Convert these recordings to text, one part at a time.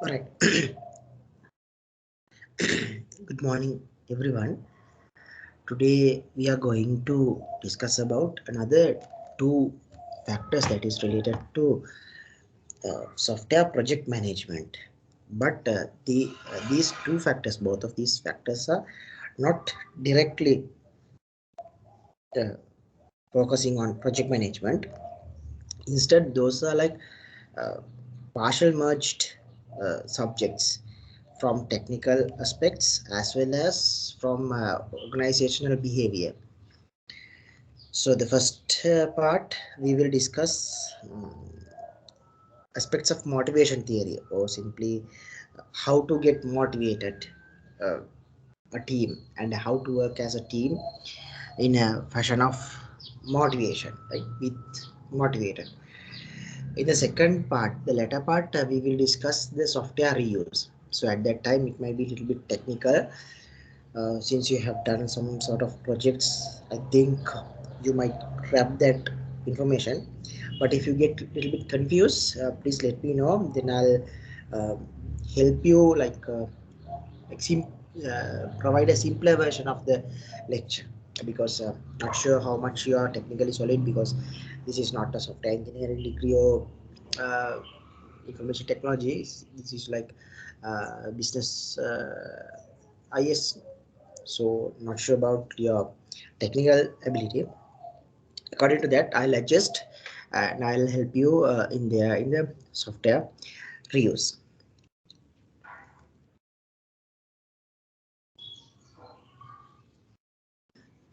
All right. Good morning, everyone. Today we are going to discuss about another two factors that is related to software project management. But these two factors, both of these factors, are not directly uh, focusing on project management. Instead, those are like uh, partial merged subjects from technical aspects as well as from organizational behavior. So the first part we will discuss aspects of motivation theory, or simply how to get motivated uh, a team and how to work as a team in a fashion of motivation, right? With motivated. In the second part, the latter part, we will discuss the software reuse. So at that time, it might be a little bit technical. Since you have done some sort of projects, I think you might grab that information. But if you get a little bit confused, please let me know. Then I'll uh, help you like provide a simpler version of the lecture, because not sure how much you are technically solid, because this is not a software engineering degree or uh, information technology. This is like business is, so not sure about your technical ability. According to that, I'll adjust and I'll help you in the software reuse.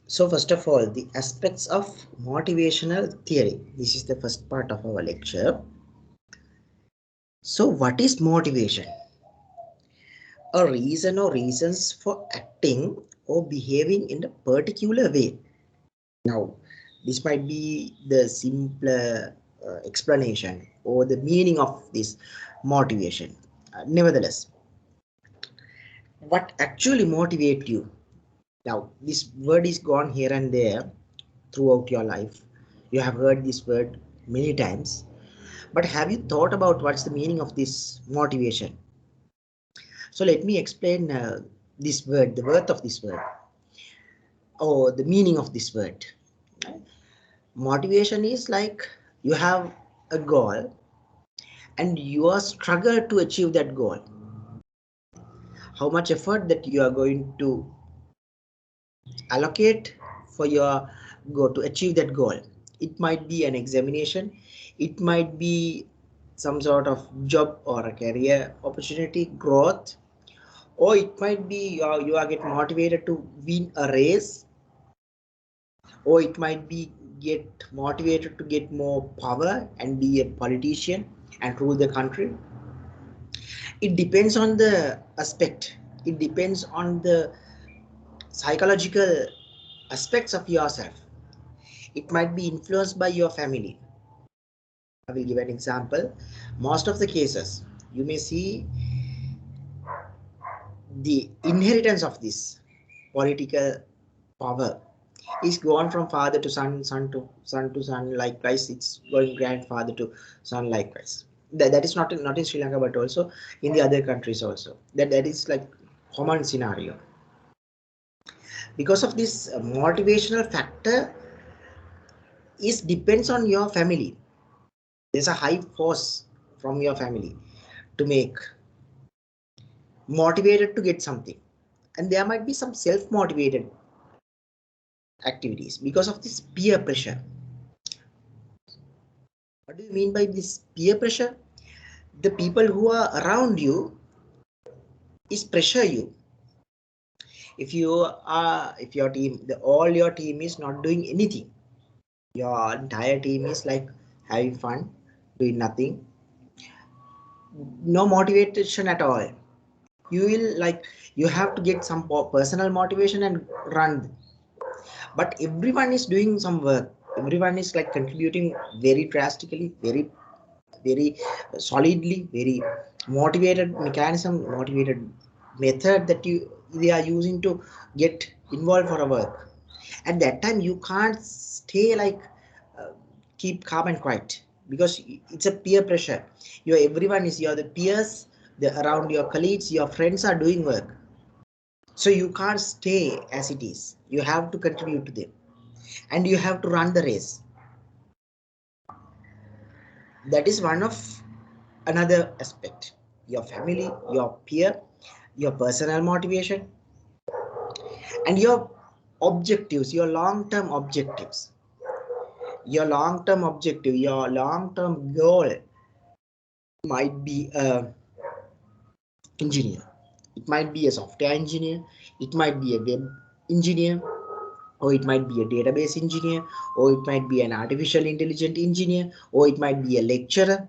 So first of all, the aspects of motivational theory. This is the first part of our lecture. So what is motivation? A reason or reasons for acting or behaving in a particular way. Now, this might be the simpler explanation or the meaning of this motivation. Nevertheless, what actually motivates you? Now, this word is gone here and there throughout your life. You have heard this word many times, but have you thought about what's the meaning of this motivation? So let me explain this word, the worth of this word, or the meaning of this word. Motivation is like you have a goal and you are struggle to achieve that goal. How much effort that you are going to allocate for your goal to achieve that goal. It might be an examination, it might be some sort of job or a career opportunity growth, or it might be you are getting motivated to win a race, or it might be get motivated to get more power and be a politician and rule the country. It depends on the aspect, it depends on the psychological aspects of yourself. It might be influenced by your family. I will give an example. Most of the cases you may see the inheritance of this political power is gone from father to son, son to son to son, likewise it's going grandfather to son, likewise. That is not in Sri Lanka, but also in the other countries also. That is like common scenario. Because of this motivational factor is depends on your family. There's a high force from your family to make motivated to get something, and there might be some self-motivated activities because of this peer pressure. What do you mean by this peer pressure? The people who are around you is pressure you. If your team, all your team is not doing anything, your entire team is like having fun, doing nothing, no motivation at all, you will like, you have to get some personal motivation and run. But everyone is doing some work, everyone is like contributing very drastically, very solidly, very motivated mechanism, motivated method that you they are using to get involved for a work. At that time you can't stay like uh, keep calm and quiet, because it's a peer pressure. You're the peers around your colleagues, your friends are doing work. So you can't stay as it is. You have to contribute to them, and you have to run the race. That is one of another aspect. Your family, your peer, your personal motivation, and your objectives, your long-term objectives. Your long-term objective, your long-term goal might be a engineer. It might be a software engineer. It might be a web engineer, or it might be a database engineer, or it might be an artificial intelligence engineer, or it might be a lecturer.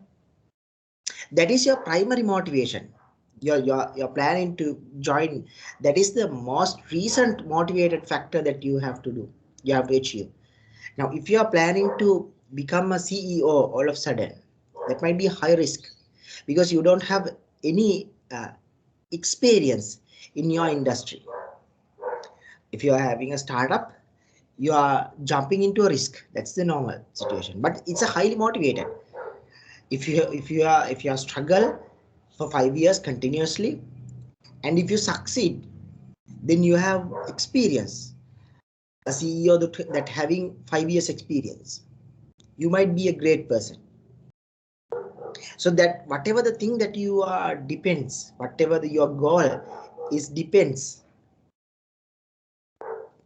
That is your primary motivation. You're planning to join. That is the most recent motivated factor that you have to do. You have to achieve. Now, if you are planning to become a CEO all of a sudden, that might be a high risk because you don't have any experience in your industry. If you are having a startup, you are jumping into a risk. That's the normal situation, but it's a highly motivated. If you are struggle for 5 years continuously, and if you succeed, then you have experience. A CEO that having 5 years experience, you might be a great person. So that whatever the thing that you are depends, whatever your goal is depends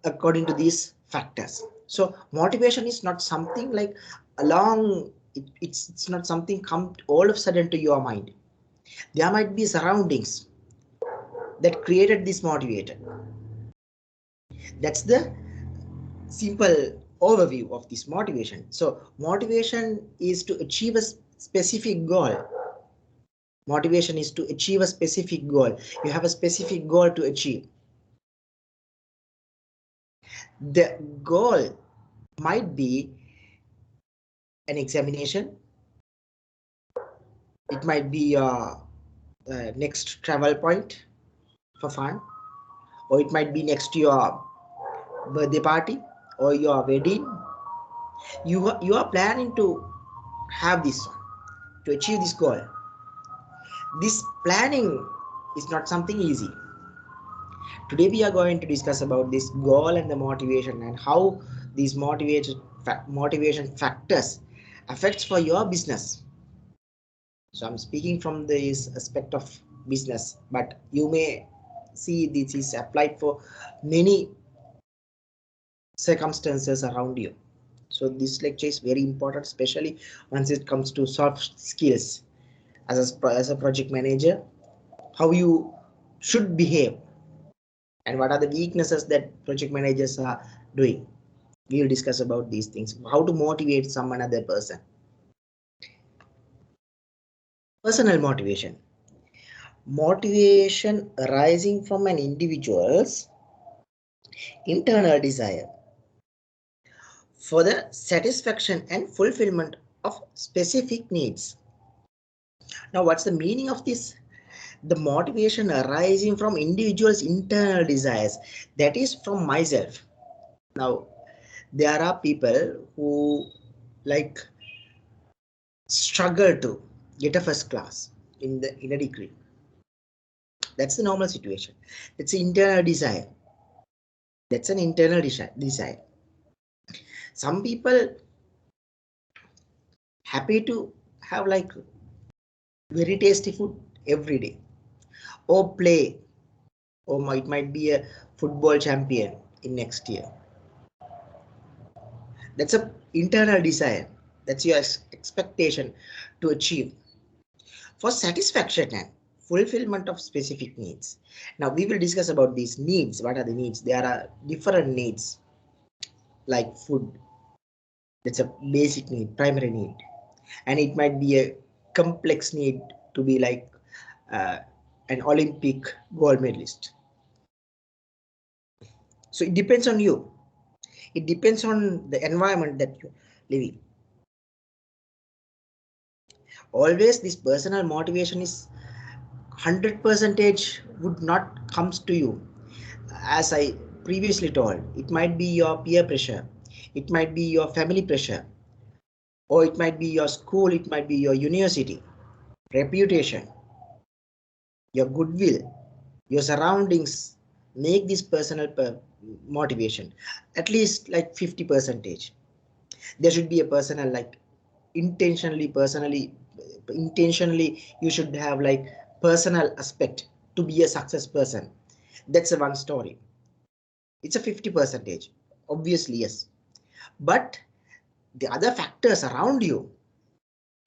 according to these factors. So motivation is not something like along. It's not something come all of a sudden to your mind. There might be surroundings that created this motivator. That's the simple overview of this motivation. So motivation is to achieve a specific goal. Motivation is to achieve a specific goal. You have a specific goal to achieve. The goal might be an examination. It might be your next travel point for fun, or it might be next to your birthday party or your wedding. You are planning to have this one, to achieve this goal. This planning is not something easy. Today we are going to discuss about this goal and the motivation, and how these motivation factors affects for your business. So I'm speaking from this aspect of business, but you may see this is applied for many circumstances around you. So this lecture is very important, especially once it comes to soft skills as a project manager, how you should behave and what are the weaknesses that project managers are doing. We will discuss about these things, how to motivate some another person. Personal motivation arising from an individual's internal desire for the satisfaction and fulfillment of specific needs. Now, what's the meaning of this? The motivation arising from individuals' internal desires, that is from myself. Now, there are people who like struggle to get a first class in a degree. That's the normal situation. It's an internal desire. That's an internal desire. Some people happy to have like very tasty food every day, or play, or it might be a football champion in next year. That's a internal desire. That's your expectation to achieve for satisfaction and fulfillment of specific needs. Now we will discuss about these needs. What are the needs? There are different needs, like food. That's a basic need, primary need, and it might be a complex need to be like an Olympic gold medalist. So it depends on you. It depends on the environment that you live in. Always this personal motivation is 100% would not comes to you. As I previously told, it might be your peer pressure, it might be your family pressure, or it might be your school, it might be your university reputation. your goodwill, your surroundings make this personal motivation at least like 50 percentage. There should be a personal like intentionally you should have like personal aspect to be a success person. That's a one story. It's a 50 percentage, obviously, yes, but the other factors around you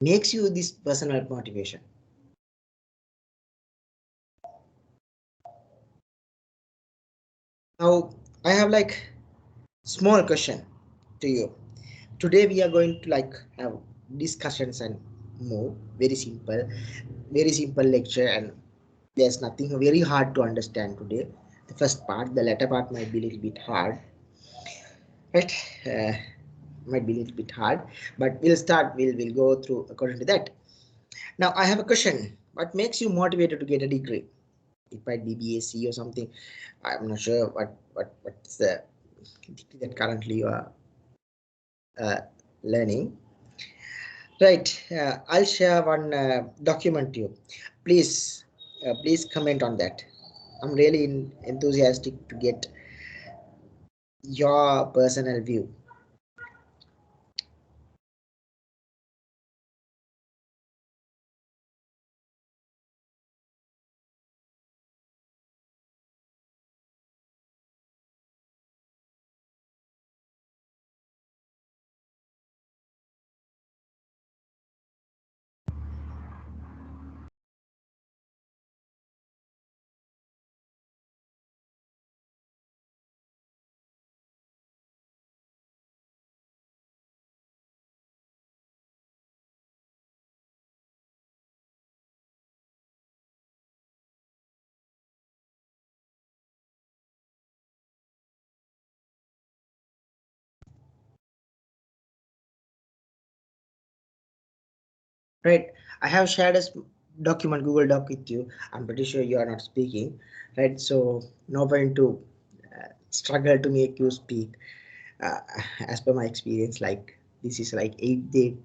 makes you this personal motivation. Now I have like small question to you. Today we are going to like have discussions and more very simple lecture, and there's nothing very hard to understand today. The first part, the latter part might be a little bit hard, right? uh, might be a little bit hard, but we'll go through according to that. Now I have a question. What makes you motivated to get a degree? It might be BSc or something. I'm not sure what's the degree that currently you are uh, learning. Right. I'll share one document to you. Please comment on that. I'm really enthusiastic to get your personal view. Right. I have shared a document, Google Doc with you. I'm pretty sure you are not speaking. Right. So no point to struggle to make you speak. Uh, as per my experience, like this is like 8 day,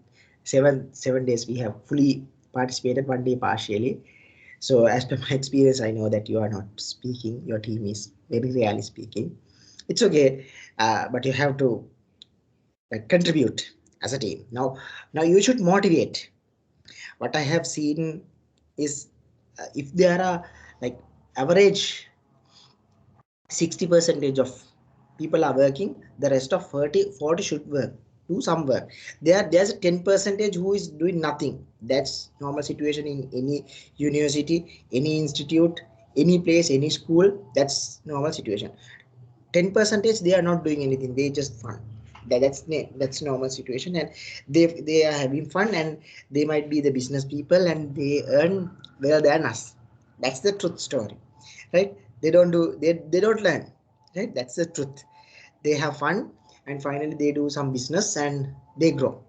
7 days we have fully participated, 1 day partially. So as per my experience, I know that you are not speaking. Your team is very rarely speaking. It's okay, but you have to contribute as a team. Now you should motivate. What I have seen is if there are like average 60 percentage of people are working, the rest of 40 should work, do some work. There's a 10 percentage who is doing nothing. That's normal situation in any university, any institute, any place, any school. That's normal situation. 10 percentage they are not doing anything, they just fun. That's normal situation, and they are having fun, and they might be the business people and they earn better than us. That's the truth story, right? They don't learn, right? That's the truth. They have fun, and finally they do some business and they grow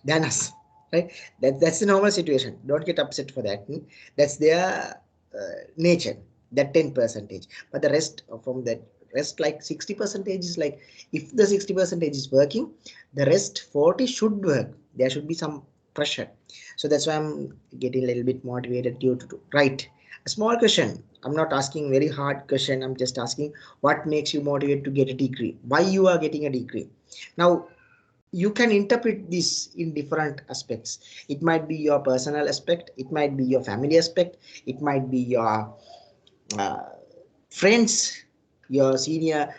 than us, right? That's the normal situation. Don't get upset for that. That's their nature, that 10 percentage. But the rest from that rest, like 60 percentage is like, if the 60 percentage is working, the rest 40 should work. There should be some pressure. So that's why I'm getting a little bit motivated to write a small question. I'm not asking very hard question. I'm just asking what makes you motivated to get a degree, why you are getting a degree. Now you can interpret this in different aspects. It might be your personal aspect, it might be your family aspect, it might be your uh, friends, your senior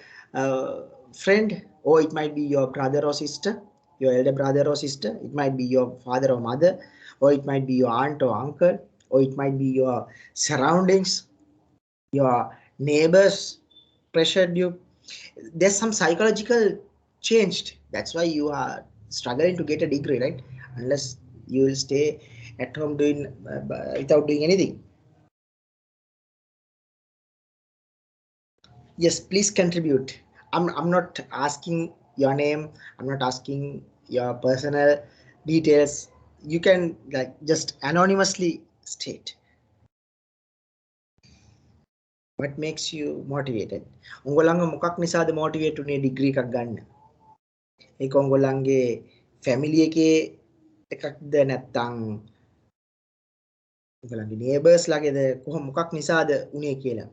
friend, or it might be your brother or sister, your elder brother or sister, it might be your father or mother, or it might be your aunt or uncle, or it might be your surroundings, your neighbors pressured you. There's some psychological changed. That's why you are struggling to get a degree, right? Unless you will stay at home doing without doing anything. Yes, please contribute. I'm not asking your name, I'm not asking your personal details. You can like just anonymously state what makes you motivated. උඹලංග මොකක් නිසාද motivate උනේ degree එකක් ගන්න? ඒක උඹලංගේ family එකේ එකක්ද නැත්නම් ඔයගලගේ නේබර්ස් ලාගේද කොහොම මොකක් නිසාද උනේ කියලා.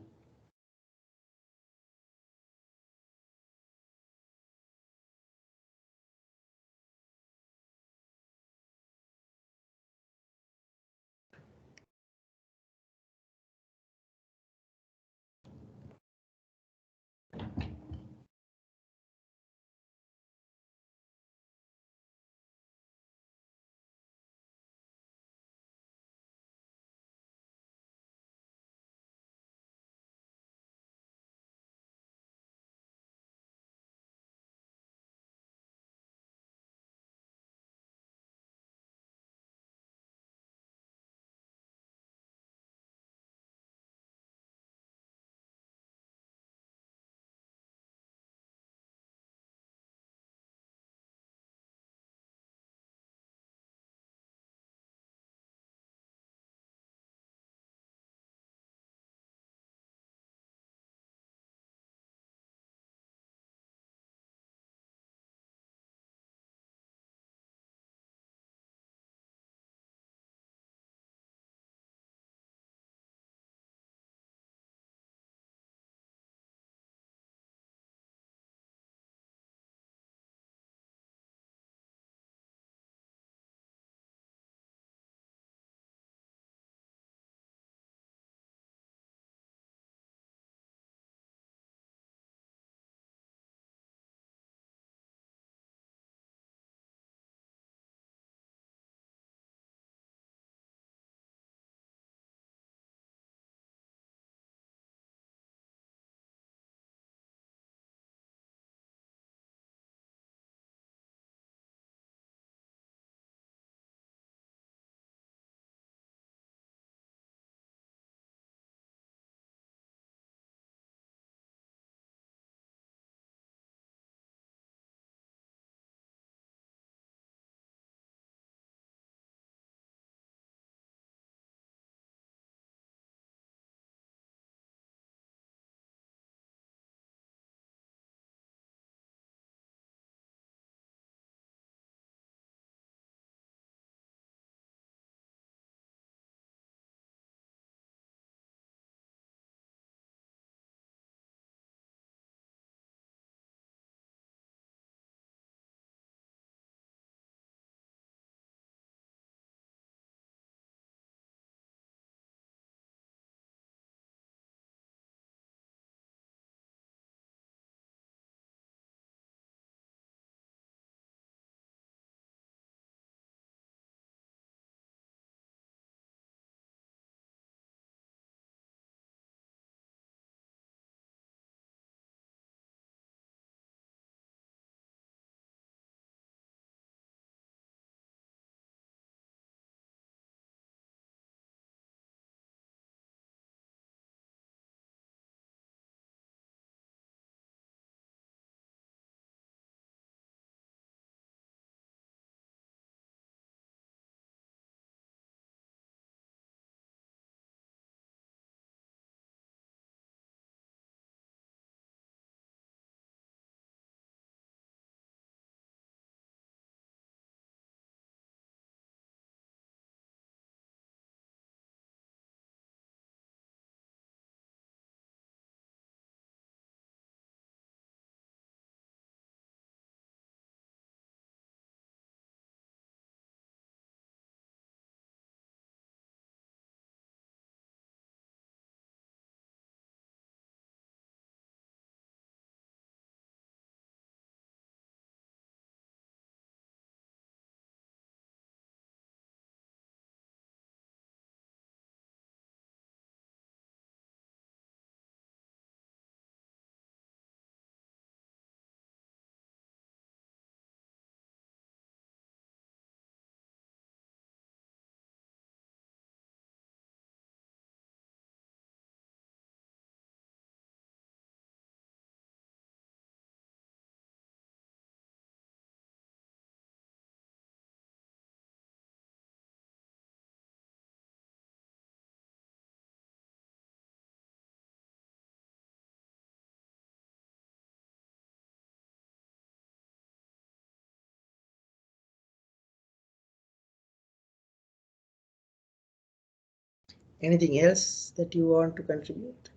Anything else that you want to contribute?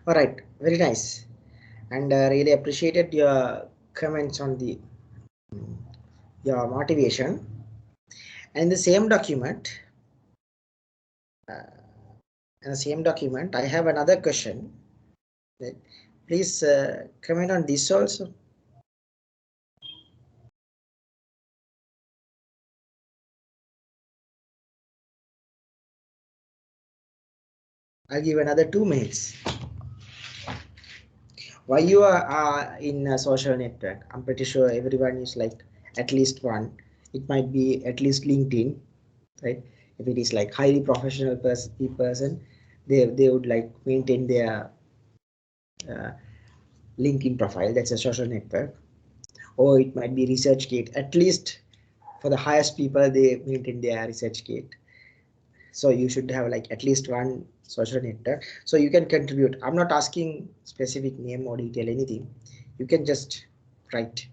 All right, very nice, and really appreciated your comments on the your motivation. And in the same document, I have another question. Please comment on this also. I'll give another 2 minutes. Why you are in a social network? I'm pretty sure everyone is like at least one. It might be at least LinkedIn, right? If it is like highly professional person, they would like maintain their uh, LinkedIn profile. That's a social network. Or it might be ResearchGate. At least for the highest people, they maintain their ResearchGate. So you should have like at least one social network so you can contribute. I'm not asking specific name or detail anything. You can just write.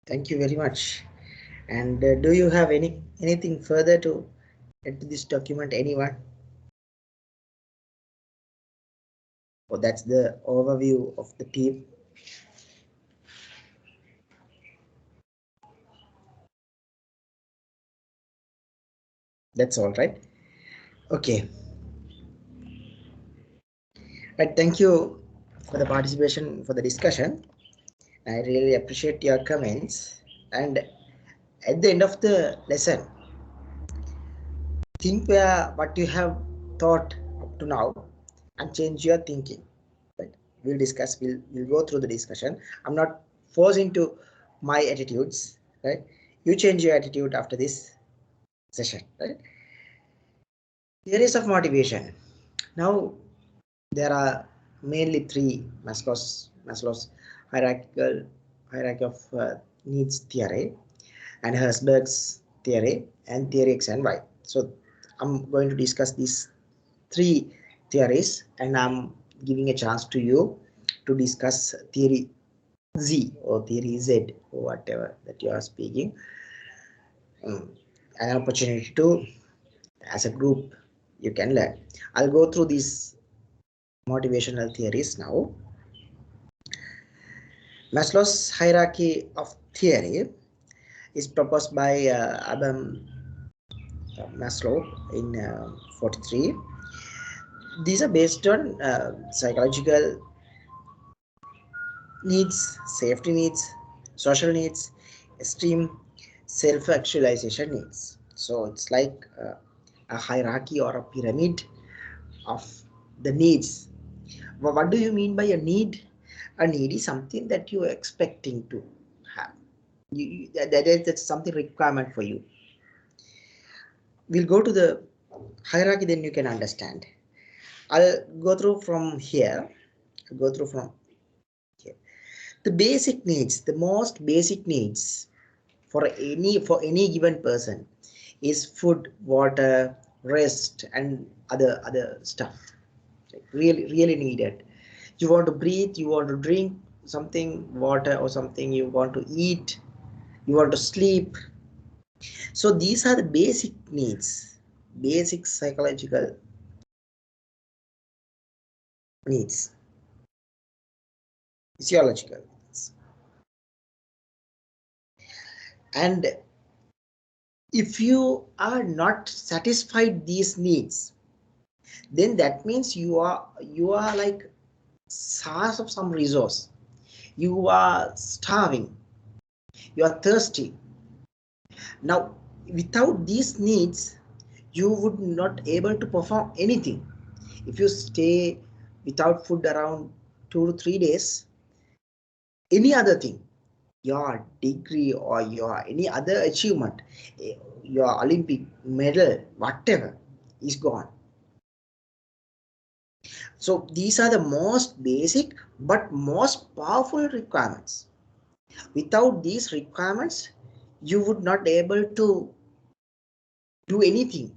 Thank you very much. And do you have anything further to add to this document, anyone? Oh, that's the overview of the team. That's all right. Okay. Right. Thank you for the participation, for the discussion. I really appreciate your comments. And at the end of the lesson, think where what you have thought up to now and change your thinking. Right? We'll discuss. We'll go through the discussion. I'm not forcing to my attitudes. Right? You change your attitude after this session. Right? Theories of motivation. Now there are mainly three Maslow's Maslow's hierarchy of needs theory, and Herzberg's theory, and theory X and Y. So I'm going to discuss these three theories, and I'm giving a chance to you to discuss theory Z or theory Z or whatever that you are speaking. An opportunity to, as a group, you can learn. I'll go through these motivational theories now. Maslow's hierarchy of theory is proposed by Abraham Maslow in 43. These are based on psychological needs, safety needs, social needs, esteem, self-actualization needs. So it's like a hierarchy or a pyramid of the needs. What do you mean by a need? A need is something that you are expecting to have. That's something requirement for you. We'll go to the hierarchy, then you can understand. I'll go through from here. I'll go through from here. The basic needs, the most basic needs for any given person is food, water, rest, and other stuff. Really needed. You want to breathe, you want to drink something, water or something, you want to eat, you want to sleep. So these are the basic needs, basic psychological needs, physiological needs. And if you are not satisfied these needs, then that means you are like source of some resource. You are starving, you are thirsty. Now without these needs, you would not able to perform anything. If you stay without food around 2 to 3 days, any other thing, your degree or your any other achievement, your Olympic medal, whatever, is gone. So these are the most basic but most powerful requirements. Without these requirements, you would not able to do anything.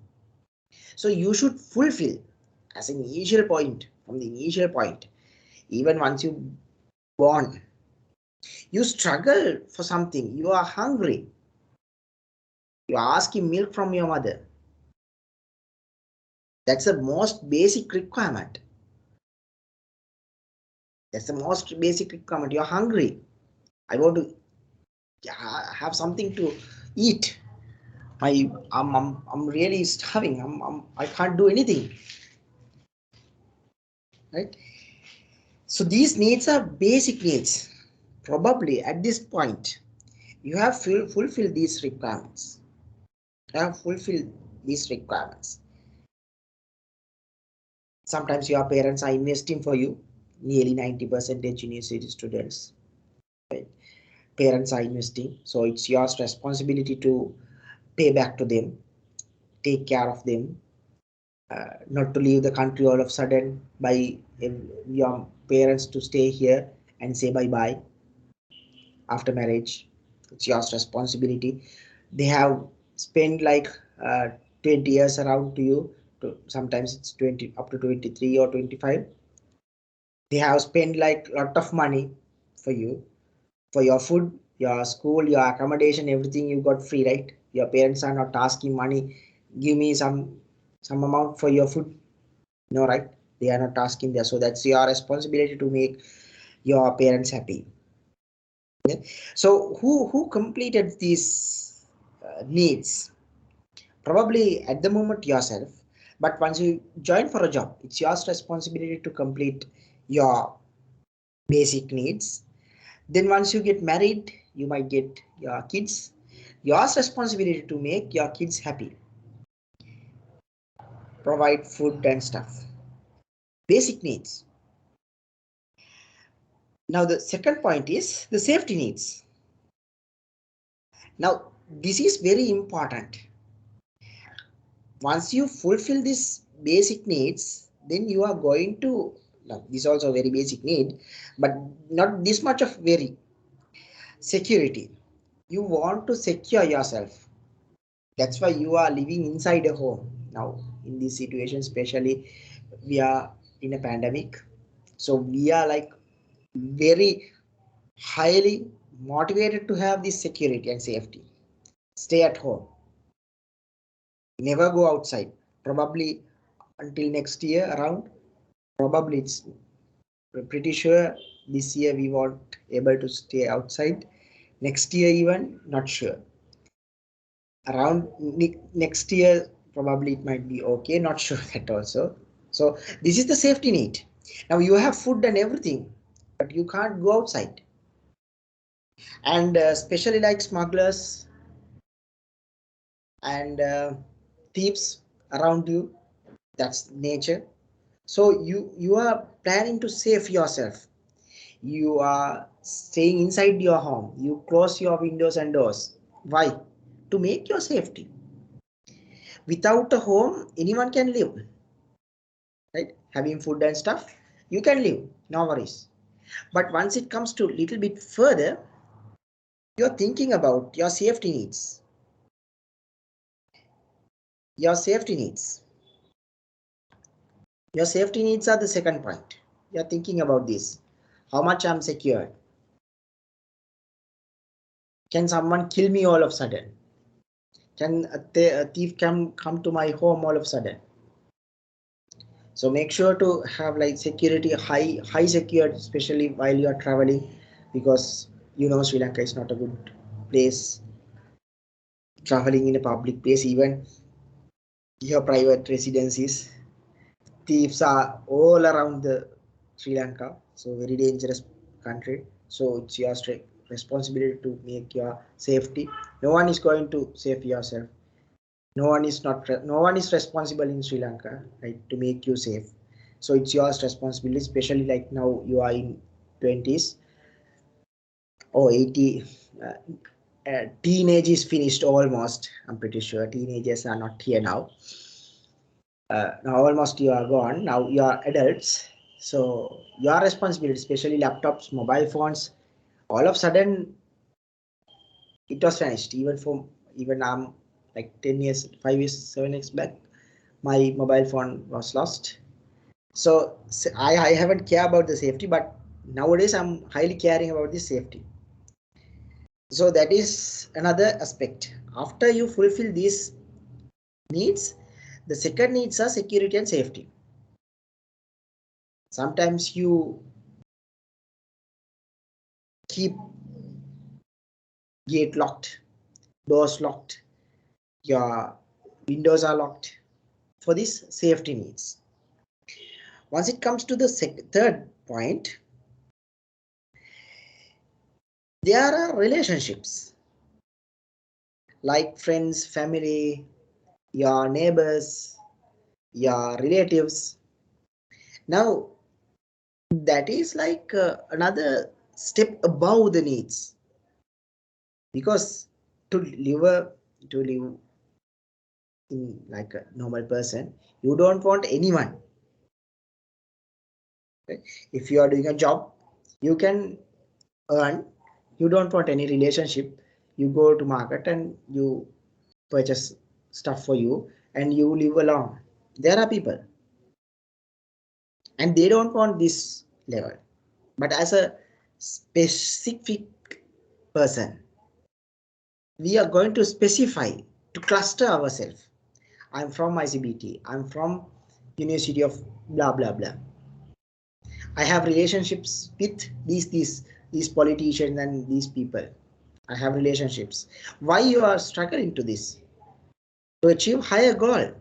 So you should fulfill as an initial point, from the initial point. Even once you born, you struggle for something, you are hungry, you are asking milk from your mother. That's the most basic requirement. That's the most basic requirement. You're hungry. I want to have something to eat. I'm really starving. I can't do anything. Right? So these needs are basic needs. Probably at this point, you have fulfilled these requirements. You have fulfilled these requirements. Sometimes your parents are investing for you. Nearly 90% university students. Right? Parents are investing. So it's your responsibility to pay back to them, take care of them, not to leave the country all of a sudden by your parents to stay here and say bye bye after marriage. It's your responsibility. They have spent like 20 years around to you. Sometimes it's 20 up to 23 or 25. They have spent like a lot of money for you, for your food, your school, your accommodation, everything you got free, right? Your parents are not asking money. Give me some amount for your food. No, right? They are not asking there. So that's your responsibility to make your parents happy. Yeah. So who completed these needs? Probably at the moment yourself, but once you join for a job, it's your responsibility to complete your basic needs. Then once you get married, you might get your kids. Your responsibility to make your kids happy, provide food and stuff. Basic needs. Now the second point is the safety needs. Now this is very important. Once you fulfill these basic needs, then you are going to Now, this is also a very basic need, but not this much of very security. You want to secure yourself. That's why you are living inside a home now in this situation, especially we are in a pandemic. So we are like very highly motivated to have this security and safety. Stay at home. Never go outside. Probably until next year around. Probably it's pretty sure this year we won't able to stay outside. Next year even not sure. Around next year probably it might be okay. Not sure that also. So this is the safety need. Now you have food and everything, but you can't go outside. And especially like smugglers and thieves around you. That's nature. So you are planning to save yourself. You are staying inside your home. You close your windows and doors. Why? To make your safety. Without a home, anyone can live, right? Having food and stuff, you can live, no worries. But once it comes to little bit further, you're thinking about your safety needs. Your safety needs. Your safety needs are the second point. You're thinking about this. How much I'm secured? Can someone kill me all of a sudden? Can a thief come to my home all of a sudden? So make sure to have like security high secured, especially while you are traveling, because you know Sri Lanka is not a good place. Traveling in a public place, even your private residences, thieves are all around the Sri Lanka. So very dangerous country. So it's your responsibility to make your safety. No one is going to save yourself. No one is responsible in Sri Lanka, right, to make you safe. So it's your responsibility, especially like now you are in 20s or 80. Teenage is finished almost. I'm pretty sure teenagers are not here now. Now almost you are gone. Now you are adults. So your responsibility, especially laptops, mobile phones, all of a sudden it was vanished. Even I'm like 10 years, 5 years, 7 years back, my mobile phone was lost. So I haven't care about the safety, but nowadays I'm highly caring about the safety. So that is another aspect. After you fulfill these needs, the second needs are security and safety. Sometimes you keep gate locked, doors locked, your windows are locked for this safety needs. Once it comes to the third point, there are relationships like friends, family, your neighbors, your relatives. Now that is like another step above the needs, because to live in like a normal person, you don't want anyone. Okay? If you are doing a job, you can earn. You don't want any relationship. You go to market and you purchase stuff for you and you live alone. There are people and they don't want this level. But as a specific person, we are going to specify to cluster ourselves. I'm from ICBT. I'm from University of blah blah blah. I have relationships with these politicians and these people. I have relationships. Why you are struggling to this? To achieve higher goal.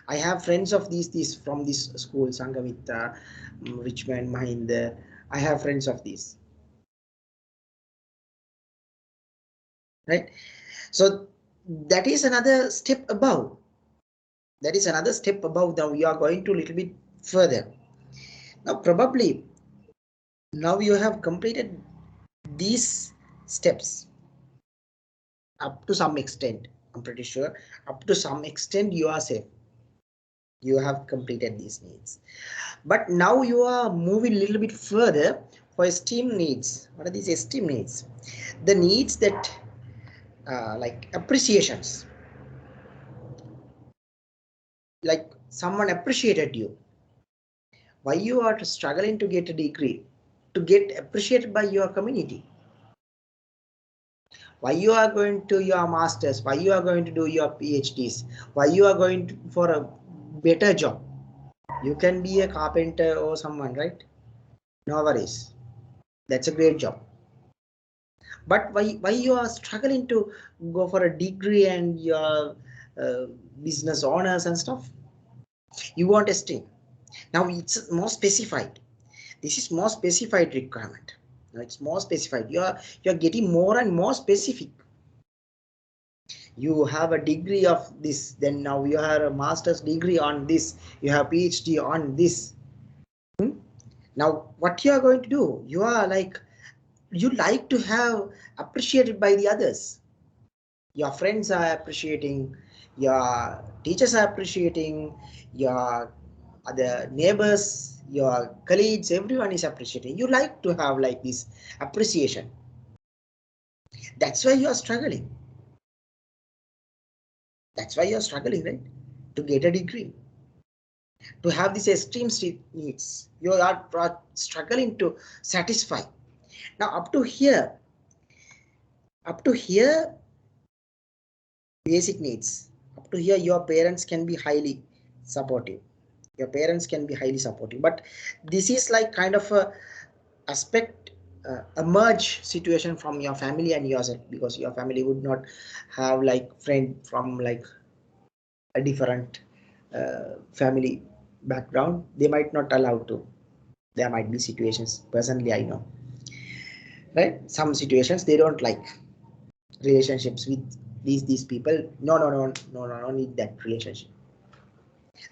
I have friends of these from this school, Sanghamitra, Richmond, Mahinda. I have friends of these. Right? So that is another step above. That is another step above. Now we are going to a little bit further. Now probably now you have completed these steps up to some extent. I'm pretty sure up to some extent you are safe. You have completed these needs. But now you are moving a little bit further for esteem needs. What are these esteem needs? The needs that like appreciations, like someone appreciated you. Why you are struggling to get a degree? To get appreciated by your community. Why you are going to your masters? Why you are going to do your PhDs? Why you are going to, for a better job? You can be a carpenter or someone, right? No worries. That's a great job. But why you are struggling to go for a degree and your business honors and stuff? You want esteem. Now it's more specified. This is more specified requirement. Now it's more specified. You're getting more and more specific. You have a degree of this, then now you have a master's degree on this, you have PhD on this. Now what you are going to do, you are like, you like to have appreciated by the others. Your friends are appreciating, your teachers are appreciating, your other neighbors, your colleagues, everyone is appreciating. You like to have like this appreciation. That's why you are struggling. That's why you are struggling, right? To get a degree, to have these esteem needs, you are struggling to satisfy. Now up to here, basic needs. Up to here, your parents can be highly supportive. Your parents can be highly supportive, but this is like kind of a aspect, a merge situation from your family and yourself, because your family would not have like friend from like a different family background. They might not allow to. There might be situations, personally I know, right? Some situations they don't like relationships with these people. No, need that relationship.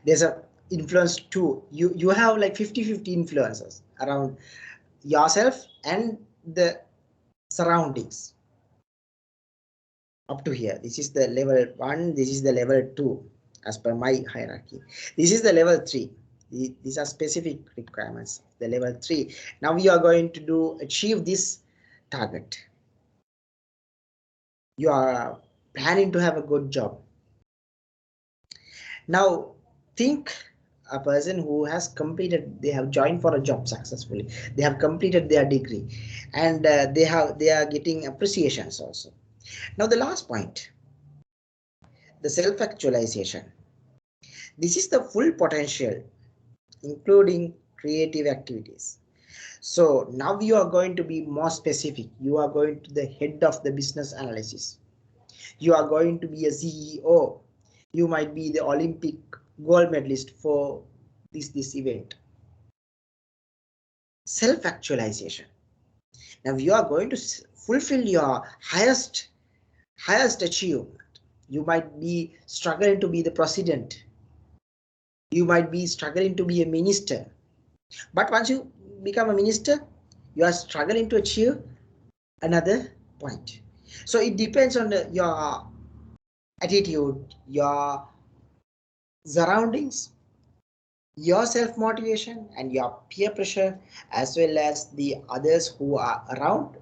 There's a influence too. You have like 50-50 influences around yourself and the surroundings. Up to here, this is the level 1, this is the level 2 as per my hierarchy. This is the level 3. These are specific requirements. The level 3, now we are going to do achieve this target. You are planning to have a good job. Now think a person who has completed, they have joined for a job successfully, they have completed their degree, and they are getting appreciations also. Now the last point, the self-actualization. This is the full potential, including creative activities. So now you are going to be more specific. You are going to the head of the business analysis. You are going to be a CEO. You might be the Olympic gold medalist for this event. Self-actualization. Now you are going to fulfill your highest achievement. You might be struggling to be the president. You might be struggling to be a minister. But once you become a minister, you are struggling to achieve another point. So it depends on your attitude, your surroundings, your self-motivation and your peer pressure, as well as the others who are around,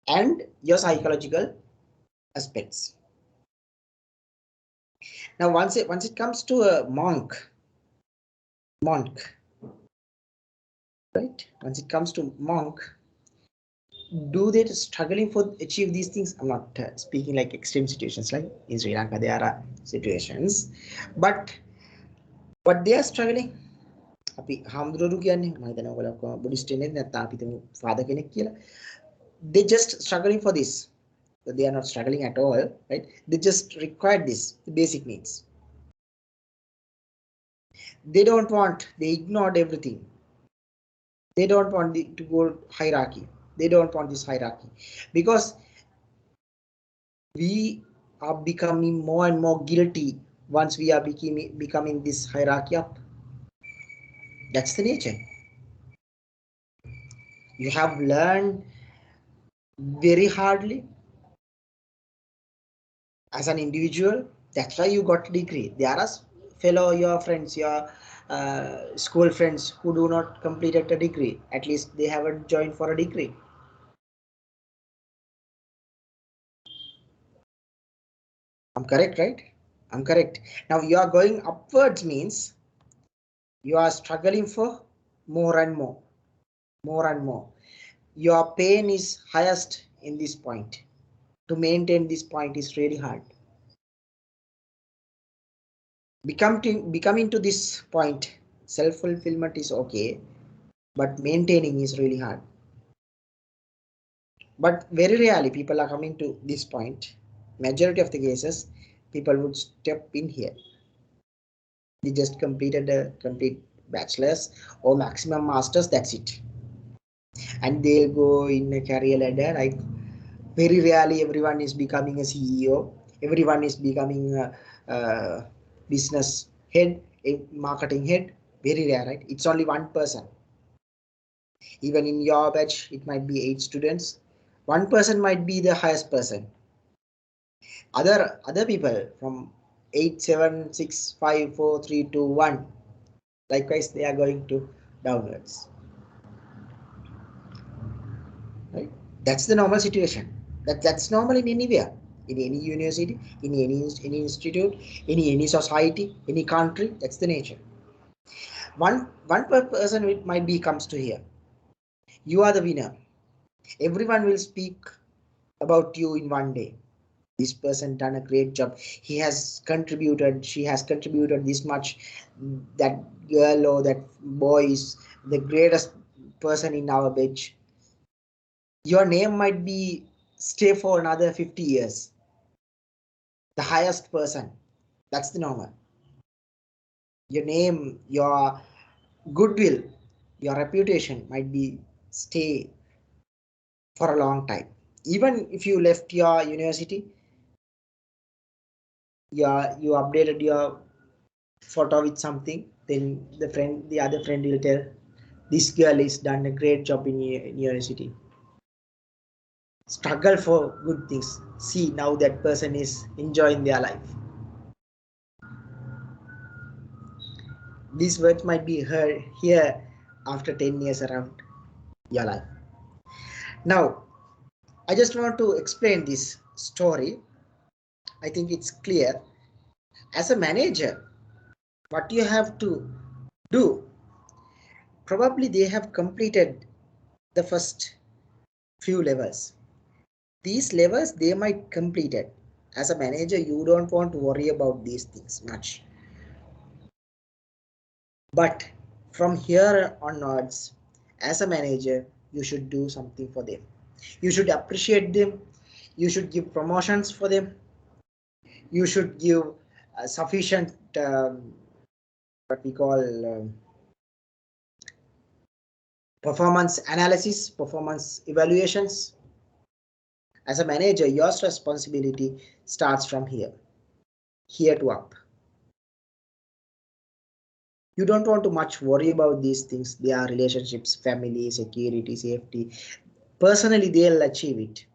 and your psychological aspects. Now once it comes to a monk, right? Once it comes to monk, do they struggling for achieve these things? I'm not speaking like extreme situations, like in Sri Lanka there are situations, but what they are struggling, අපි හාමුදුරුවෝ කියන්නේ මම හිතනවා ඔයගොල්ලෝ Buddhist නේ නැත්නම් අපි තුමු ෆාදර් කෙනෙක් කියලා. They just struggling for this. They are not struggling at all, right? They just require this, the basic needs. They don't want, they ignored everything. They don't want to go hierarchy. They don't want this hierarchy, because we are becoming more and more guilty once we are becoming this hierarchy up. That's the nature. You have learned very hardly as an individual. That's why you got a degree. There are fellow, your friends, your school friends who do not completed a degree. At least they haven't joined for a degree. I'm correct, right? I'm correct. Now you are going upwards means you are struggling for more and more, more and more. Your pain is highest in this point. To maintain this point is really hard. Becoming to this point, self-fulfillment is okay, but maintaining is really hard. But very rarely people are coming to this point. Majority of the cases, people would step in here. They just completed a complete bachelor's or maximum masters, that's it. And they'll go in a career ladder. Like very rarely everyone is becoming a CEO. Everyone is becoming a business head, a marketing head. Very rare, right? It's only one person. Even in your batch, it might be 8 students. One person might be the highest person. Other people from 8, 7, 6, 5, 4, 3, 2, 1. Likewise, they are going to downwards. Right? That's the normal situation. That's normal in anywhere, in any university, in any institute, any society, any country. That's the nature. One person might be comes to here. You are the winner. Everyone will speak about you in one day. This person done a great job. He has contributed. She has contributed this much. That girl or that boy is the greatest person in our batch. Your name might be stay for another 50 years. The highest person. That's the normal. Your name, your goodwill, your reputation might be stay for a long time. Even if you left your university, you updated your photo with something, then the other friend will tell, this girl is done a great job in university. Struggle for good things. See, now that person is enjoying their life. These words might be heard here after 10 years around your life. Now, I just want to explain this story. I think it's clear. As a manager, what you have to do, probably they have completed the first few levels. These levels they might complete it. As a manager, you don't want to worry about these things much. But from here onwards, as a manager, you should do something for them. You should appreciate them. You should give promotions for them. You should give sufficient what we call performance analysis, performance evaluations. As a manager, your responsibility starts from here to up. You don't want to much worry about these things. They are relationships, family, security, safety. Personally, they'll achieve it.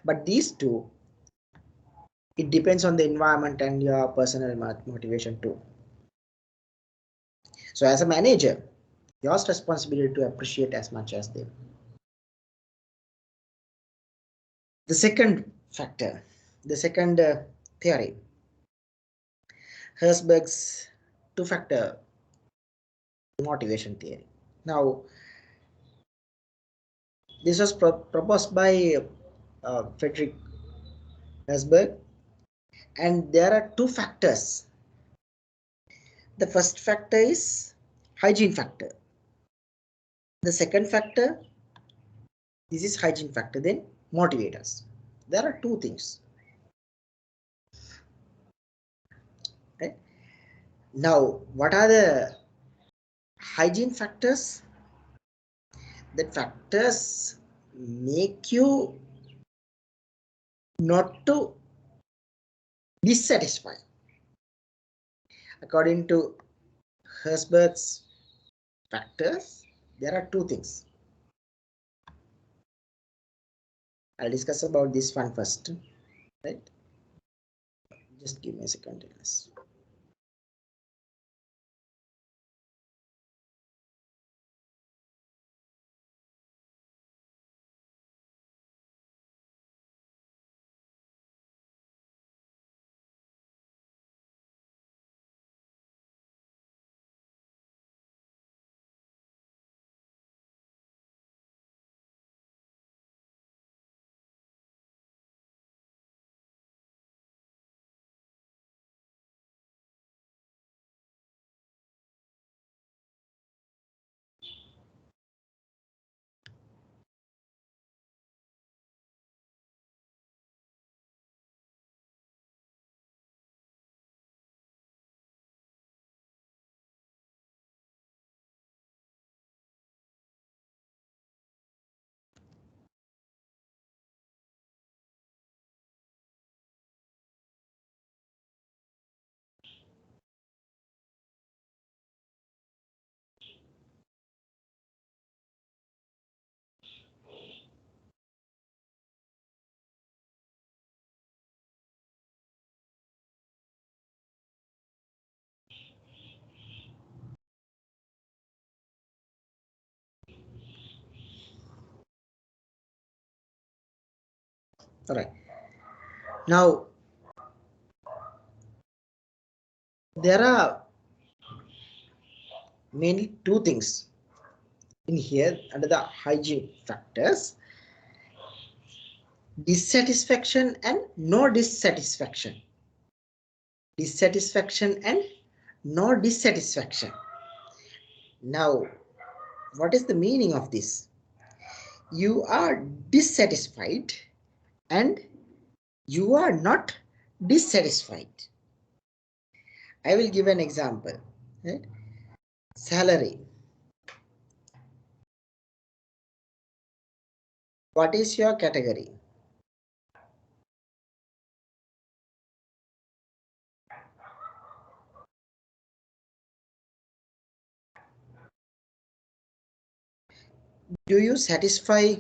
But these two, it depends on the environment and your personal motivation too. So as a manager, your responsibility to appreciate as much as them. The second factor, the second theory, Herzberg's two-factor motivation theory. Now, this was proposed by Friedrich Herzberg, and there are two factors. The first factor is hygiene factor. The second factor, this is hygiene factor, then motivators. There are two things. Right? Now, what are the hygiene factors? That factors make you not to dissatisfied. According to Herzberg's factors, there are two things. I'll discuss about this one first. Right? Just give me a second. Yes. All right. Now there are mainly two things in here under the hygiene factors: dissatisfaction and no dissatisfaction. Dissatisfaction and no dissatisfaction. Now, what is the meaning of this? You are dissatisfied and you are not dissatisfied. I will give an example. Right? Salary. What is your category? Do you satisfy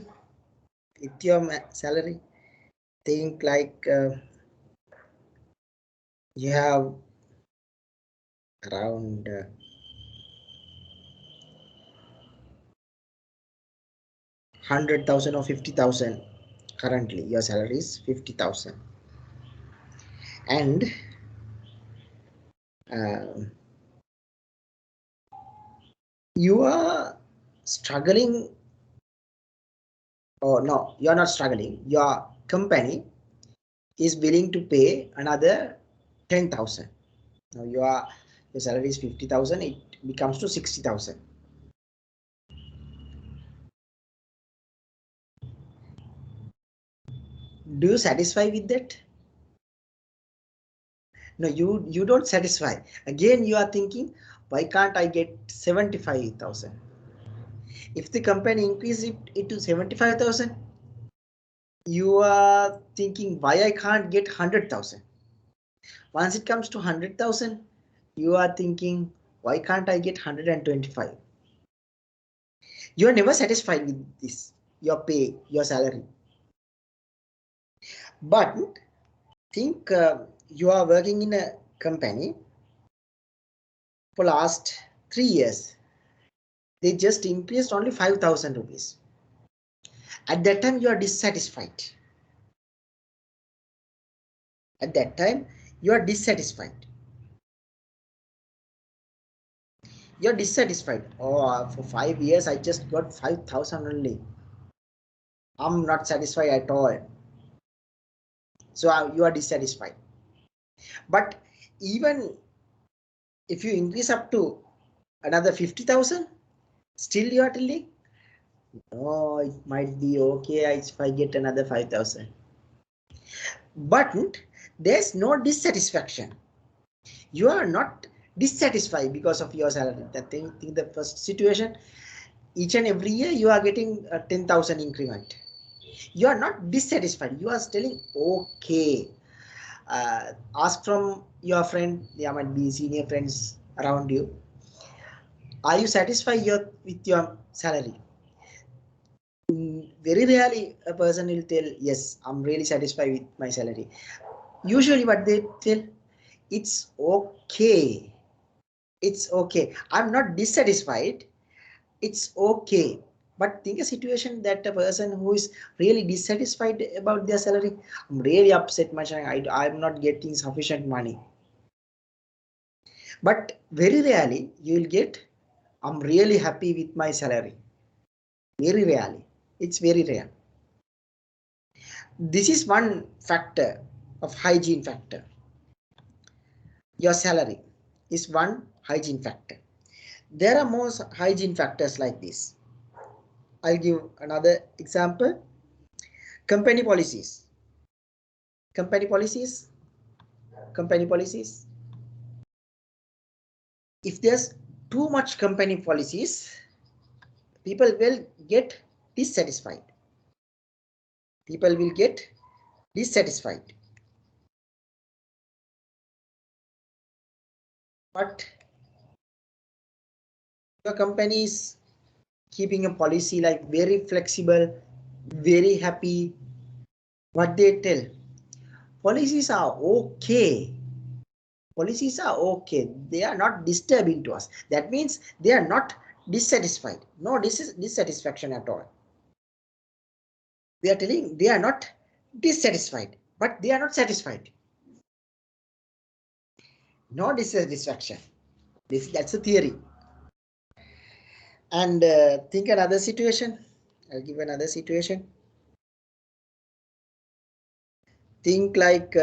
with your salary? Think like you have around 100,000 or 50,000. Currently your salary is 50,000 and uh, you are struggling, or no, you are not struggling. Your company is willing to pay another 10,000. Now your salary is 50,000, it becomes to 60,000. Do you satisfy with that? No, you don't satisfy. Again you are thinking, why can't I get 75,000? If the company increase it to 75,000, you are thinking, why I can't get 100,000? Once it comes to 100,000, you are thinking, why can't I get 125? You are never satisfied with this, your pay, your salary. But think you are working in a company for last 3 years. They just increased only 5,000 rupees. At that time, you are dissatisfied. At that time, you are dissatisfied. You're dissatisfied. Oh, for 5 years, I just got 5,000 only. I'm not satisfied at all. So you are dissatisfied. But even if you increase up to another 50,000, still you are telling, oh, it might be okay if I get another 5,000. But there's no dissatisfaction. You are not dissatisfied because of your salary. That thing, in the first situation, each and every year you are getting a 10,000 increment. You are not dissatisfied. You are telling, okay. Ask from your friend, there might be senior friends around you. Are you satisfied with your salary? Very rarely a person will tell, yes, I'm really satisfied with my salary. Usually what they tell, it's okay. It's okay. I'm not dissatisfied. It's okay. But think a situation that a person who is really dissatisfied about their salary, I'm really upset much. I'm not getting sufficient money. But very rarely you will get, I'm really happy with my salary. Very rarely. It's very rare. This is one factor of hygiene factor. Your salary is one hygiene factor. There are more hygiene factors like this. I'll give another example. Company policies. Company policies. Company policies. If there's too much company policies, people will get dissatisfied. People will get dissatisfied. But your company is keeping a policy like very flexible, very happy. What they tell, policies are okay. Policies are okay. They are not disturbing to us. That means they are not dissatisfied. No dissatisfaction at all. We are telling they are not dissatisfied, but they are not satisfied. No dissatisfaction. That's a theory. And think another situation. I'll give another situation. Think like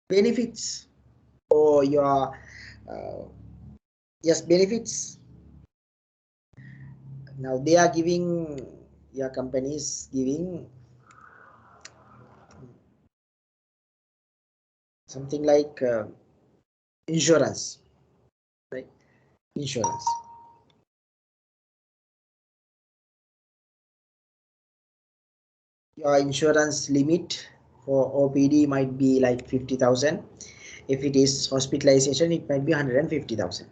benefits or your yes, benefits. Now they are giving, your company is giving something like insurance, right? Insurance. Your insurance limit for OPD might be like 50,000. If it is hospitalization, it might be 150,000.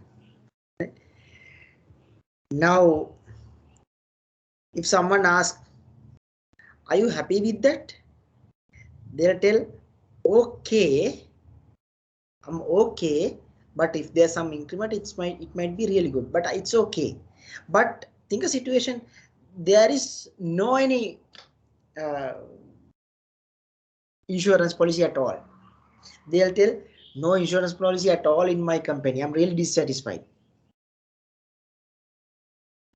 Right? Now, if someone asks, are you happy with that? They'll tell, okay, I'm okay. But if there's some increment, it might be really good. But it's okay. But think a situation, there is no any insurance policy at all. They'll tell, no insurance policy at all in my company. I'm really dissatisfied.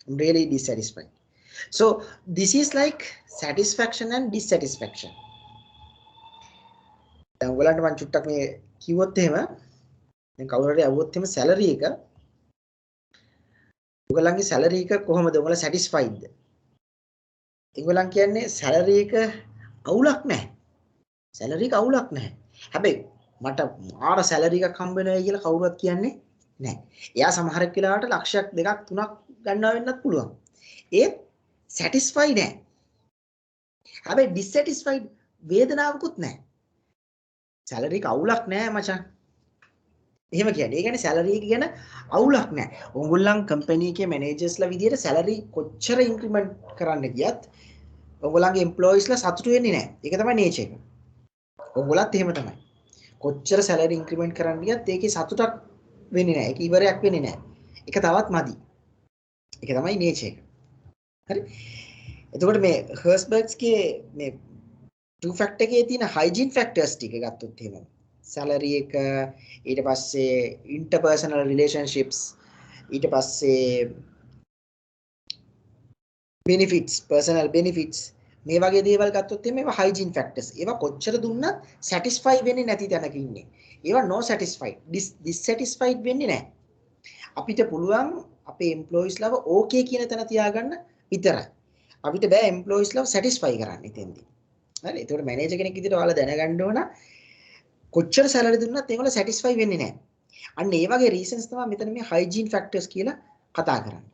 I'm really dissatisfied. So this is like satisfaction and dissatisfaction. දැන් ඔයගලන්ට මම චුට්ටක් මේ කිව්වොත් එහෙම දැන් කවුරු හරි අහුවොත් එහෙම සැලරි එක ඔයගලන්ගේ සැලරි එක කොහමද ඔයගල සැටිස්ෆයිඩ්ද? ඒගොල්ලන් කියන්නේ සැලරි එක අවුලක් නැහැ. සැලරි එක අවුලක් නැහැ. හැබැයි මට මාර සැලරි එකක් හම්බ වෙනවා කියලා කවුරුවත් කියන්නේ නැහැ. එයා සමහරක් වෙලාවට ලක්ෂයක් දෙකක් තුනක් ගන්නවා වෙන්නත් පුළුවන්. ඒත් සැටිස්ෆයි නැහැ. හැබැයි ඩිස්සැටිස්ෆයිඩ් වේදනාවකුත් නැහැ. සැලරි එක අවුලක් නැහැ මචං. එහෙම කියන්නේ. ඒ කියන්නේ සැලරි එක ගැන අවුලක් නැහැ. ඕගොල්ලන් කම්පැනි එකේ මැනේජර්ස්ලා විදියට සැලරි කොච්චර ඉන්ක්‍රිමන්ට් කරන්න ගියත් ඕගොල්ලන්ගේ එම්ප්ලොයිස්ලා සතුටු වෙන්නේ නැහැ. ඒක තමයි නේචර් එක. ඕගොල්ලන්ත් එහෙම තමයි. කොච්චර සැලරි ඉන්ක්‍රිමන්ට් කරන්න ගියත් ඒකේ සතුටක් වෙන්නේ නැහැ. ඒක ඉවරයක් වෙන්නේ නැහැ. ඒක තවත් මදි. ඒක තමයි නේචර් එක. හරි. එතකොට මේ හර්ස්බර්ග්ස්ගේ මේ two factor එකේ තියෙන hygiene factors ටික ගත්තොත් එහෙම salary එක ඊට පස්සේ interpersonal relationships ඊට පස්සේ benefits personal benefits මේ වගේ දේවල් ගත්තොත් එහෙම ඒවා hygiene factors. ඒවා කොච්චර දුන්නත් satisfy වෙන්නේ නැති තැනක ඉන්නේ. ඒවා no satisfied dissatisfied වෙන්නේ නැහැ. අපිට පුළුවන් අපේ employees ලව okay කියන තැන තියාගන්න විතරයි. අපිට බෑ employees ලව satisfy කරන්න ඉතින්දී. හරි. ඒතකොට මැනේජර් කෙනෙක් විදිහට ඔයාලා දැනගන්න ඕන කොච්චර සැලරි දුන්නත් ඒගොල්ලෝ සැටිස්ෆයි වෙන්නේ නැහැ. අන්න ඒ වගේ රීසන්ස් තමයි මෙතන මේ හයිජීන් ෆැක්ටර්ස් කියලා කතා කරන්නේ.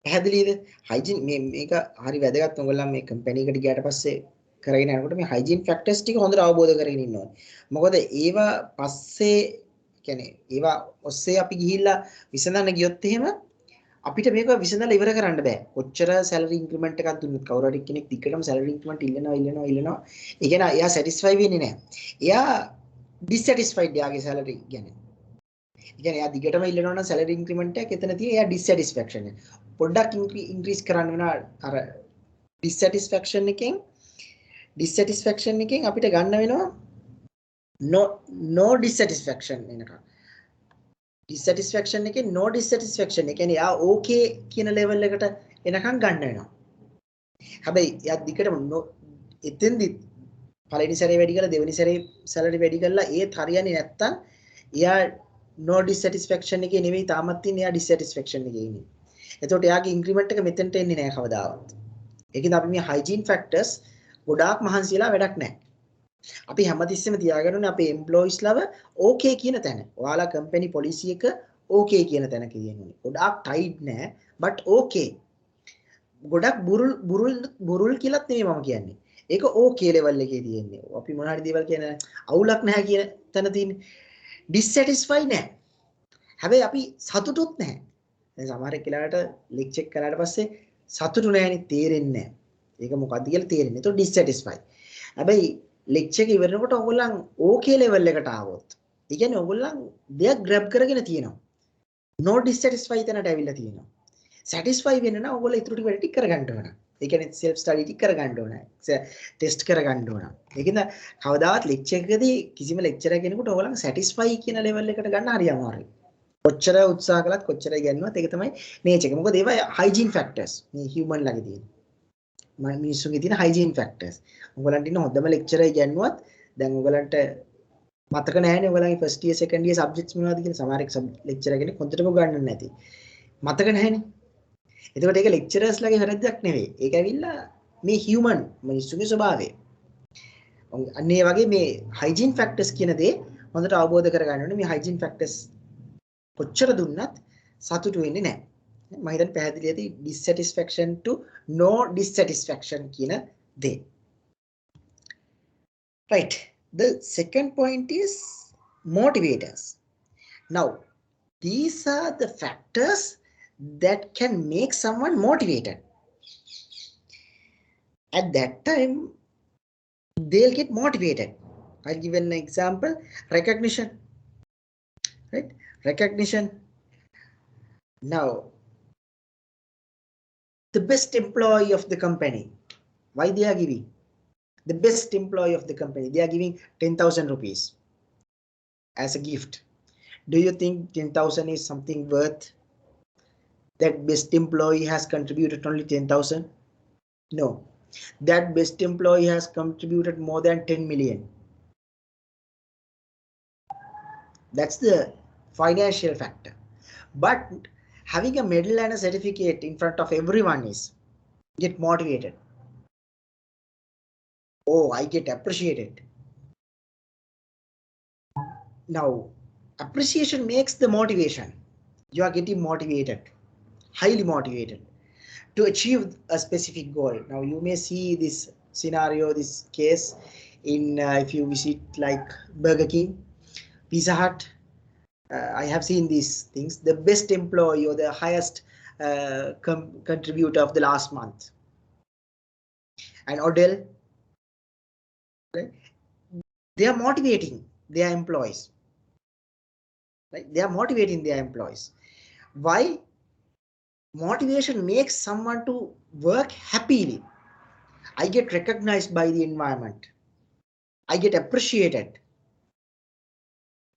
පැහැදිලිද? හයිජීන් මේක හරි වැදගත්. ඔයගොල්ලන් මේ කම්පැනි එකට ගියාට පස්සේ කරගෙන යනකොට මේ හයිජීන් ෆැක්ටර්ස් ටික හොඳට අවබෝධ කරගෙන ඉන්න ඕනේ. මොකද ඒවා පස්සේ කියන්නේ ඒවා ඔස්සේ අපි ගිහිල්ලා විසඳන්න ගියොත් එහෙම අපිට මේක විසඳලා ඉවර කරන්න බෑ. කොච්චර salary increment එකක් දුන්නත් කවුරු හරි කෙනෙක් දිගටම salary increment ඉල්ලනවා. ඒ කියන්නේ එයා satisfy වෙන්නේ නැහැ. එයා dissatisfied යාගේ salary ගැන. ඒ කියන්නේ එයා දිගටම ඉල්ලනවා නම් salary increment එකක් එතන තියෙන එයා dissatisfaction එක. පොඩ්ඩක් increase කරන්න වෙන අර dissatisfaction එකෙන් අපිට ගන්න වෙනවා no dissatisfaction එනකම්. dissatisfaction එකේ no dissatisfaction ඒ කියන්නේ යා okay කියන level එකට එනකම් ගන්න වෙනවා. හැබැයි යා දිගටම එතෙන්දි පළවෙනි සැරේ වැඩි කරලා දෙවෙනි සැරේ salary වැඩි කරලා ඒත් හරියන්නේ නැත්තම් එයා no dissatisfaction එකේ නෙවෙයි තාමත් ඉන්නේ එයා dissatisfaction එකේ ඉන්නේ. එතකොට එයාගේ increment එක මෙතෙන්ට එන්නේ නැහැ කවදාවත්. ඒකෙන්ද අපි මේ hygiene factors ගොඩාක් මහන්සියලා වැඩක් නැහැ. අපි හැමතිස්සෙම තියාගන්න ඕනේ අපේ employees ලව okay කියන තැන. ඔයාලා company policy එක okay කියන තැනක තියෙන්නේ. ගොඩාක් tight නෑ but okay. ගොඩක් බුරුල් කියලාත් නෙමෙයි මම කියන්නේ. ඒක okay level එකේ තියෙන්නේ. අපි මොන හරි දේවල් කියන අවුලක් නැහැ කියන තැන තියෙන්නේ. dissatisfy නෑ. හැබැයි අපි සතුටුත් නැහැ. දැන් සමහර කෙනාට ලෙක් චෙක් කරාට පස්සේ සතුටු නැහැනේ තේරෙන්නේ නැහැ. ඒක මොකද්ද කියලා තේරෙන්නේ. ඒක dissatisfy. හැබැයි ලෙක්චර් එක ඉවරනකොට ඔයගොල්ලන් okay level එකට ආවොත් ඒ කියන්නේ ඔයගොල්ලන් දෙයක් grab කරගෙන තියෙනවා. no dissatisfy තැනට ඇවිල්ලා තියෙනවා. satisfy වෙන්න නම් ඔයගොල්ලෝ ඊටු ටික වැඩ ටික කරගන්න ඕන. ඒ කියන්නේ self study ටික කරගන්න ඕන. test කරගන්න ඕන. ඒකින්ද කවදාවත් ලෙක්චර් එකකදී කිසිම ලෙක්චරර් කෙනෙකුට ඔයගොල්ලන් satisfy කියන level එකට ගන්න හරි අමාරුයි. කොච්චර උත්සාහ කළත් කොච්චර ඉගෙනුවත් ඒක තමයි nature එක. මොකද ඒවා hygiene factors මේ human ළඟ තියෙන. මිනිස්සුන්ගේ තියෙන hygiene factors. ඔයගලන්ට ඉන්න හොඳම lecturer ඉගෙනුවත් දැන් ඔයගලන්ට මතක නැහැනේ ඔයගලන්ගේ first year second year subjects මොනවද කියලා. සමහර lecturer කෙනෙක් හොඳටම ගන්නන්නේ නැති. මතක නැහැනේ. එතකොට ඒක lecturers ලගේ වැරද්දක් නෙවෙයි. ඒක ඇවිල්ලා මේ human මිනිස්සුන්ගේ ස්වභාවය. අන්න ඒ වගේ මේ hygiene factors කියන දේ හොඳට අවබෝධ කරගන්න ඕනේ. මේ hygiene factors කොච්චර දුන්නත් සතුටු වෙන්නේ නැහැ. මම හිතන්නේ පැහැදිලි ඇති dissatisfaction to no dissatisfaction කියන දේ. Right. The second point is motivators. Now, these are the factors that can make someone motivated. At that time, they'll get motivated. I'll give an example. Recognition. Right? Recognition. Now, the best employee of the company. Why they are giving? The best employee of the company. They are giving 10,000 rupees as a gift. Do you think 10,000 is something worth? That best employee has contributed only 10,000? No. That best employee has contributed more than 10 million. That's the financial factor. But having a medal and a certificate in front of everyone is get motivated. Oh, I get appreciated. Now, appreciation makes the motivation. You are getting motivated, highly motivated to achieve a specific goal. Now, you may see this scenario, this case in if you visit like Burger King, Pizza Hut. I have seen these things. The best employee or the highest contributor of the last month. And Odell, right? They are motivating their employees. Right? They are motivating their employees. Why? Motivation makes someone to work happily. I get recognized by the environment. I get appreciated.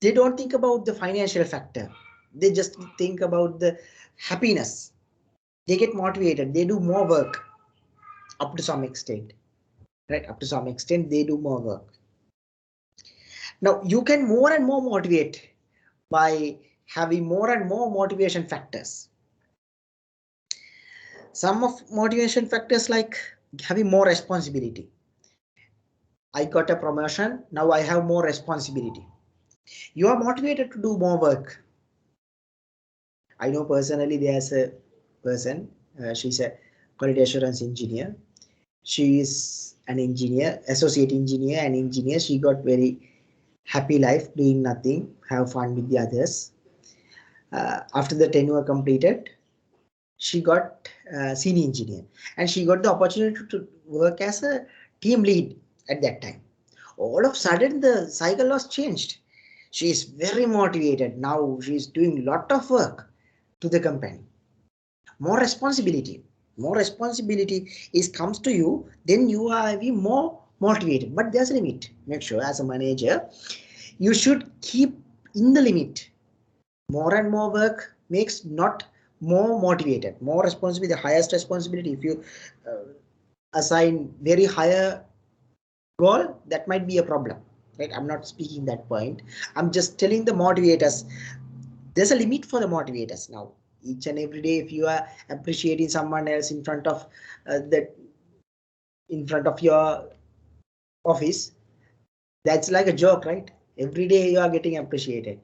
They don't think about the financial factor. They just think about the happiness. They get motivated. They do more work up to some extent. Right? Up to some extent, they do more work. Now, you can more and more motivate by having more and more motivation factors. Some of motivation factors like having more responsibility. I got a promotion. Now I have more responsibility. You are motivated to do more work. I know personally there's a person, she's a quality assurance engineer. She is an engineer, associate engineer, an engineer. She got very happy life doing nothing, have fun with the others. After the tenure completed, she got senior engineer, and she got the opportunity to work as a team lead at that time. All of a sudden, the cycle was changed. She is very motivated now. She is doing lot of work to the company. More responsibility is comes to you, then you are be more motivated. But there's a limit. Make sure as a manager, you should keep in the limit. More and more work makes not more motivated. More responsibility, the highest responsibility. If you assign very higher goal, that might be a problem, right? I'm not speaking that point. I'm just telling the motivators. There's a limit for the motivators now. Each and every day, if you are appreciating someone else in front of in front of your office, that's like a joke, right? Every day you are getting appreciated.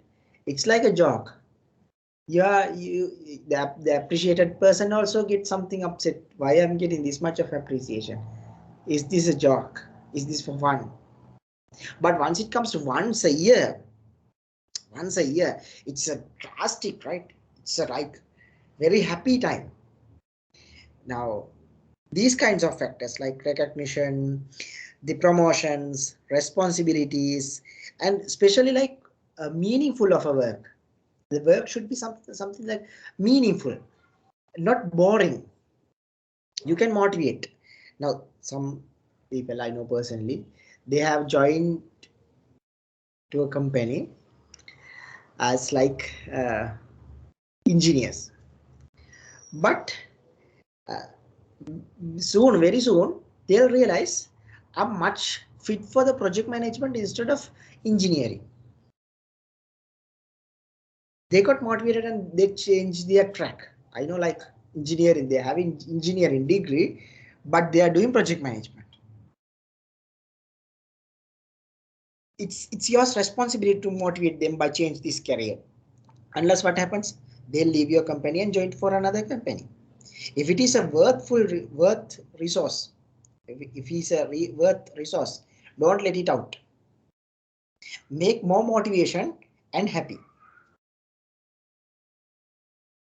It's like a joke. Yeah, the appreciated person also gets something upset. Why I'm getting this much of appreciation? Is this a joke? Is this for fun? But once it comes to once a year, it's a drastic, right? It's a like very happy time. Now, these kinds of factors like recognition, the promotions, responsibilities, and especially like meaningful of a work. The work should be something like meaningful, not boring. You can motivate. Now, some people I know personally, they have joined to a company as like engineers, but very soon, they'll realize I'm much fit for the project management instead of engineering. They got motivated and they changed their track. I know, like engineering, they're having engineering degree, but they are doing project management. It's your responsibility to motivate them by change this career. Unless what happens, they'll leave your company and join for another company. If it is a worth resource, if it's a worth resource, don't let it out. Make more motivation and happy.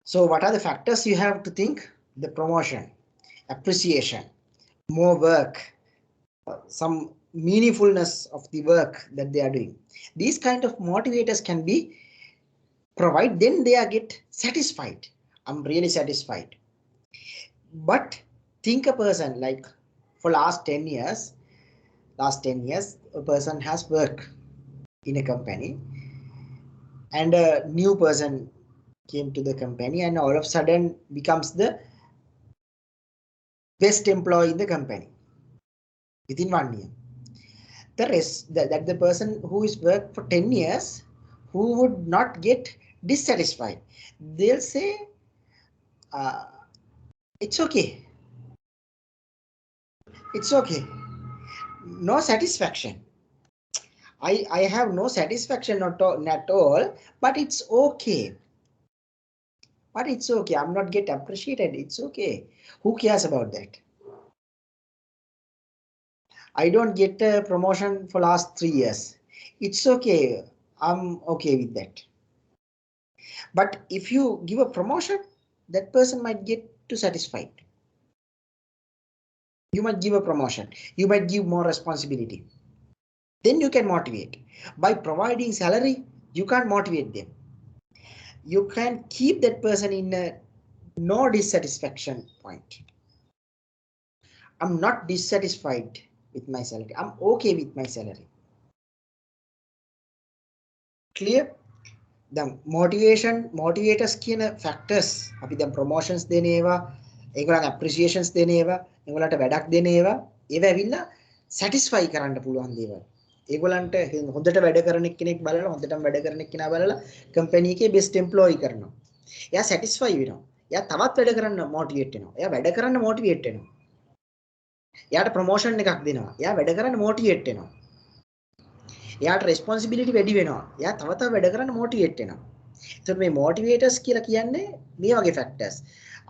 So what are the factors you have to think? The promotion, appreciation, more work, some meaningfulness of the work that they are doing. These kind of motivators can be provided, then they are get satisfied. I'm really satisfied. But think a person like for last 10 years, a person has worked in a company and a new person came to the company and all of a sudden becomes the best employee in the company within 1 year. The rest that the person who is worked for 10 years, who would not get dissatisfied, they'll say it's okay, no satisfaction. I have no satisfaction at all, but it's okay. I'm not get appreciated. It's okay. Who cares about that? I don't get a promotion for last 3 years. It's okay. I'm okay with that. But if you give a promotion, that person might get too satisfied. You might give a promotion. You might give more responsibility. Then you can motivate. By providing salary, you can't motivate them. You can keep that person in a no dissatisfaction point. I'm not dissatisfied with my salary. I'm okay with my salary. Clear? The motivators කියන factors අපි දැන් promotions දෙන ඒවා, ඒගොල්ලන් appreciations දෙන ඒවා, ඒගොල්ලන්ට වැඩක් දෙන ඒවා, ඒවා ඇවිල්ලා satisfy කරන්න පුළුවන් දේවල්. ඒගොල්ලන්ට හොඳට වැඩ කරන කෙනෙක් බලලා හොඳටම වැඩ කරන කෙනා බලලා company එකේ best employee කරනවා. එයා satisfy වෙනවා. එයා තවත් වැඩ කරන්න motivate වෙනවා. එයා වැඩ කරන්න motivate වෙනවා. එයාට promotion එකක් දෙනවා. එයා වැඩ කරන්න motivate වෙනවා. එයාට responsibility වැඩි වෙනවා. එයා තව තව වැඩ කරන්න motivate වෙනවා. එතකොට මේ motivators කියලා කියන්නේ මේ වගේ factors.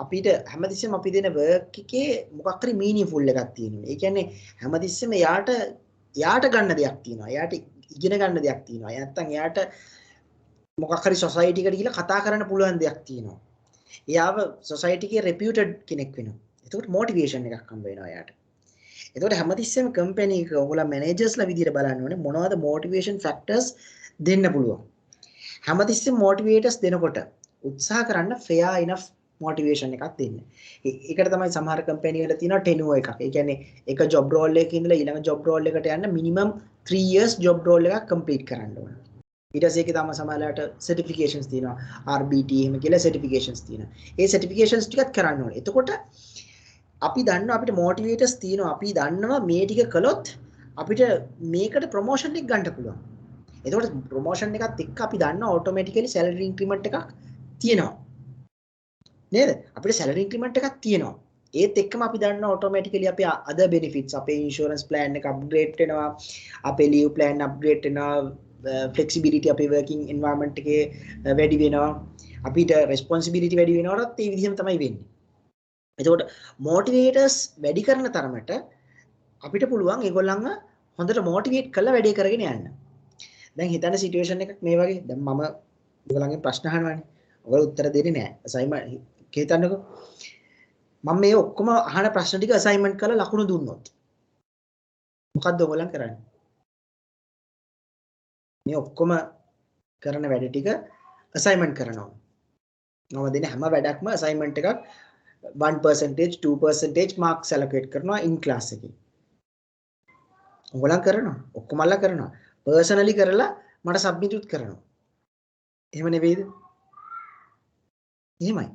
අපිට හැමතිස්සෙම අපි දෙන work එකේ මොකක් හරි meaningful එකක් තියෙනවා. ඒ කියන්නේ හැමතිස්සෙම එයාට ගන්න දෙයක් තියෙනවා. එයාට ඉගෙන ගන්න දෙයක් තියෙනවා. නැත්තම් එයාට මොකක් හරි society එකට ගිහලා කතා කරන්න පුළුවන් දෙයක් තියෙනවා. එයාව society එකේ reputed කෙනෙක් වෙනවා. එතකොට motivation එකක් හම්බ වෙනවා එයාට. එතකොට හැමතිස්සෙම company එක ඔයගොල්ලෝ managers ලා විදියට බලන්න ඕනේ මොනවද motivation factors දෙන්න පුළුවන්. හැමතිස්සෙම motivators දෙනකොට උත්සාහ කරන්න fair enough motivation එකක් දෙන්න. ඒකට තමයි සමහර company වල තියෙනවා tenure එකක්. ඒ කියන්නේ එක job role එකක ඉඳලා ඊළඟ job role එකට යන්න minimum 3 years job role එකක් complete කරන්න ඕන. ඊට පස්සේ ඒකේ තමයි සමහරලාට certifications තියෙනවා. RBT එහෙම කියලා certifications තියෙනවා. ඒ certifications ටිකත් කරන්න ඕනේ. එතකොට අපි දන්නවා අපිට motivators තියෙනවා. අපි දන්නවා මේ ටික කළොත් අපිට මේකට promotion එක ගන්න පුළුවන්. එතකොට promotion එකත් එක්ක අපි දන්නවා automatically salary increment එකක් තියෙනවා. නේද? අපිට salary increment එකක් තියෙනවා. ඒත් එක්කම අපි දන්නවා automatically අපේ other benefits අපේ insurance plan එක upgrade වෙනවා. අපේ leave plan upgrade වෙනවා. flexibility අපේ working environment එකේ වැඩි වෙනවා. අපිට responsibility වැඩි වෙනවටත් ඒ විදිහම තමයි වෙන්නේ. එතකොට motivators වැඩි කරන තරමට අපිට පුළුවන් ඒගොල්ලන්ව හොඳට motivate කරලා වැඩේ කරගෙන යන්න. දැන් හිතන්න සිටුේෂන් එකක් මේ වගේ. දැන් මම ඔයගොල්ලන්ගෙන් ප්‍රශ්න අහනවානේ. ඔයගොල්ලෝ උත්තර දෙන්නේ නැහැ. අසයින්මන්ට් හිතන්නකෝ. මම මේ ඔක්කොම අහන ප්‍රශ්න ටික අසයින්මන්ට් කරලා ලකුණු දුන්නොත් මොකද්ද ඔයගොල්ලන් කරන්නේ? මේ ඔක්කොම කරන වැඩ ටික අසයින්මන්ට් කරනවා. මම දෙන හැම වැඩක්ම අසයින්මන්ට් එකක් 1% 2% marks allocate කරනවා in class එකේ. ඔයගොල්ලන් කරනවා. ඔක්කොමලා කරනවා. personally කරලා මට submit උත් කරනවා. එහෙම නෙවෙයිද? එහෙමයි.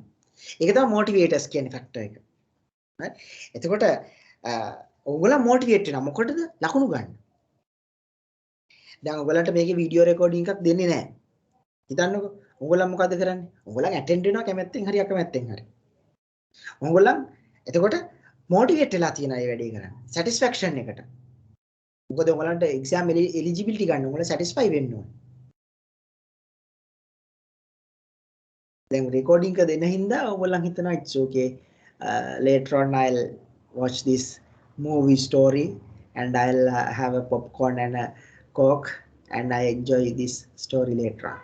ඒක තමයි motivators කියන factor එක. right? එතකොට ඔයගොල්ලන් motivate වෙනවා. මොකටද? ලකුණු ගන්න. දැන් ඔයගලන්ට මේකේ වීඩියෝ රෙකෝඩින් එකක් දෙන්නේ නැහැ. හිතන්නකෝ. ඔයගොල්ලන් මොකද කරන්නේ? ඔයගොල්ලන් ඇටෙන්ඩ් වෙනවා කැමැත්තෙන් හරි අකමැත්තෙන් හරි. ඔයගොල්ලන් එතකොට මොටිවේට් වෙලා තියෙන අය වැඩේ කරන්න. සැටිස්ෆැක්ෂන් එකට. මොකද ඔයගොල්ලන්ට එක්සෑම් එලිජිබිලිටි ගන්න ඔයගොල්ලෝ සැටිස්ෆයි වෙන්න ඕනේ. දැන් රෙකෝඩින් එක දෙන හින්දා ඔයගොල්ලන් හිතනවා it's okay. Later on I'll watch this movie story and I'll have a popcorn and a coke and I enjoy this story later on.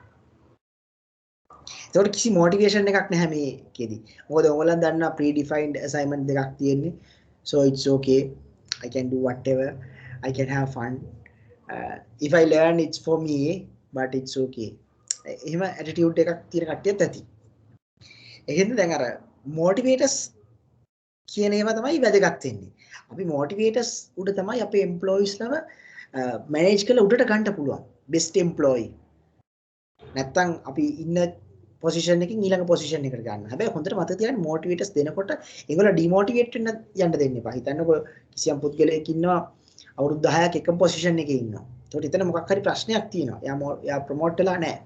ඒකට කිසි මොටිවේෂන් එකක් නැහැ මේකෙදි. මොකද ඔයගොල්ලන් දන්නා predefined assignment දෙකක් තියෙන්නේ. So it's okay. I can do whatever. I can have fun. If I learn it's for me but it's okay. එහෙම attitude එකක් තියෙන කට්ටියත් ඇති. එහෙනම් දැන් අර motivators කියන ඒවා තමයි වැදගත් වෙන්නේ. අපි motivators උඩ තමයි අපේ employees ලව manage කරලා උඩට ගන්න පුළුවන්. best employee. නැත්තම් අපි ඉන්න position එකකින් ඊළඟ position එකට ගන්න. හැබැයි හොඳට මතක තියාගන්න motivators දෙනකොට ඒගොල්ලෝ demotivate වෙන්න යන්න දෙන්න එපා. හිතන්නකෝ කිසියම් පුද්ගලයෙක් ඉන්නවා අවුරුදු 10ක් එකම position එකේ ඉන්නවා. ඒකට එතන මොකක් හරි ප්‍රශ්නයක් තියෙනවා. එයා promote වෙලා නැහැ.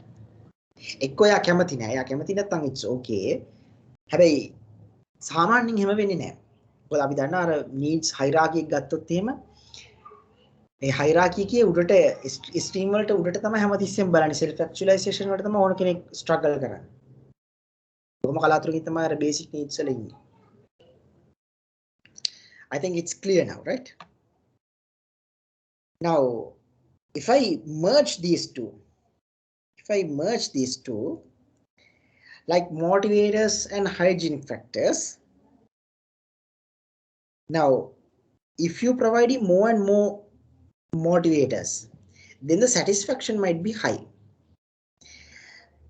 එක්ක එයා කැමති නැහැ. එයා කැමති නැත්නම් it's okay. හැබැයි සාමාන්‍යයෙන් එහෙම වෙන්නේ නැහැ. මොකද අපි දන්නා අර needs hierarchy එක ගත්තොත් එහෙම මේ hierarchy එකේ උඩට stream වලට උඩට තමයි හැමතිස්සෙම බලන්නේ. self actualization වලට තමයි ඕන කෙනෙක් struggle කරන්නේ. කොහොම කලාතුරකින් තමයි අර basic needs වල ඉන්නේ. I think it's clear now, right? Now if I merge these two like motivators and hygiene factors, now if you provide more and more motivators, then the satisfaction might be high.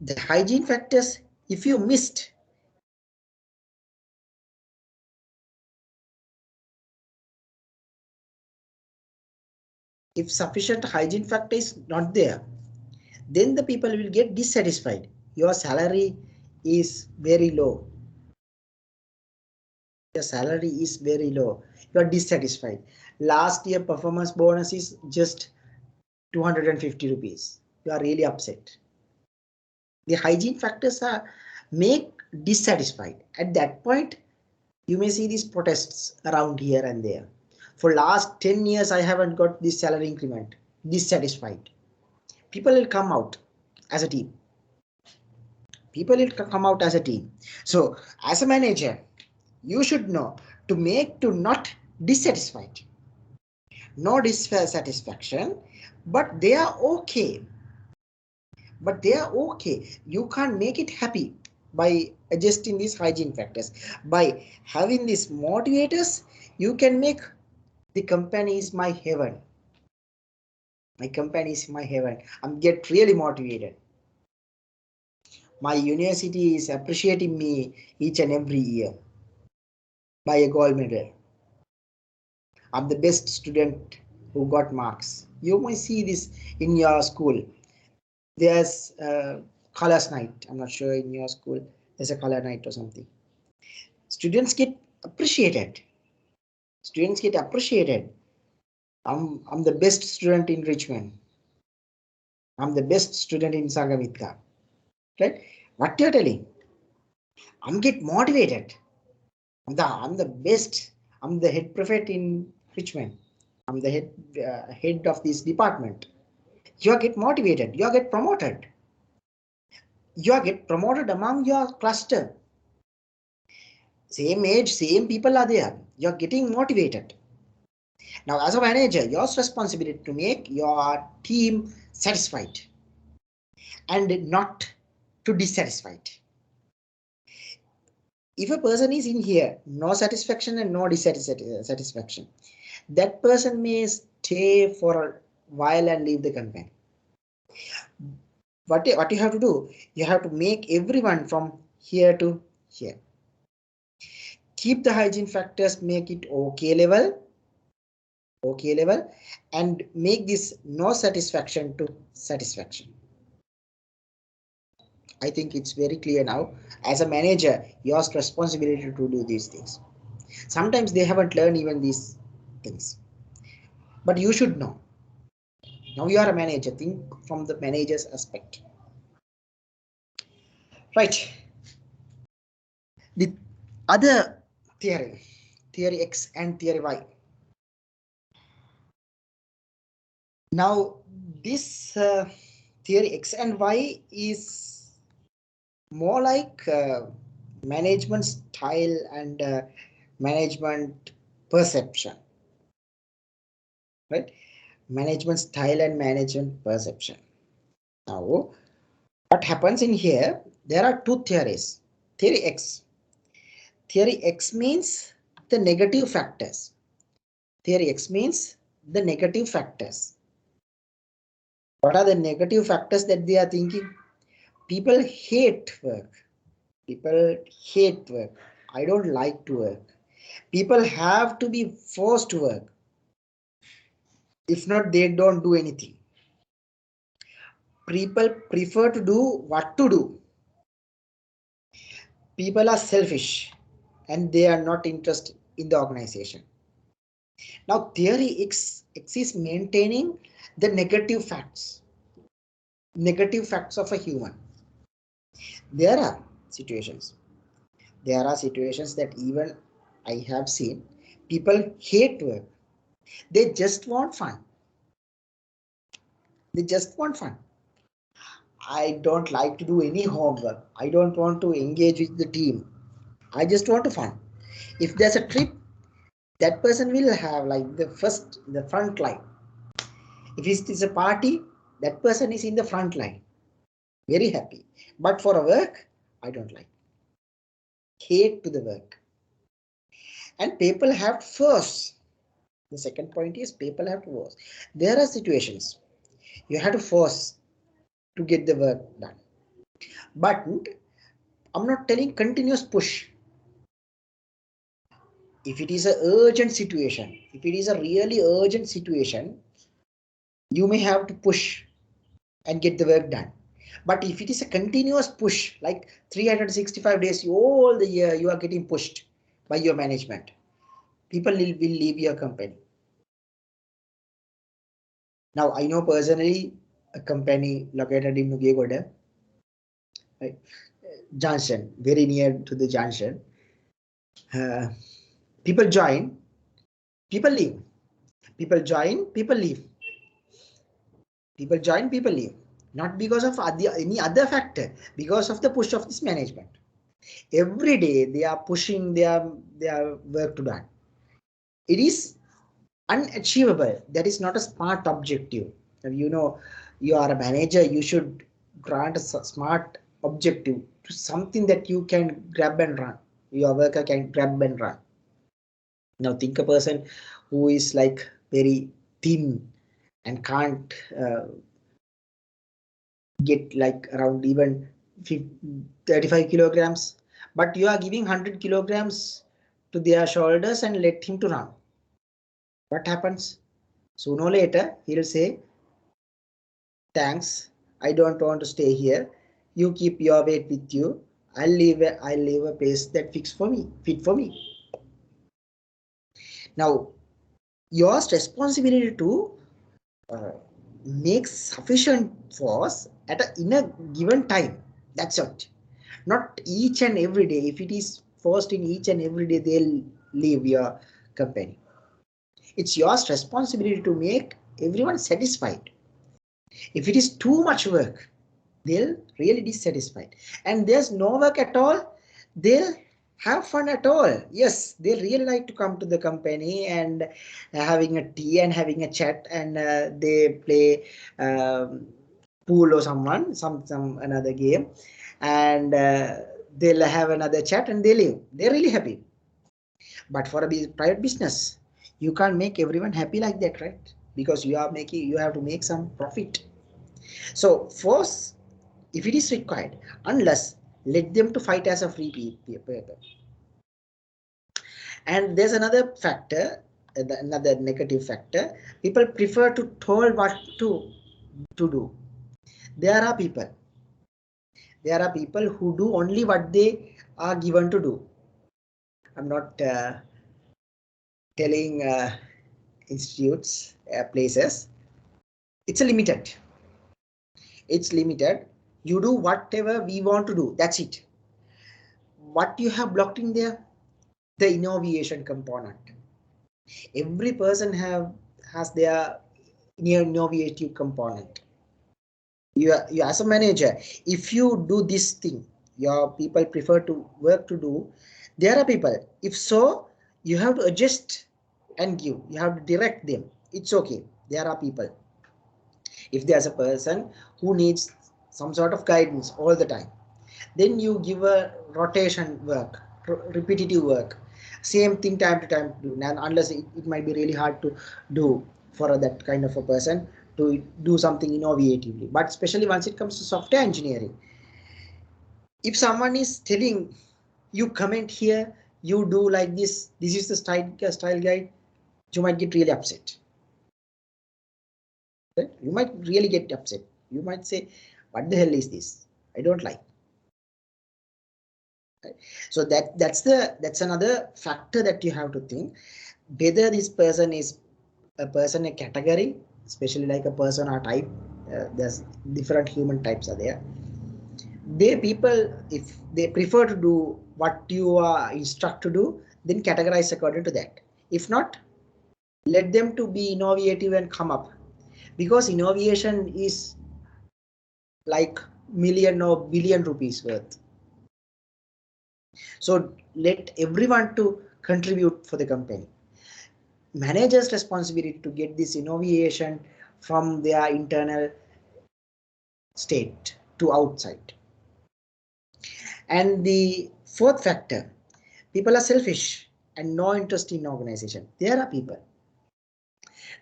The hygiene factors, if you missed, if sufficient hygiene factor is not there, then the people will get dissatisfied. Your salary is very low. Your salary is very low. You are dissatisfied. Last year performance bonus is just 250 rupees. You are really upset. The hygiene factors are make dissatisfied. At that point, you may see these protests around here and there. For last 10 years, I haven't got this salary increment. Dissatisfied. People will come out as a team. People will come out as a team. So as a manager, you should know to not dissatisfied. No dissatisfaction, but they are okay. You can't make it happy. by adjusting these hygiene factors. By having these motivators, you can make the company is my heaven. My company is my heaven. I'm get really motivated. My university is appreciating me each and every year by a gold medal. I'm the best student who got marks. You might see this in your school. There's colors night. I'm not sure in your school there's a color night or something. Students get appreciated. Students get appreciated. I'm the best student in Richmond. I'm the best student in Sangamitka. Right? What you're telling? I'm get motivated. I'm the best. I'm the head prefect in Richmond. I'm the head of this department. You get motivated. You get promoted. You get promoted among your cluster. Same age, same people are there. You're getting motivated. Now, as a manager, your responsibility to make your team satisfied and not to dissatisfied. If a person is in here, no satisfaction and no dissatisfaction, that person may stay for a while and leave the company. What you have to do, you have to make everyone from here to here. Keep the hygiene factors, make it okay level, and make this no satisfaction to satisfaction. I think it's very clear now. As a manager, your responsibility to do these things. Sometimes they haven't learned even these things, but you should know. Now you are a manager. Think from the manager's aspect. Right. The other theory X and theory Y. Now this theory X and Y is more like management style and management perception, right? Management style and management perception. Now what happens in here, there are two theories. Theory X means the negative factors. Theory X means the negative factors. What are the negative factors that they are thinking? People hate work. People hate work. I don't like to work. People have to be forced to work. If not, they don't do anything. People prefer to do what to do. People are selfish and they are not interested in the organization. Now, theory X is maintaining the negative facts of a human. There are situations that even I have seen people hate work. They just want fun. I don't like to do any homework. I don't want to engage with the team. I just want to fun. If there's a trip, that person will have like the front line. If it is a party, that person is in the front line. Very happy. But for a work, I don't like. Hate to the work. And people have to force. The second point is people have to force. There are situations you have to force to get the work done. But I'm not telling continuous push. If it is a urgent situation, if it is a really urgent situation, you may have to push and get the work done. But if it is a continuous push, like 365 days, all the year you are getting pushed by your management, people will leave your company. Now, I know personally a company located in Nugegoda, right? Junction, very near to the junction. People join, people leave. People join, people leave. People join, people leave. Not because of any other factor, because of the push of this management. Every day they are pushing their work to done. It is unachievable. That is not a smart objective. You know, you are a manager, you should grant a smart objective, to something that you can grab and run. Your worker can grab and run. Now think a person who is like very thin and can't get like around even 35 kilograms, but you are giving 100 kilograms to their shoulders and let him to run. What happens? Sooner or later he'll say, thanks, I don't want to stay here, you keep your weight with you, I'll leave a place that fit for me. Now your responsibility to uh, make sufficient force in a given time. That's it. Not each and every day. If it is forced in each and every day, they'll leave your company. It's your responsibility to make everyone satisfied. If it is too much work, they'll really dissatisfied. And there's no work at all, they'll have fun at all. Yes, they really like to come to the company and having a tea and having a chat, and they play pool or some another game, and they'll have another chat and they leave. They're really happy. But for a private business, you can't make everyone happy like that, right? Because you have to make some profit. So force, if it is required, unless let them to fight as a free people. And there's another factor, another negative factor. People prefer to told what to do. There are people. There are people who do only what they are given to do. I'm not telling institutes, places. It's a limited. It's limited. You do whatever we want to do. That's it. What you have blocked in there, the innovation component. Every person has their innovative component. You as a manager, if you do this thing, your people prefer to work to do. There are people, if so, you have to adjust and give. You have to direct them. It's okay. There are people. If there's a person who needs some sort of guidance all the time, then you give a rotation work, repetitive work, same thing time to time to do. And unless it might be really hard to do for that kind of a person to do something innovatively. But especially once it comes to software engineering, if someone is telling you comment here, you do like this is the style guide, you might get really upset. Right? You might really get upset. You might say, what the hell is this? I don't like. So that's another factor that you have to think, whether this person is a category, especially like a person or type. There's different human types are there. People, if they prefer to do what you are instructed to do, then categorize according to that. If not, let them to be innovative and come up, because innovation is like million or billion rupees worth. So let everyone to contribute for the company. Managers' responsibility to get this innovation from their internal state to outside. And the fourth factor, people are selfish and no interest in organization. There are people,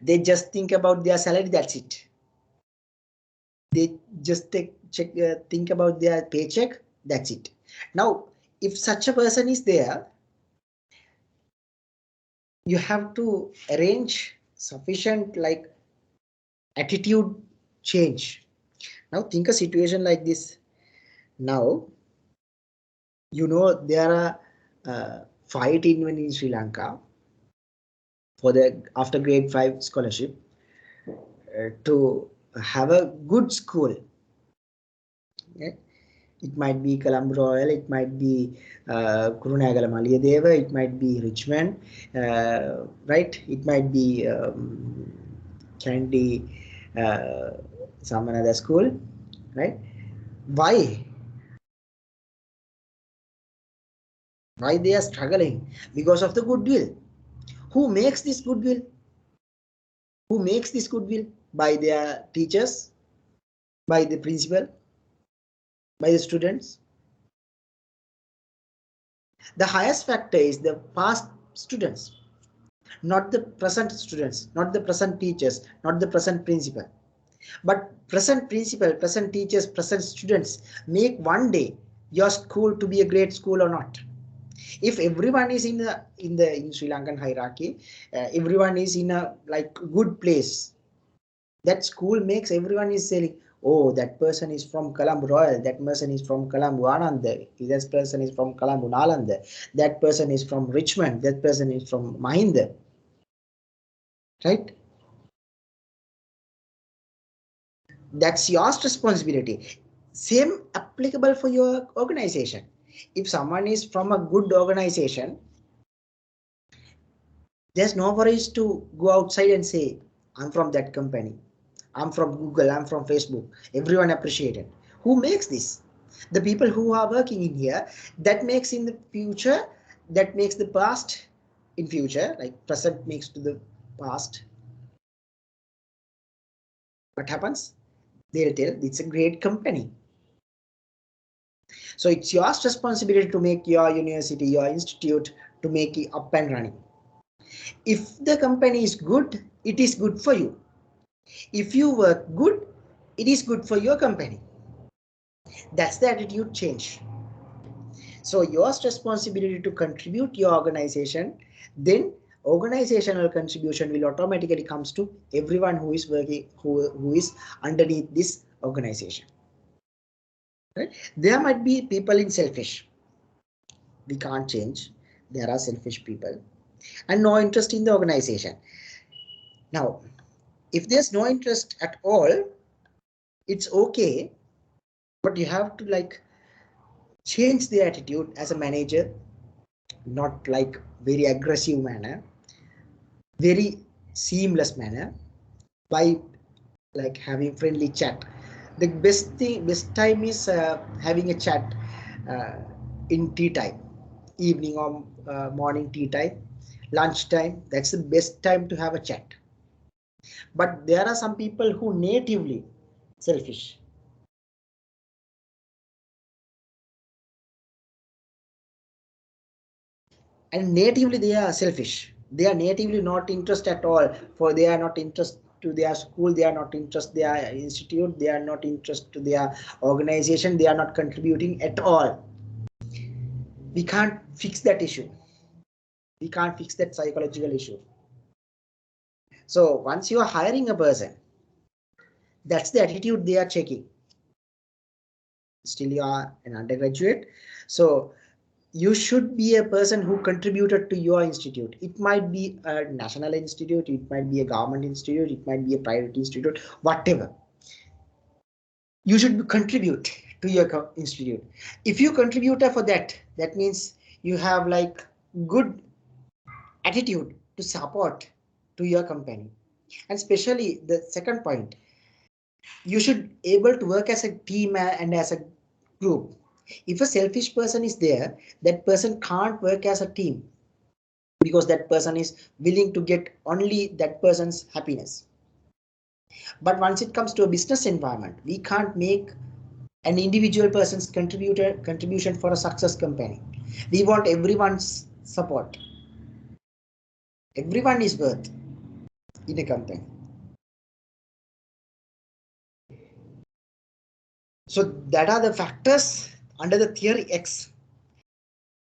they just think about their salary, that's it. They just think about their paycheck, that's it. Now, if such a person is there, you have to arrange sufficient like attitude change. Now think a situation like this. Now, there are fight in Sri Lanka for the after grade 5 scholarship to have a good school. Okay? It might be Colombo Royal, it might be Kurunegala Maliyadeva, it might be Richmond, right? It might be Candy, some another school, right? Why? Why they are struggling? Because of the goodwill. Who makes this goodwill? Who makes this goodwill? By their teachers, by the principal. by the students. The highest factor is the past students, not the present students, not the present teachers, not the present principal. But present principal, present teachers, present students make one day your school to be a great school or not. If everyone is in Sri Lankan hierarchy, everyone is in a like good place, that school makes everyone is saying, oh, that person is from Colombo Royal, that person is from Colombo Anand, that person is from Colombo Nalanda, that person is from Richmond, that person is from Mahinda, right? That's your responsibility. Same applicable for your organization. If someone is from a good organization, there's no worries to go outside and say, I'm from that company, I'm from Google, I'm from Facebook. Everyone appreciated. Who makes this? The people who are working in here. That makes in the future, that makes the past in future, like present makes to the past. What happens? They'll tell it's a great company. So it's your responsibility to make your university, your institute to make it up and running. If the company is good, it is good for you. If you work good, it is good for your company. That's the attitude change. So your responsibility to contribute your organization, then organizational contribution will automatically comes to everyone who is working, who is underneath this organization. Right? There might be people in selfish. We can't change. There are selfish people and no interest in the organization. Now, if there's no interest at all, it's okay, but you have to like change the attitude as a manager, not like very aggressive manner, very seamless manner, by like having friendly chat. The best time is having a chat uh, in tea time, evening or morning tea time, lunch time. That's the best time to have a chat. But there are some people who natively selfish. And natively they are selfish. They are natively not interested at all. For they are not interested to their school, they are not interested their institute, they are not interested to their organization, they are not contributing at all. We can't fix that issue. We can't fix that psychological issue. So once you are hiring a person, that's the attitude they are checking. Still you are an undergraduate, so you should be a person who contributed to your institute. It might be a national institute, it might be a government institute, it might be a private institute, whatever. You should contribute to your institute. If you contribute for that, that means you have like good attitude to support to your company. And especially the second point, you should able to work as a team and as a group. If a selfish person is there, that person can't work as a team, because that person is willing to get only that person's happiness. But once it comes to a business environment, we can't make an individual person's contribution for a success company. We want everyone's support. Everyone is worth in a company. So that are the factors under the theory X.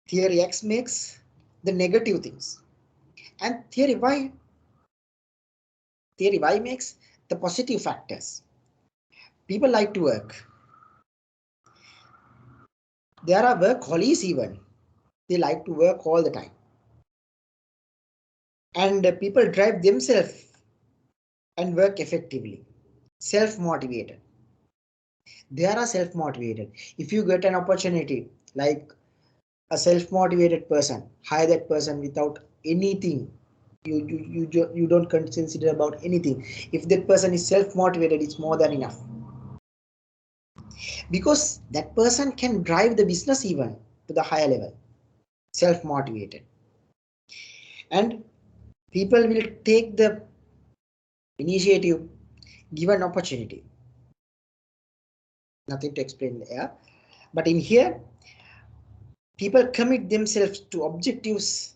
Theory X makes the negative things, and theory Y makes the positive factors. People like to work. There are workaholics even. They like to work all the time. And people drive themselves and work effectively. Self-motivated. They are self-motivated. If you get an opportunity, like a self-motivated person, hire that person without anything. You don't consider about anything. If that person is self-motivated, it's more than enough. Because that person can drive the business even to the higher level. Self-motivated. And people will take the initiative given opportunity. Nothing to explain there. But in here, people commit themselves to objectives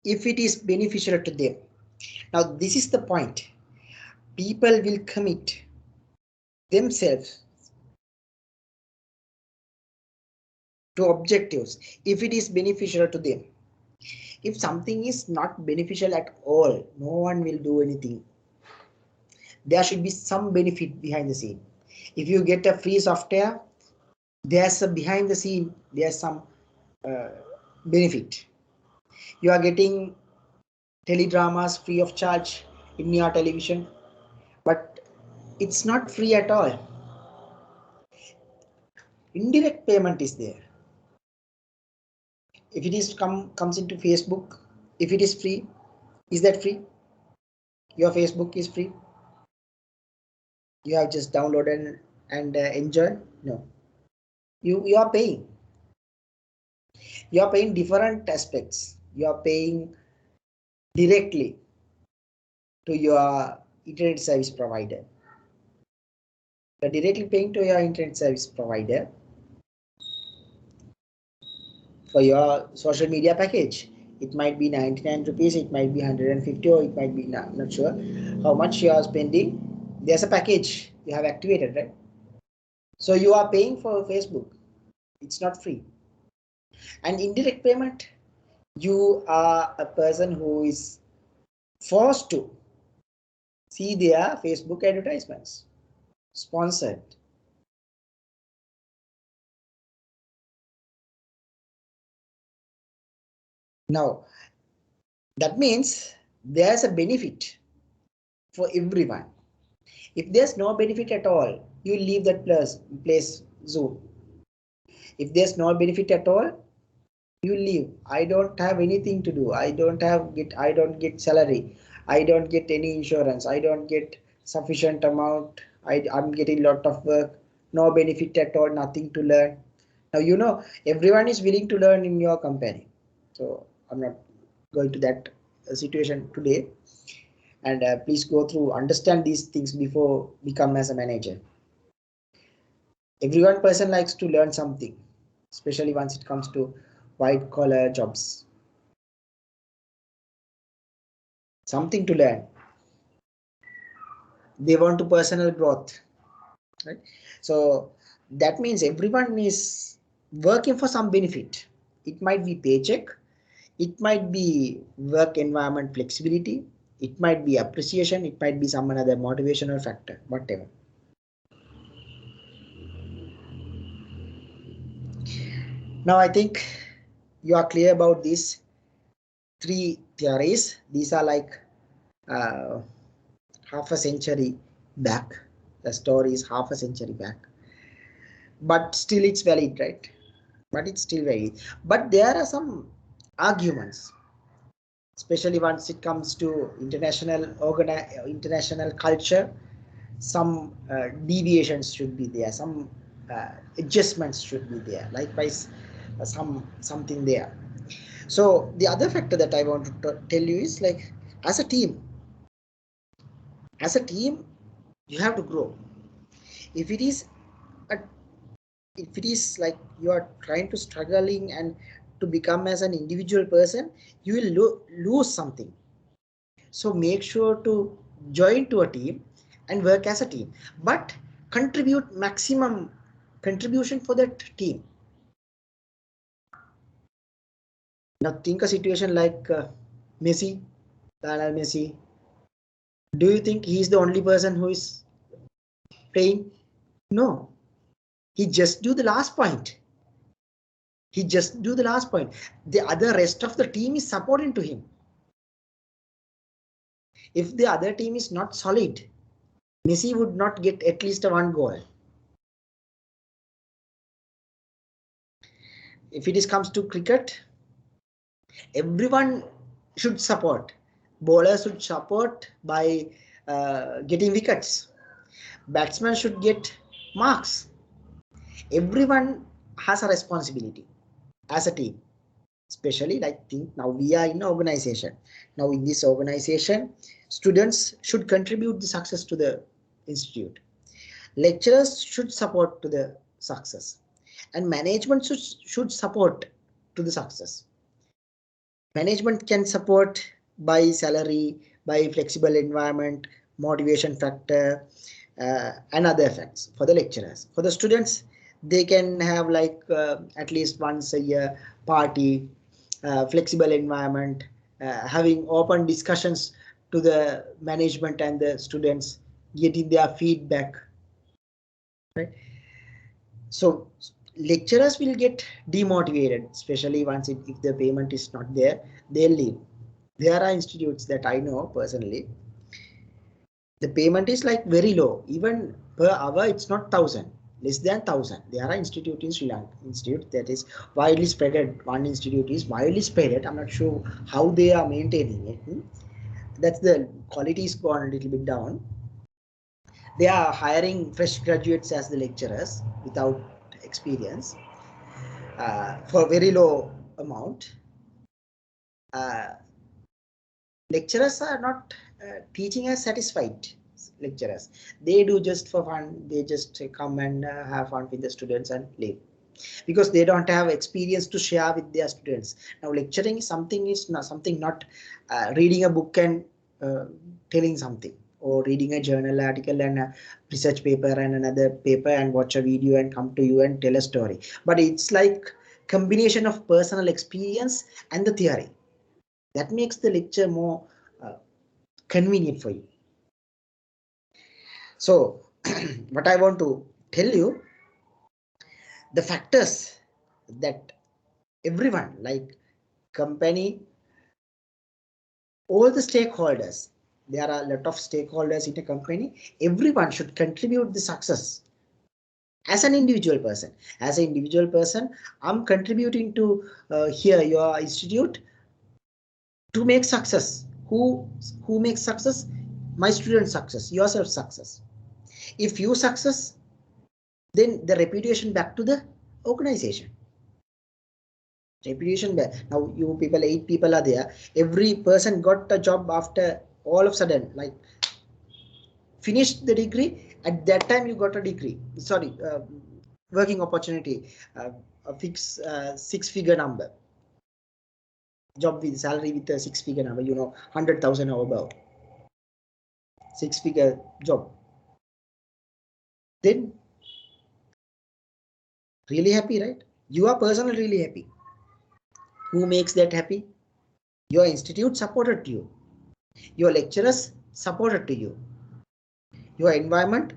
if it is beneficial to them. Now, this is the point. People will commit themselves to objectives if it is beneficial to them. If something is not beneficial at all, no one will do anything. There should be some benefit behind the scene. If you get a free software, there's a behind the scene, there's some uh, benefit. You are getting teledramas free of charge in your television, but it's not free at all. Indirect payment is there. If it is comes into Facebook, if it is free, is that free? Your Facebook is free. You have just downloaded and enjoy. No, you are paying. You are paying different aspects. You are paying directly to your internet service provider. You are directly paying to your internet service provider for your social media package. It might be 99 rupees, it might be 150, or it might be not sure how much you are spending. There's a package you have activated, right? So you are paying for Facebook. It's not free. And indirect payment, you are a person who is forced to see their Facebook advertisements, sponsored. Now, that means there's a benefit for everyone. If there's no benefit at all, you leave that place zone. If there's no benefit at all, you leave. I don't have anything to do. I don't get salary. I don't get any insurance. I don't get sufficient amount. I'm getting lot of work. No benefit at all, nothing to learn. Now, everyone is willing to learn in your company. So I'm not going to that situation today. And please go through, understand these things before become as a manager. Everyone person likes to learn something, especially once it comes to white collar jobs. Something to learn. They want to personal growth, right? So that means everyone is working for some benefit. It might be paycheck, it might be work environment flexibility, it might be appreciation, it might be some another motivational factor, whatever. Now I think you are clear about these three theories. These are like half a century back. The story is half a century back, but still it's valid, right? But it's still valid. But there are some arguments, especially once it comes to international culture. Some deviations should be there, some adjustments should be there, likewise something there. So the other factor that I want to tell you is, like, as a team you have to grow. If it is a, if it is like you are trying to struggling and to become as an individual person, you will lose something. So make sure to join to a team and work as a team, but contribute maximum contribution for that team. Now think a situation like Messi, Lionel Messi. Do you think he's the only person who is playing? No, he just do the last point. The other rest of the team is supporting to him. If the other team is not solid, Messi would not get at least a one goal. If it comes to cricket, everyone should support. Bowlers should support by getting wickets. Batsmen should get marks. Everyone has a responsibility as a team. Especially, I think now we are in an organization. Now in this organization, students should contribute the success to the institute. Lecturers should support to the success. and management should support to the success. Management can support by salary, by flexible environment, motivation factor, and other effects for the lecturers. For the students, they can have like at least once a year party, flexible environment, having open discussions to the management and the students, getting their feedback. Right? So lecturers will get demotivated, especially once if the payment is not there, they'll leave. There are institutes that I know personally. The payment is like very low, even per hour it's not 1,000, less than 1,000. There are institute in Sri Lanka, institute that is widely spreaded. One institute is widely spreaded. I'm not sure how they are maintaining it. That's the quality is gone a little bit down. They are hiring fresh graduates as the lecturers without experience for very low amount. Lecturers are not teaching as satisfied lecturers. They do just for fun. They just come and have fun with the students and leave, because they don't have experience to share with their students. Now lecturing is something not reading a book and telling something, or reading a journal article and a research paper and another paper and watch a video and come to you and tell a story. But it's like combination of personal experience and the theory that makes the lecture more convenient for you. So what I want to tell you, the factors that everyone, like company, all the stakeholders, there are a lot of stakeholders in a company, everyone should contribute the success. As an individual person, I'm contributing to here your institute to make success. Who makes success? My student success, yourself success. If you success, then the reputation back to the organization. Reputation back. Now you people, 8 people are there. Every person got a job after all of a sudden, like finished the degree. At that time you got a degree. Sorry, working opportunity, a fixed 6-figure number. Job with salary with a 6-figure number. 100,000 or above. 6-figure job. Then really happy, right? You are personally really happy. Who makes that happy? Your institute supported you. Your lecturers supported to you. Your environment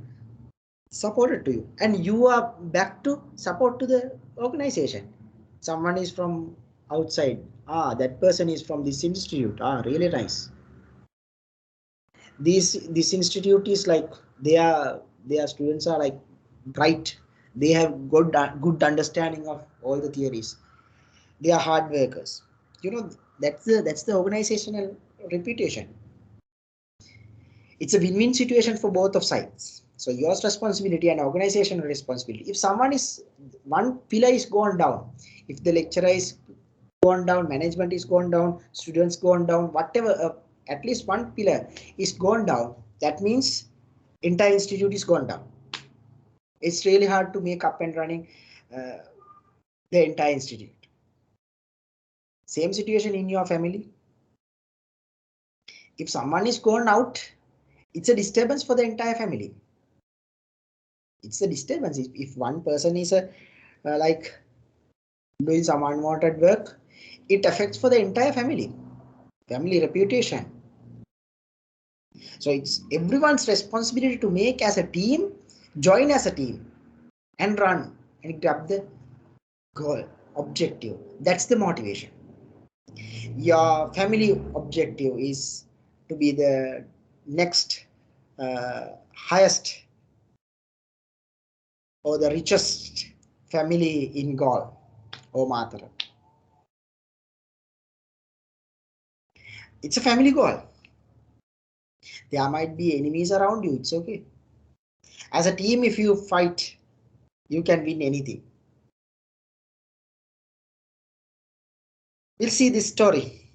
supported to you. And you are back to support to the organization. Someone is from outside. That person is from this institute. Really nice. This institute is like their students are like bright. They have good understanding of all the theories. They are hard workers. That's the organizational reputation. It's a win-win situation for both of sides. So your responsibility and organizational responsibility. If one pillar is gone down, if the lecturer is gone down, management is gone down, students gone down, whatever, at least one pillar is gone down, that means entire institute is gone down. It's really hard to make up and running the entire institute. Same situation in your family. If someone is gone out, it's a disturbance for the entire family. It's a disturbance. If one person is like doing some unwanted work, it affects for the entire family reputation. So it's everyone's responsibility to make as a team, join as a team, and run and grab the goal, objective. That's the motivation. Your family objective is to be the next highest or the richest family in Gaul or Mataram. It's a family goal. There might be enemies around you. It's okay. As a team, if you fight, you can win anything. We'll see this story.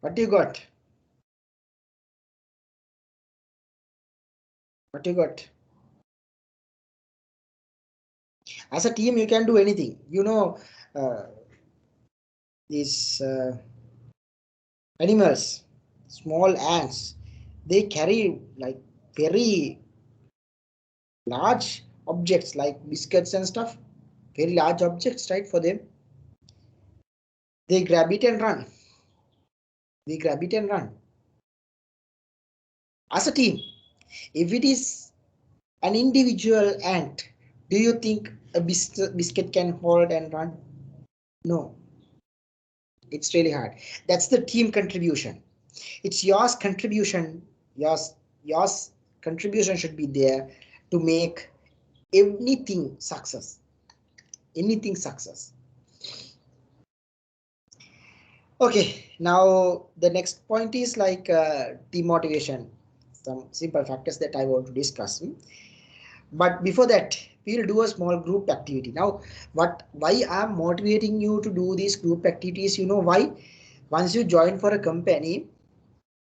What do you got? What you got? As a team, you can do anything. You know, these animals, small ants, they carry like very large objects like biscuits and stuff. Very large objects, right? For them, they grab it and run. They grab it and run. As a team, if it is an individual ant, do you think a biscuit can hold and run? No, it's really hard. That's the team contribution. It's yours contribution. Yours contribution should be there to make anything success. Anything success. Okay, now the next point is like demotivation. Some simple factors that I want to discuss. But before that, we'll do a small group activity. Now, why I'm motivating you to do these group activities? You know why? Once you join for a company,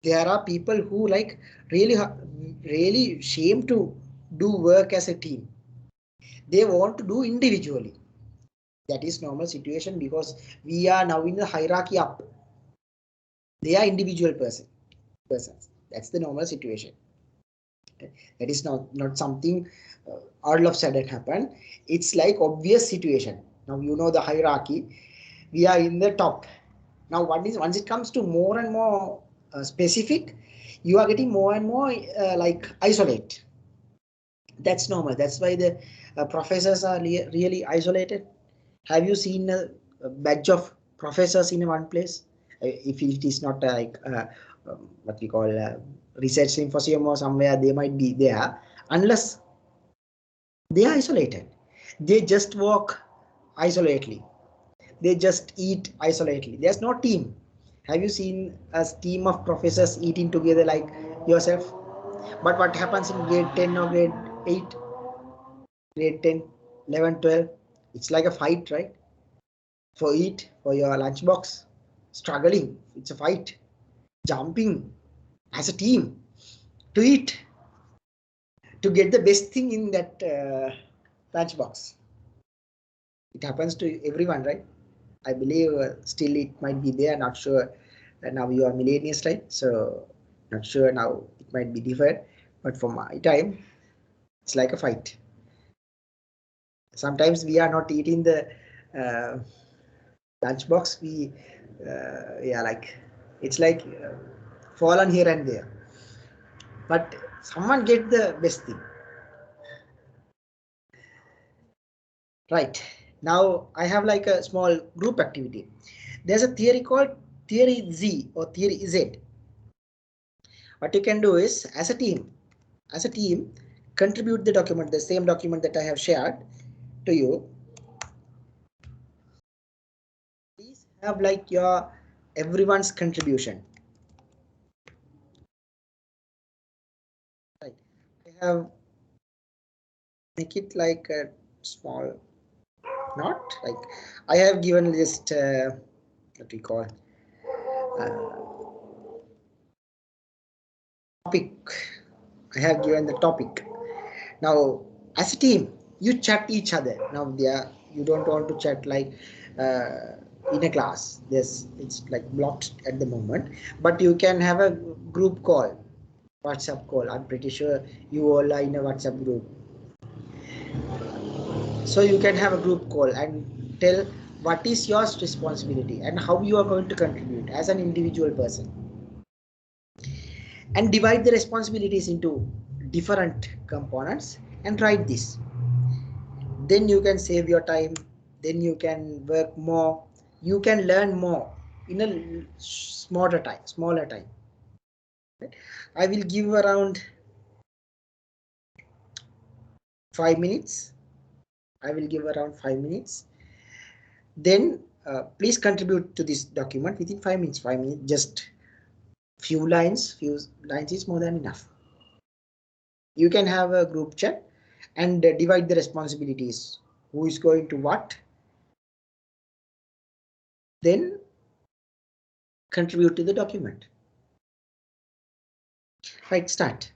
there are people who like really shame to do work as a team. They want to do individually. That is normal situation because we are now in the hierarchy up. They are individual persons. That's the normal situation. That is not something all of a sudden happen. It's like obvious situation. Now you know the hierarchy. We are in the top. Now once it comes to more and more specific, you are getting more and more like isolate. That's normal. That's why the professors are really isolated. Have you seen a batch of professors in one place? If it is not like what we call research symposium or somewhere, they might be there unless they are isolated. They just walk isolatedly. They just eat isolatedly. There's no team. Have you seen a team of professors eating together like yourself? But what happens in grade 10 or grade 8, grade 10, 11, 12? It's like a fight, right? For eat, for your lunchbox. Struggling. It's a fight. Jumping as a team to eat, to get the best thing in that lunchbox. It happens to everyone, right? I believe still it might be there. Not sure. Now you are millennials, right? So not sure now. It might be different. But for my time, it's like a fight. Sometimes we are not eating the lunchbox. We yeah, like it's like fallen here and there. But someone get the best thing. Right. Now I have like a small group activity. There's a theory called theory Z or theory Z. What you can do is as a team, contribute the document, the same document that I have shared to you. Please have like your everyone's contribution. Right. I have make it like a small not like I have given just what we call topic. I have given the topic. Now as a team you chat each other. Now there you don't want to chat like in a class. It's like blocked at the moment, but you can have a group call, WhatsApp call. I'm pretty sure you all are in a WhatsApp group, so you can have a group call and tell what is your responsibility and how you are going to contribute as an individual person, and divide the responsibilities into different components and write this. Then you can save your time, then you can work more, you can learn more in a smaller time, right? I will give around 5 minutes. I will give around 5 minutes. Then please contribute to this document within 5 minutes. 5 minutes, just few lines is more than enough. You can have a group chat and divide the responsibilities, who is going to what, then contribute to the document. Right, start.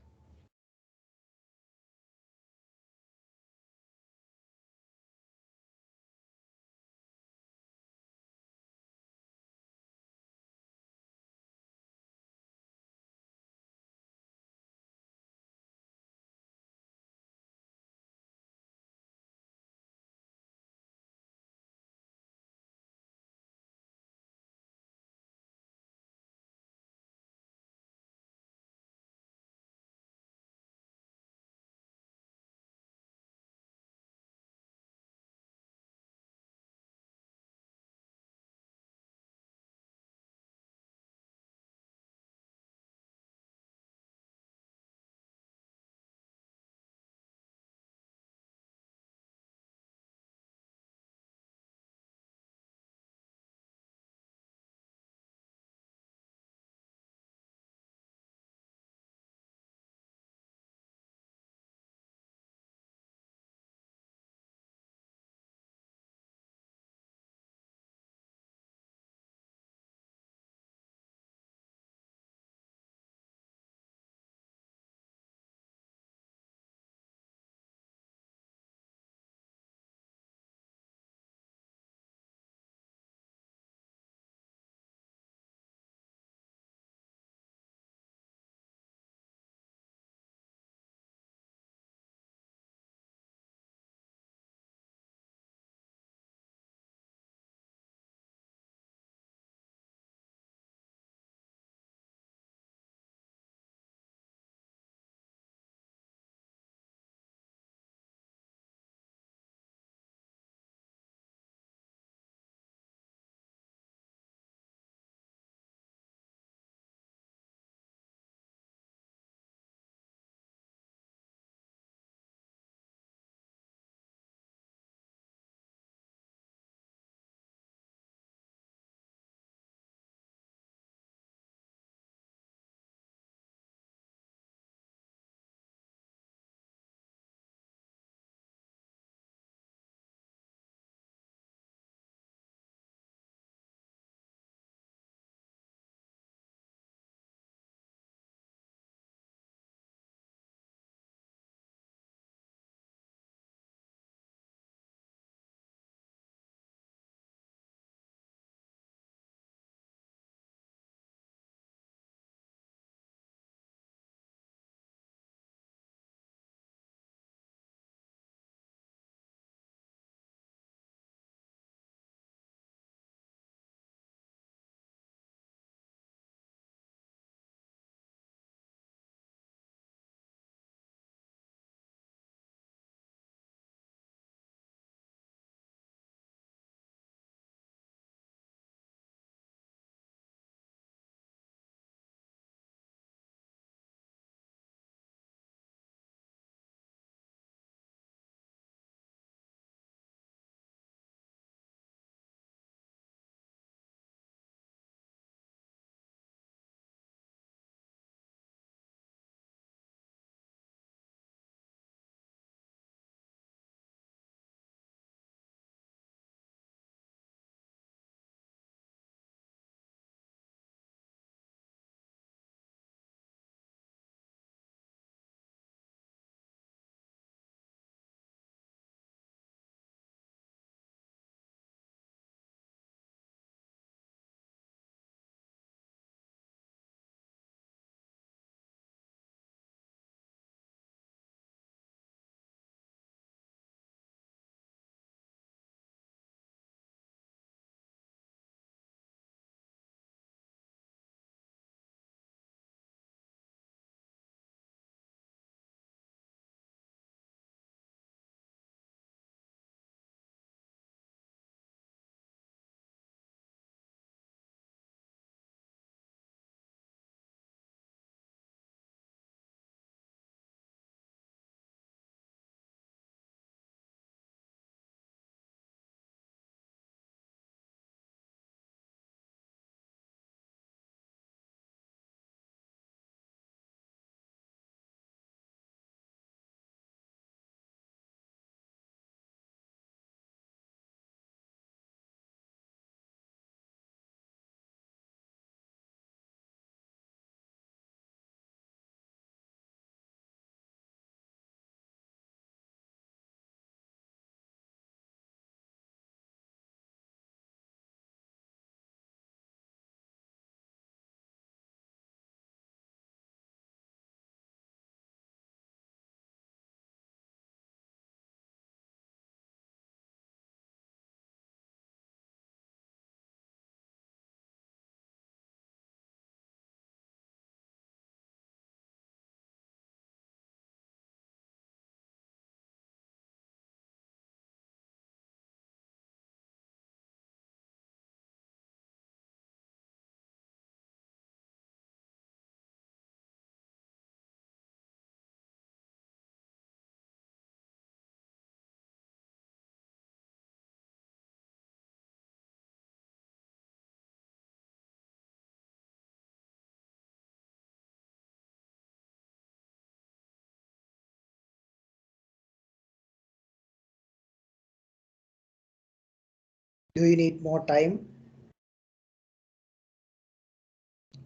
Do you need more time,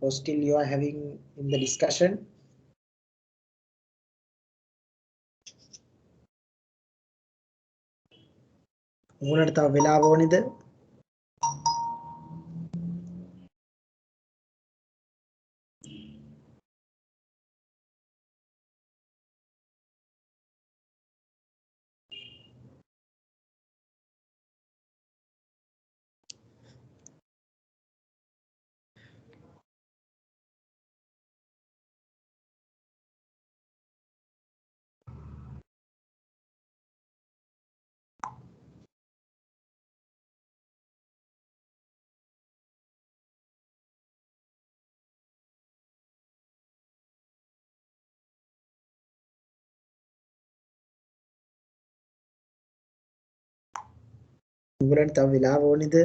or still you are having in the discussion? උගලන්ට තව වෙලාව ඕනේද? උගලන්ට තව වෙලාව ඕනේද?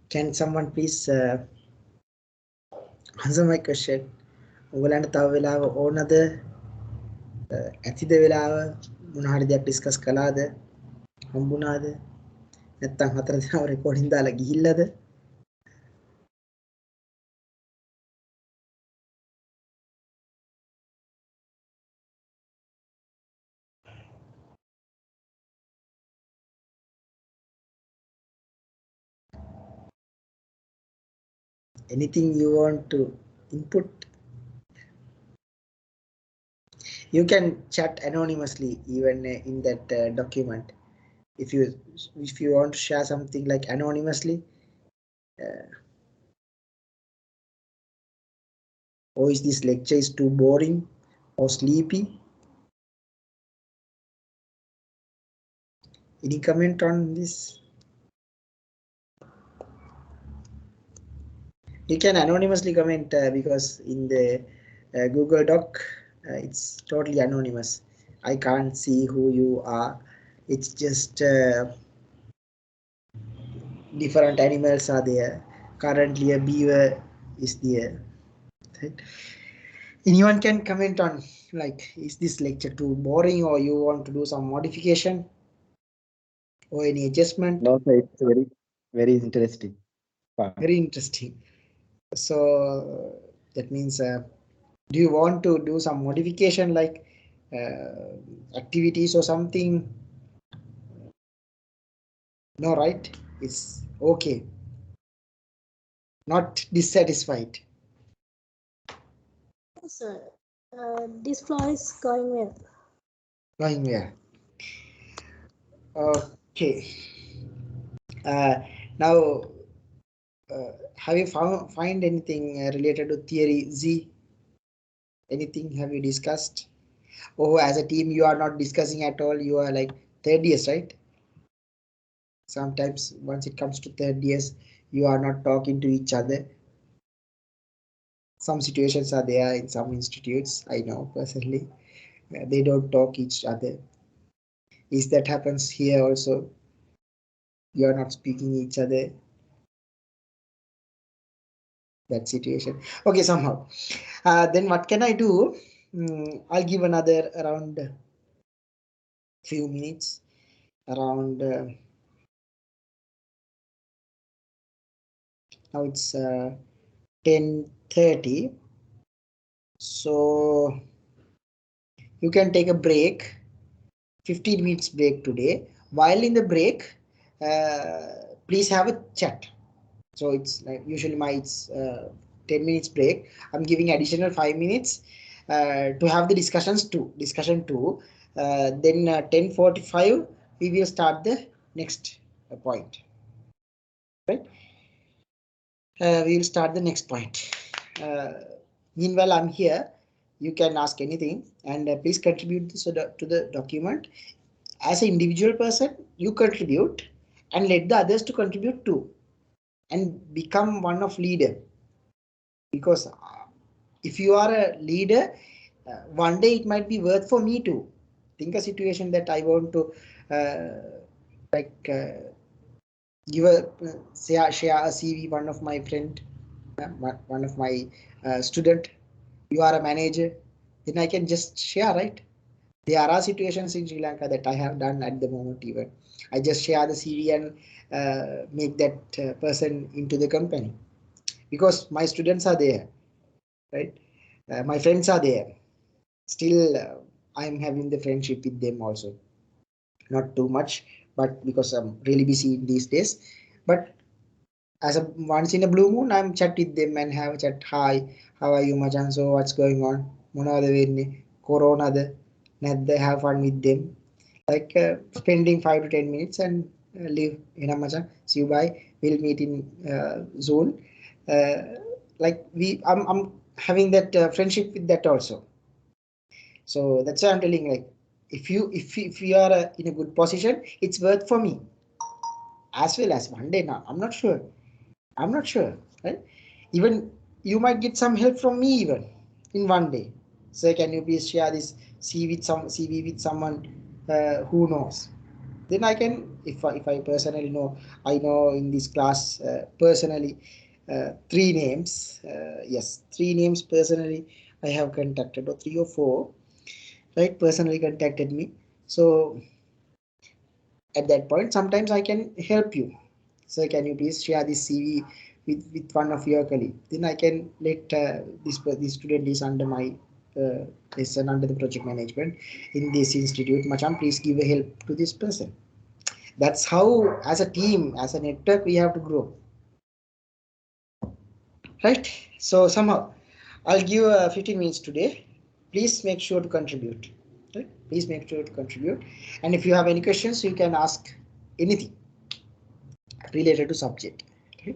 Can someone please answer my question? උගලන්ට තව වෙලාව ඕනද? ඇතිද වෙලාව? මොන හරි දෙයක් ඩිස්කස් කළාද? හම්බුණාද? නැත්තම් හතර දිනම රෙකෝඩින් දාලා ගිහිල්ලාද? Anything you want to input? You can chat anonymously even in that document. If you want to share something like anonymously, or is this lecture is too boring or sleepy? Any comment on this? You can anonymously comment because in the Google Doc it's totally anonymous. I can't see who you are. It's just different animals are there. Currently a beaver is there. Right? Anyone can comment on like, is this lecture too boring, or you want to do some modification or any adjustment? No, sir, it's very interesting. Very interesting. So that means do you want to do some modification like activities or something? No, right? It's okay. Not dissatisfied. Sir, this flow is going well. Going where? Okay. Now, have you find anything related to theory Z? Anything have you discussed? Oh, as a team you are not discussing at all. You are like third years, right? Sometimes once it comes to third years, You are not talking to each other. Some situations are there in some institutes, I know personally. They don't talk each other. Is that happens here also? You are not speaking each other. That situation. Okay, somehow. Then what can I do? I'll give another around few minutes. Around now it's 10:30. So you can take a break, 15 minutes break today. While in the break, please have a chat. So it's like usually my it's 10 minutes break. I'm giving additional 5 minutes to have the discussion two. Then 10:45 we will start the next point, right? We will start the next point. Meanwhile, I'm here. You can ask anything and please contribute this to the document. As an individual person, you contribute and let the others to contribute too, and become one of leader. Because if you are a leader, one day it might be worth for me to think a situation that I want to like give a share a CV. One of my friend, one of my student, you are a manager, then I can just share, right? There are situations in Sri Lanka that I have done at the moment. Even I just share the CV and make that person into the company because my students are there, right? My friends are there. Still, I'm having the friendship with them also. Not too much, but because I'm really busy in these days. But as a once in a blue moon, I'm chat with them and have a chat. Hi, how are you, Machan? So what's going on? මොනවද වෙන්නේ? කොරෝනාද? නැද්ද? Have fun with them. Like spending 5 to 10 minutes and leave. Enam Machan. See you. Bye. We'll meet in Zoom. Uh, like I'm having that friendship with that also. So that's why I'm telling, like, if you are in a good position, it's worth for me as well as one day. Now I'm not sure, right? Even you might get some help from me even in one day. So can you please share this CV with someone who knows? Then I can, if I personally know, I know in this class personally three names. Yes, three names personally I have contacted, or three or four, right? Personally contacted me. So at that point, sometimes I can help you. So can you please share this CV with one of your colleagues? Then I can let this student is under my lesson under the project management in this institute. Machan, please give a help to this person. That's how, as a team, as a network, we have to grow, right? So somehow, I'll give 15 minutes today. Please make sure to contribute. Right? Please make sure to contribute. And if you have any questions, you can ask anything related to subject. Okay?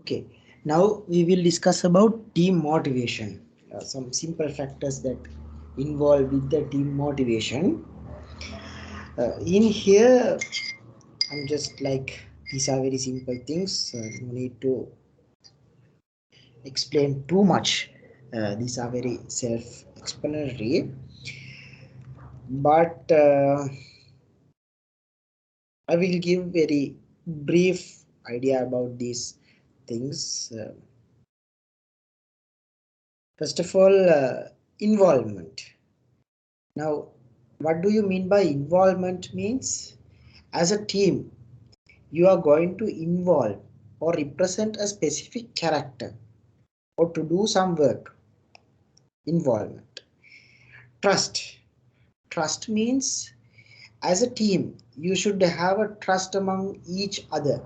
Okay, now we will discuss about team motivation. Some simple factors that involve with the team motivation. In here, I'm just like these are very simple things. No need to explain too much. These are very self-explanatory. But I will give very brief idea about these things. First of all, involvement. Now, what do you mean by involvement means? As a team, you are going to involve or represent a specific character or to do some work. Involvement. Trust. Trust means as a team, you should have a trust among each other.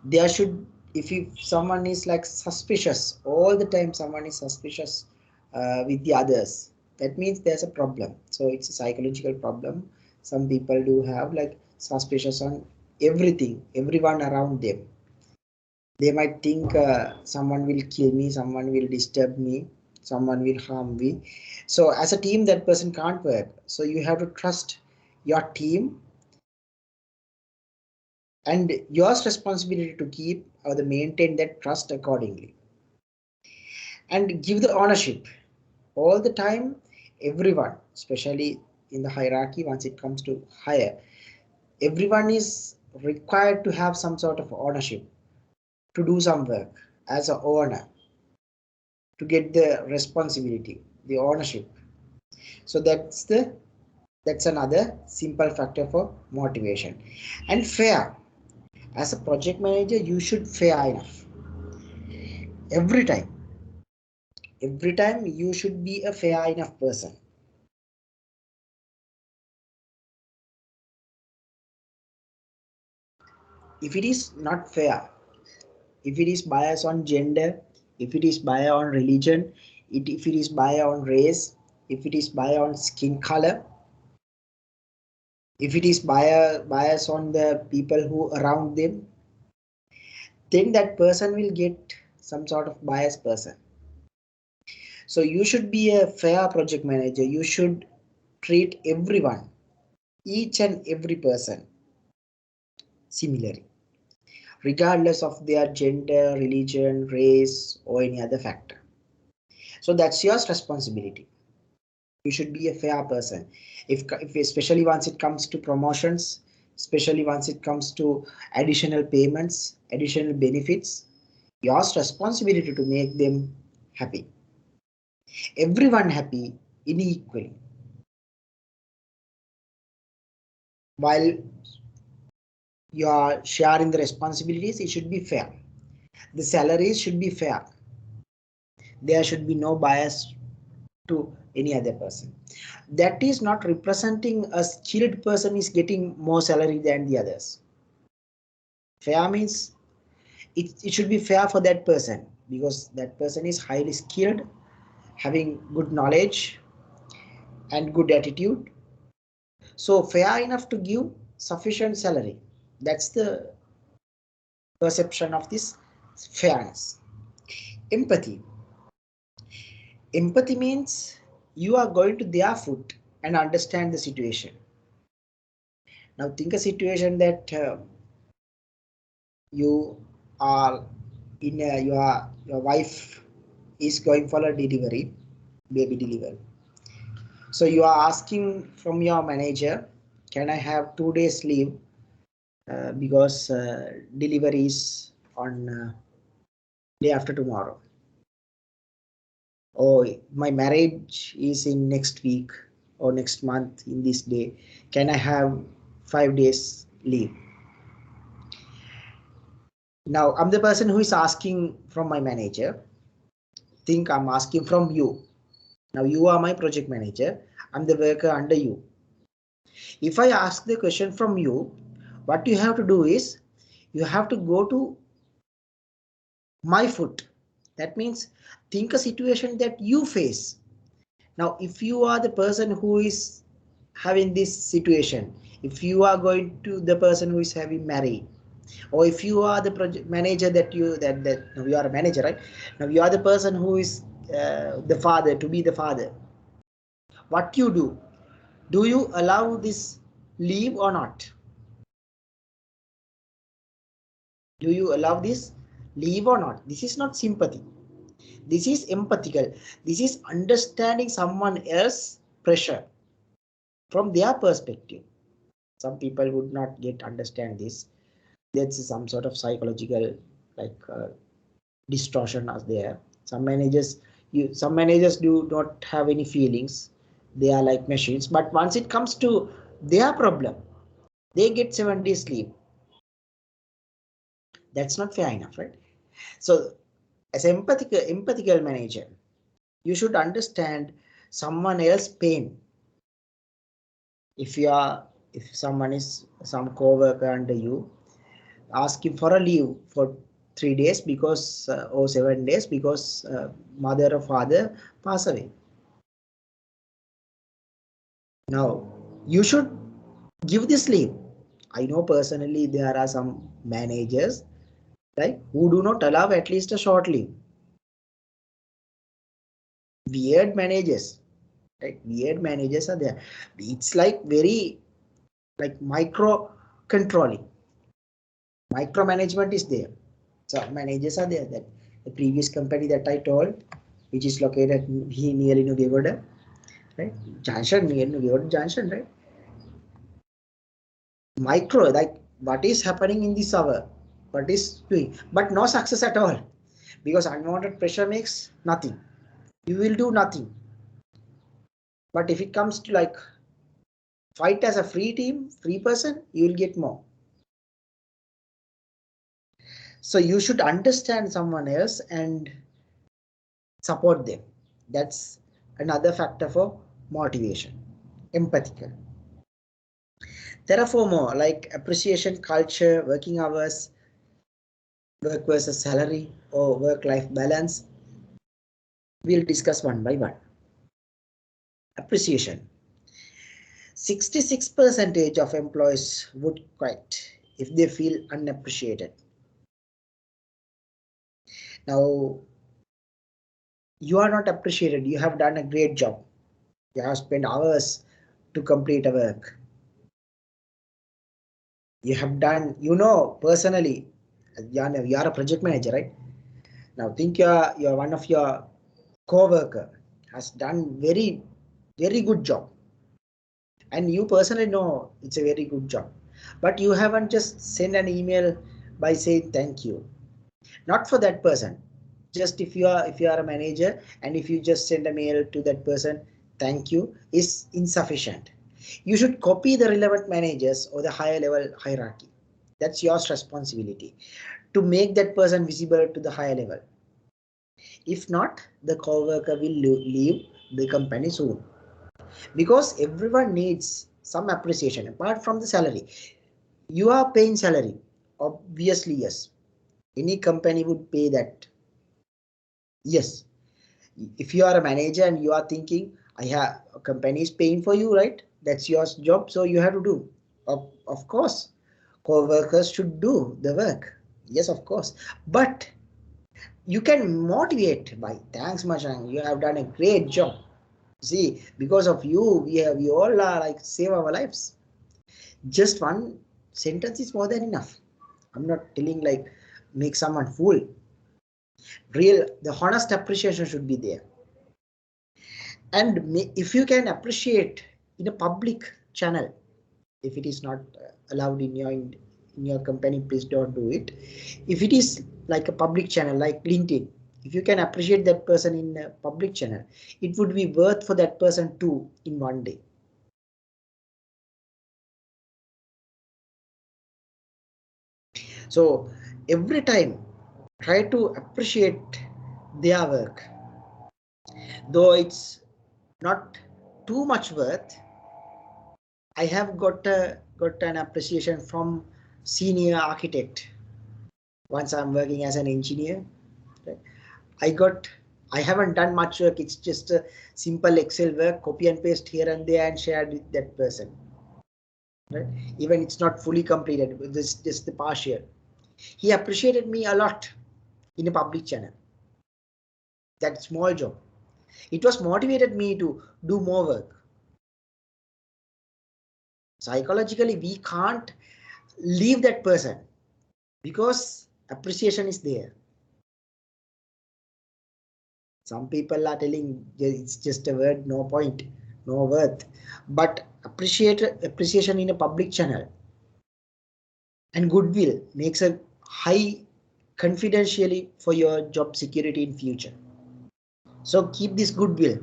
There should, if someone is like suspicious all the time, someone is suspicious with the others, that means there's a problem. So it's a psychological problem. Some people do have like suspicious on everything, everyone around them. They might think someone will kill me, someone will disturb me, someone will harm me. So as a team, that person can't work. So you have to trust your team, and yours responsibility to keep or to maintain that trust accordingly, and give the ownership all the time. Everyone, especially in the hierarchy, once it comes to higher, everyone is required to have some sort of ownership to do some work as a owner, to get the responsibility, the ownership. So that's another simple factor for motivation. And fair. As a project manager, you should fair enough every time. Every time you should be a fair enough person. If it is not fair, if it is biased on gender, if it is biased on religion, if it is biased on race, if it is biased on skin color, if it is biased on the people who around them, then that person will get some sort of biased person. So you should be a fair project manager. You should treat everyone, each and every person similarly, regardless of their gender, religion, race, or any other factor. So that's your responsibility. You should be a fair person. If especially once it comes to promotions, especially once it comes to additional payments, additional benefits, your responsibility to make them happy. Everyone happy in equally. While you are sharing the responsibilities, it should be fair. The salaries should be fair. There should be no bias to any other person. That is not representing a skilled person is getting more salary than the others. Fair means it should be fair for that person, because that person is highly skilled, having good knowledge and good attitude. So fair enough to give sufficient salary. That's the perception of this fairness. Empathy. Empathy means you are going to their foot and understand the situation. Now think a situation that you are in your wife is going for a delivery, baby delivery. So you are asking from your manager, can I have 2 days leave because delivery is on day after tomorrow. Oh, my marriage is in next week or next month in this day. Can I have 5 days leave? Now I'm the person who is asking from my manager. Think I'm asking from you. Now you are my project manager. I'm the worker under you. If I ask the question from you, what you have to do is you have to go to my foot. That means think a situation that you face. Now, if you are the person who is having this situation, if you are going to the person who is having married, Or if you are the project manager that now you are a manager, right? Now you are the person who is the father, to be the father. What you do? Do you allow this leave or not? Do you allow this leave or not? This is not sympathy. This is empathical. This is understanding someone else's pressure from their perspective. Some people would not get understand this. There's some sort of psychological like distortion as there. Some managers do not have any feelings. They are like machines. But once it comes to their problem, they get 7 days leave. That's not fair enough, right? So as empathical manager, you should understand someone else's pain. If someone is some co-worker under you, ask him for a leave for 3 days because or 7 days because mother or father pass away. Now you should give this leave. I know personally there are some managers, right, who do not allow at least a short leave. Weird managers, right? Weird managers are there. It's like very like micro controlling. Micromanagement is there. So managers are there. That the previous company that I told, which is located near Nugegoda, right? Junction, near Nugegoda Junction, right? Micro, like what is happening in this hour, what is doing, but no success at all, because unwanted pressure makes nothing. You will do nothing. But if it comes to like fight as a free team, free person, you will get more. So you should understand someone else and support them. That's another factor for motivation. Empathical. There are 4 more, like appreciation, culture, working hours, work versus salary, or work-life balance. We'll discuss one by one. Appreciation. 66% of employees would quit if they feel unappreciated. Now, you are not appreciated. You have done a great job. You have spent hours to complete a work. You have done, personally, you are a project manager, right? Now think you're one of your co-worker has done very good job, and you personally know it's a very good job, but you haven't just sent an email by saying thank you. Not for that person. Just if you are a manager and if you just send a mail to that person, thank you, is insufficient. You should copy the relevant managers or the higher level hierarchy. That's your responsibility to make that person visible to the higher level. If not, the co-worker will leave the company soon, because everyone needs some appreciation apart from the salary. You are paying salary, obviously, yes. Any company would pay that. Yes, if you are a manager and you are thinking, I have a company is paying for you, right? That's your job, so you have to do. Of course, co-workers should do the work. Yes, of course, but you can motivate by thanks, Mashang. You have done a great job. See, because of you, we all are like save our lives. Just one sentence is more than enough. I'm not telling like make someone fool. The honest appreciation should be there. And if you can appreciate in a public channel, if it is not allowed in your company, please don't do it. If it is like a public channel like LinkedIn, if you can appreciate that person in a public channel, it would be worth for that person too in one day. So every time try to appreciate their work, though it's not too much worth. I have got an appreciation from senior architect. Once I'm working as an engineer, right? I haven't done much work. It's just a simple Excel work, copy and paste here and there and shared with that person. Right? Even it's not fully completed. This just the partial. He appreciated me a lot in a public channel. That small job. It was motivated me to do more work. Psychologically, we can't leave that person because appreciation is there. Some people are telling it's just a word, no point, no worth. But appreciation in a public channel and goodwill makes a high confidentially for your job security in future. So keep this goodwill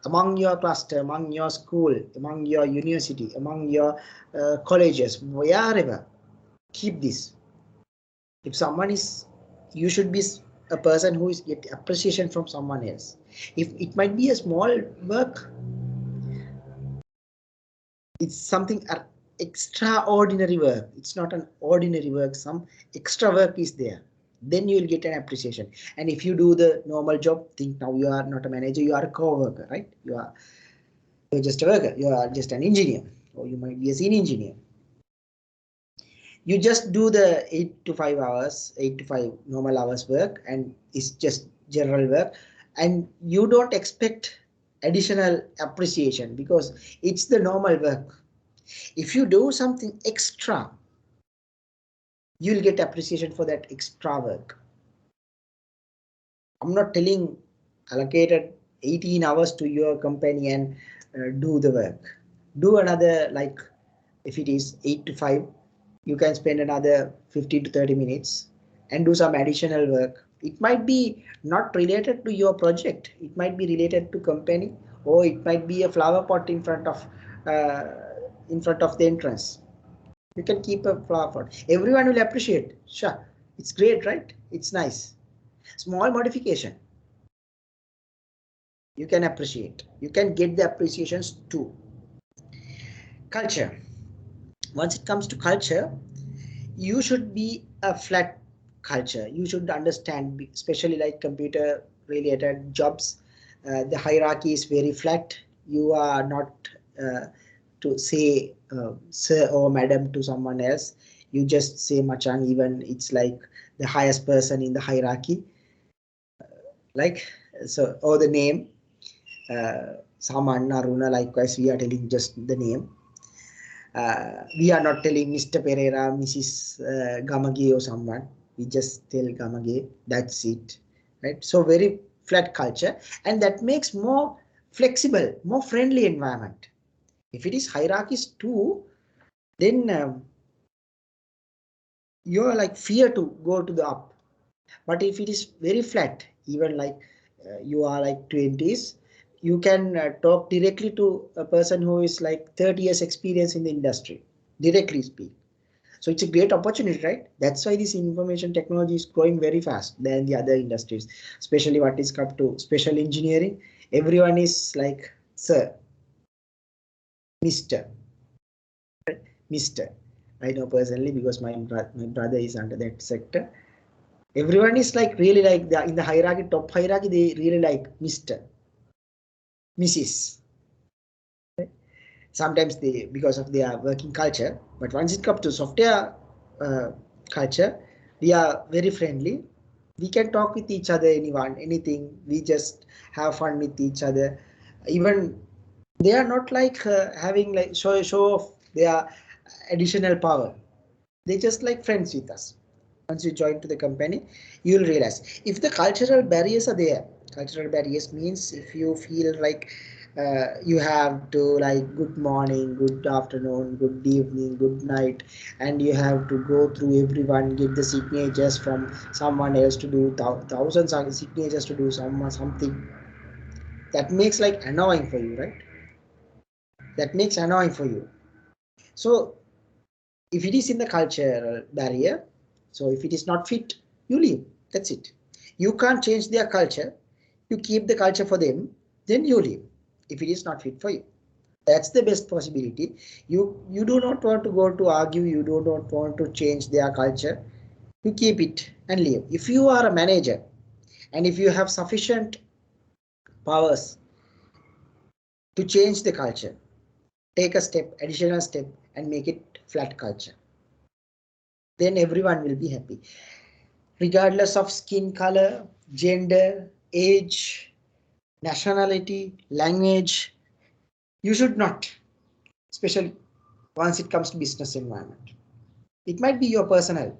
among your cluster, among your school, among your university, among your colleges, wherever. Keep this. If someone is, you should be a person who is get appreciation from someone else. If it might be a small work, it's something extraordinary work. It's not an ordinary work. Some extra work is there. Then you will get an appreciation. And if you do the normal job, think now you are not a manager, you are a co-worker, right? You're just a worker. You are just an engineer, or you might be a senior engineer. You just do the 8 to 5 hours, 8 to 5 normal hours work, and it's just general work, and you don't expect additional appreciation because it's the normal work. If you do something extra, you'll get appreciation for that extra work. I'm not telling allocated 18 hours to your company and do the work. Do another, like if it is 8 to 5, you can spend another 15 to 30 minutes and do some additional work. It might be not related to your project. It might be related to company, or it might be a flower pot in front of the entrance. You can keep a flower pot. Everyone will appreciate. Sure, it's great, right? It's nice. Small modification. You can appreciate. You can get the appreciations too. Culture. Once it comes to culture, you should be a flat culture. You should understand, especially like computer related jobs, the hierarchy is very flat. You are not to say sir or madam to someone else. You just say machan, even it's like the highest person in the hierarchy, like so, or the name Saman, Aruna. Likewise, we are telling just the name. We are not telling Mr. Pereira, Mrs. Gamage or someone. We just tell Gamage, that's it, right? So very flat culture, and that makes more flexible, more friendly environment. If it is hierarchies too, then you're like fear to go to the up. But if it is very flat, even like you are like 20s, you can talk directly to a person who is like 30 years experience in the industry, directly speak. So it's a great opportunity, right? That's why this information technology is growing very fast than the other industries, especially what is come to special engineering. Everyone is like, sir, Mr. Mr. I know personally because my brother is under that sector. Everyone is like really like in the hierarchy, top hierarchy, they really like Mr. Mrs. Sometimes they, because of their working culture, but once it comes to software culture, we are very friendly. We can talk with each other, anyone, anything. We just have fun with each other. Even they are not like having like show off their additional power. They just like friends with us. Once you join to the company, you'll realize if the cultural barriers are there. Cultural barriers means if you feel like you have to like good morning, good afternoon, good evening, good night, and you have to go through everyone, get the signatures from someone else to do thousands of signatures to do something. That makes like annoying for you, right? That makes annoying for you. So if it is in the cultural barrier, so if it is not fit, you leave. That's it. You can't change their culture. You keep the culture for them, then you leave. If it is not fit for you, that's the best possibility. You do not want to go to argue. You do not want to change their culture. You keep it and leave. If you are a manager and if you have sufficient powers to change the culture, take a step, additional step, and make it flat culture. then everyone will be happy. Regardless of skin color, gender, age, nationality, language, you should not, especially once it comes to business environment. It might be your personally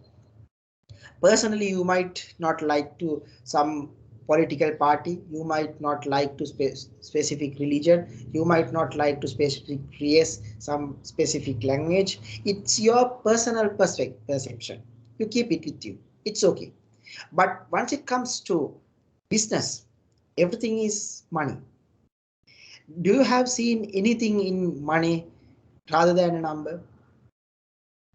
you might not like to some political party, you might not like to specific religion, you might not like to specific race, some specific language. It's your personal perception, you keep it with you, it's okay. But once it comes to business, everything is money. Do you have seen anything in money rather than a number?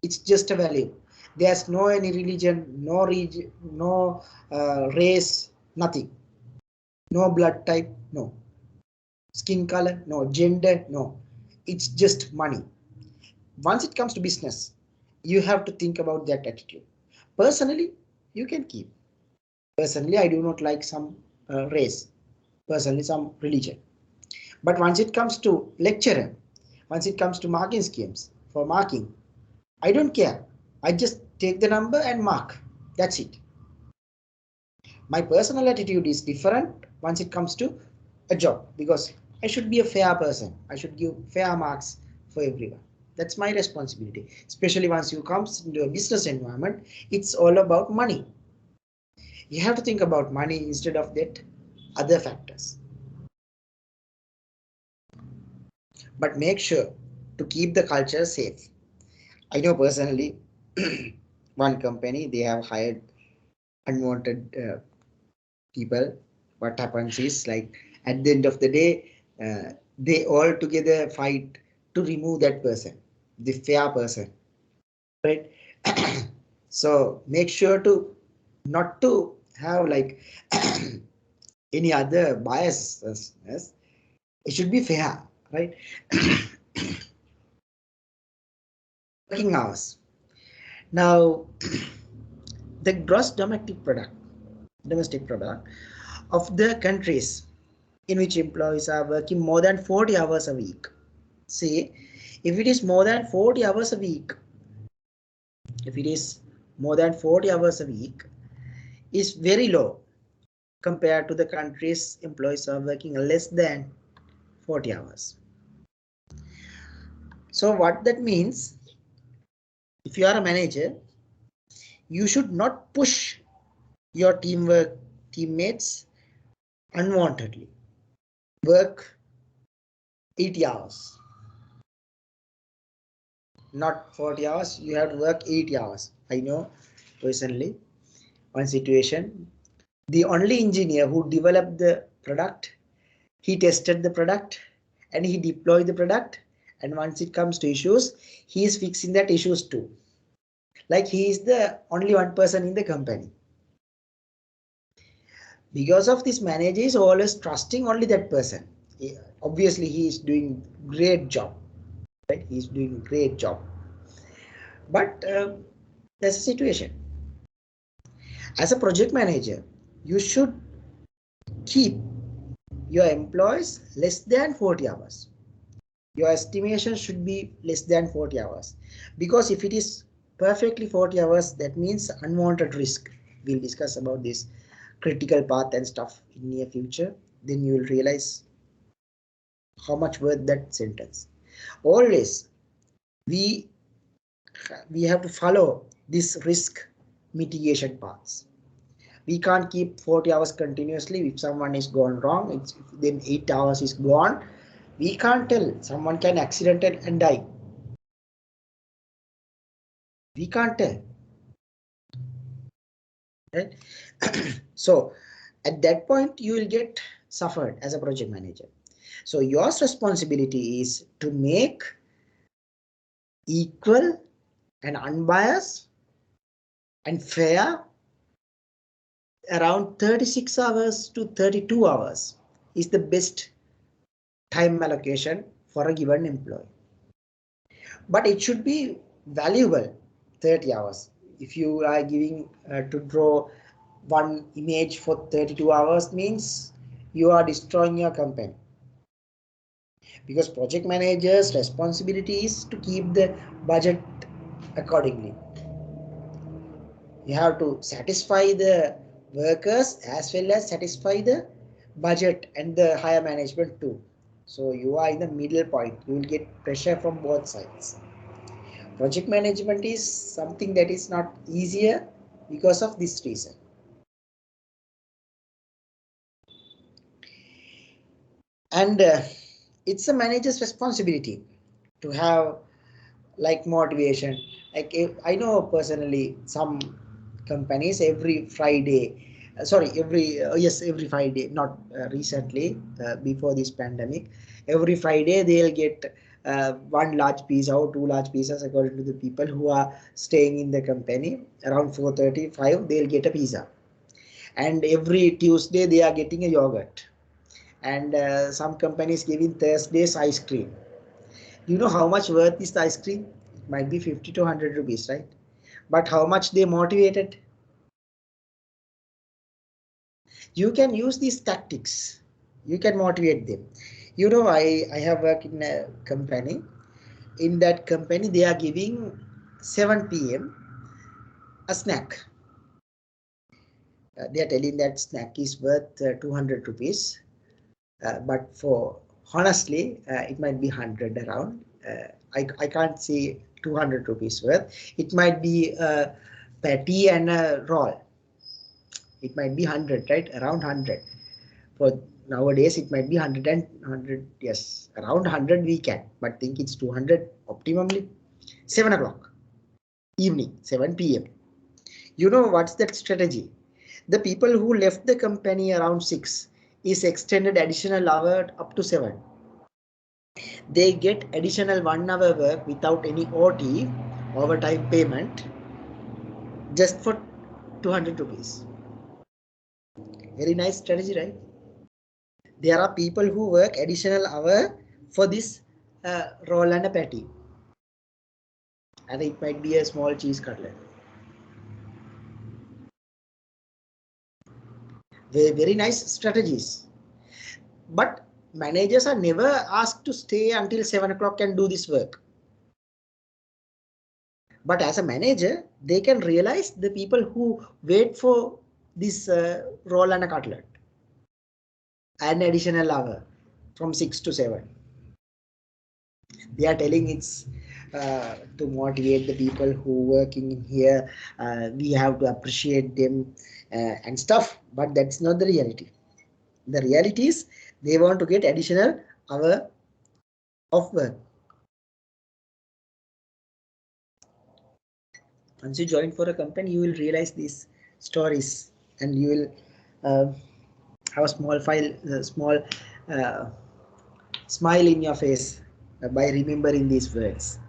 It's just a value. There's no any religion, no region, no race, nothing. No blood type, no. Skin color, no. Gender, no. It's just money. Once it comes to business, you have to think about that attitude. Personally, you can keep. Personally, I do not like some race. Personally, some religion. But once it comes to lecturer, once it comes to marking schemes for marking, I don't care. I just take the number and mark. That's it. My personal attitude is different once it comes to a job, because I should be a fair person. I should give fair marks for everyone. That's my responsibility. Especially once you come into a business environment, it's all about money. You have to think about money instead of that other factors. But make sure to keep the culture safe. I know personally one company, they have hired unwanted people. What happens is, like, at the end of the day, they all together fight to remove that person, the fair person, right? So make sure to not to have like any other biases. Yes? It should be fair, right? Working hours. Now, the gross domestic product of the countries in which employees are working more than 40 hours a week. See, if it is more than 40 hours a week, if it is more than 40 hours a week, is very low compared to the countries employees are working less than 40 hours. So what that means, if you are a manager, you should not push your teammates unwantedly. Work 80 hours, not 40 hours. You have to work 80 hours. I know personally one situation, the only engineer who developed the product, he tested the product and he deployed the product, and once it comes to issues, he is fixing that issues too. Like, he is the only one person in the company. Because of this, manager is always trusting only that person. Obviously he is doing great job, right? He is doing great job. But there's a situation. As a project manager, you should keep your employees less than 40 hours. Your estimation should be less than 40 hours, because if it is perfectly 40 hours, that means unwanted risk. We'll discuss about this critical path and stuff in near future. Then you will realize how much worth that sentence. Always we have to follow this risk mitigation paths. We can't keep 40 hours continuously. If someone is gone wrong, then 8 hours is gone. We can't tell. Someone can accident and die. We can't tell. Right? So at that point, you will get suffered as a project manager. So your responsibility is to make equal and unbiased and fair around 36 hours to 32 hours is the best time allocation for a given employee. But it should be valuable 30 hours. If you are giving to draw one image for 32 hours, means you are destroying your company. Because project managers' responsibility is to keep the budget accordingly. You have to satisfy the workers as well as satisfy the budget and the higher management too. So you are in the middle point. You will get pressure from both sides. Project management is something that is not easier because of this reason. And it's a manager's responsibility to have like motivation. Like if I know personally some companies every Friday, sorry, every Friday, not recently, before this pandemic, every Friday they'll get one large pizza or two large pizzas according to the people who are staying in the company. Around 4:35 they'll get a pizza, and every Tuesday they are getting a yogurt, and some companies giving Thursdays ice cream. You know how much worth is the ice cream? It might be 50 to 100 rupees, right? But how much they motivated? You can use these tactics. You can motivate them. You know, I have worked in a company. In that company, they are giving 7 p.m. a snack. They are telling that snack is worth 200 rupees. But for honestly, it might be 100 around. I can't say 200 rupees worth. It might be a patty and a roll. It might be 100, right? Around 100. For nowadays, it might be 100 and 100. Yes, around 100 we can, but think it's 200 optimally. 7 o'clock evening, 7 p.m. You know what's that strategy? The people who left the company around 6 is extended additional hour up to 7. They get additional 1 hour work without any OT, overtime payment, just for 200 rupees. Very nice strategy, right? There are people who work additional hour for this roll and a patty, and it might be a small cheese cutlet. Very nice strategies. But managers are never asked to stay until 7 o'clock and do this work. But as a manager, they can realize the people who wait for this roll and a cutlet, an additional hour from 6 to 7. They are telling it's to motivate the people who working in here. We have to appreciate them and stuff, but that's not the reality. The reality is they want to get additional hour of work. Once you join for a company, you will realize these stories, and you will have a small uh, smile in your face by remembering these words,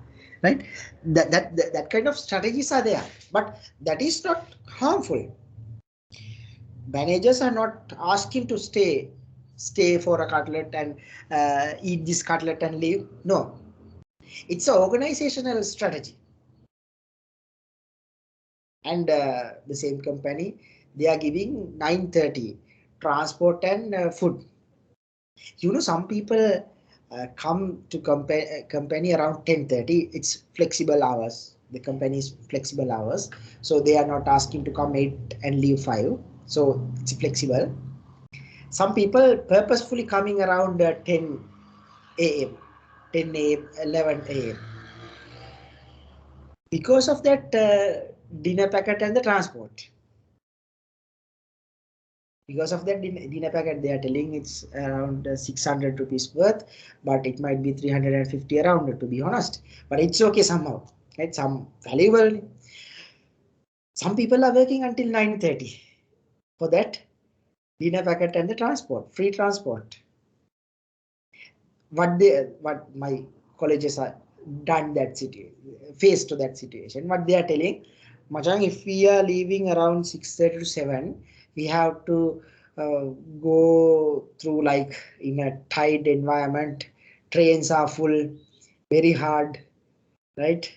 right? That kind of strategies are there, but that is not harmful. Managers are not asking to stay for a cutlet and eat this cutlet and leave. No, it's an organizational strategy. And the same company, they are giving 9:30 transport and food. You know, some people come to company around 10:30. It's flexible hours. The company is flexible hours, so they are not asking to come 8 and leave 5. So it's flexible. Some people purposefully coming around 10 a.m., 10 a.m., 11 a.m. because of that dinner packet and the transport. Because of that dinner packet, they are telling it's around 600 rupees worth, but it might be 350 around it, to be honest. But it's okay somehow. It's some valuable. Some people are working until 9:30 for that dinner packet and the transport, free transport. What my colleges are done that faced to that situation. What they are telling, Majang, if we are leaving around 6:30 to 7, we have to go through like in a tight environment. Trains are full, very hard, right?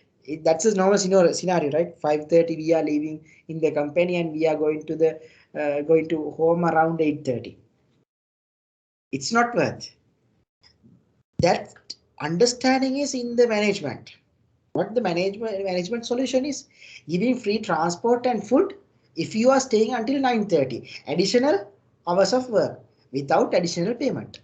That's a normal scenario, right? 5:30 we are leaving in the company and we are going to home around 8:30. It's not worth. That understanding is in the management. What the management solution is? Giving free transport and food if you are staying until 9:30. Additional hours of work without additional payment.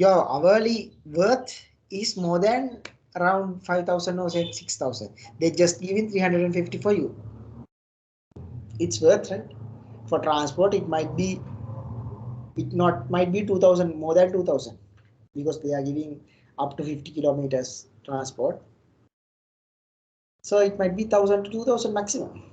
Your hourly worth is more than around 5,000 or 6,000. They just giving 350 for you. It's worth, right? For transport, it might be 2,000, more than 2,000, because they are giving up to 50 kilometers transport. So it might be 1,000 to 2,000 maximum.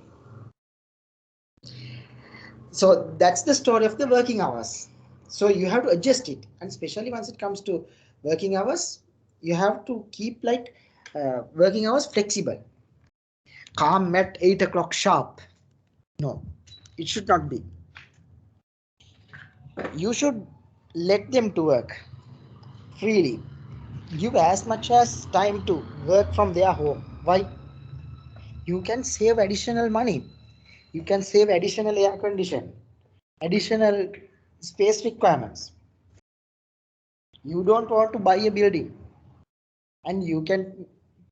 So that's the story of the working hours. So you have to adjust it, and especially once it comes to working hours, you have to keep like working hours flexible. Calm at 8 o'clock sharp. No, it should not be. You should let them to work freely. Give as much as time to work from their home. Why? You can save additional money. You can save additional air condition, additional space requirements. You don't want to buy a building, and you can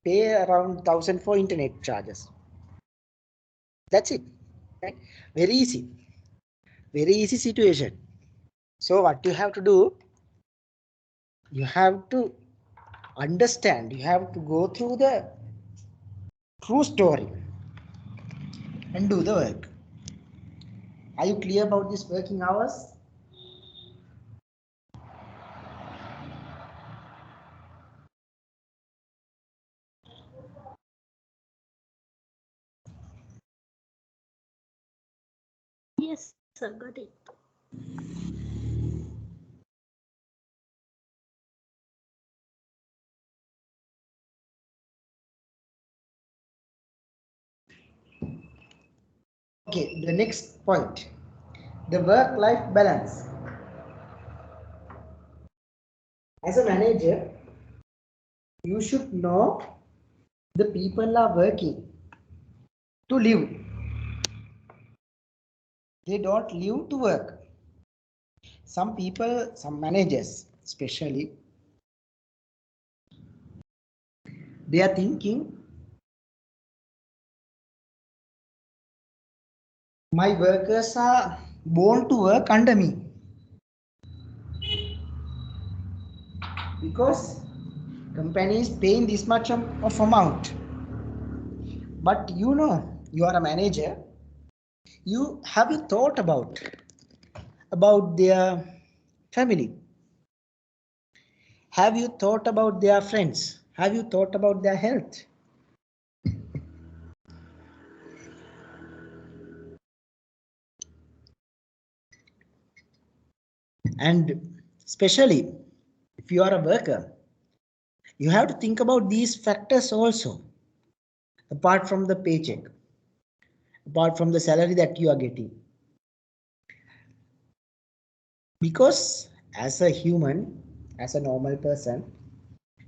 pay around 1,000 for internet charges. That's it. Right? Very easy situation. So what you have to do, you have to understand, you have to go through the true story and do the work. Are you clear about these working hours? Yes, sir, got it. Okay, the next point, the work-life balance. As a manager, you should know the people are working to live. They don't live to work. Some people, some managers especially, they are thinking, my workers are born to work under me, because company is paying this much of amount. But you know, you are a manager, you have you thought about their family? Have you thought about their friends? Have you thought about their health? And especially if you are a worker, you have to think about these factors also, apart from the paycheck, apart from the salary that you are getting. Because as a human, as a normal person,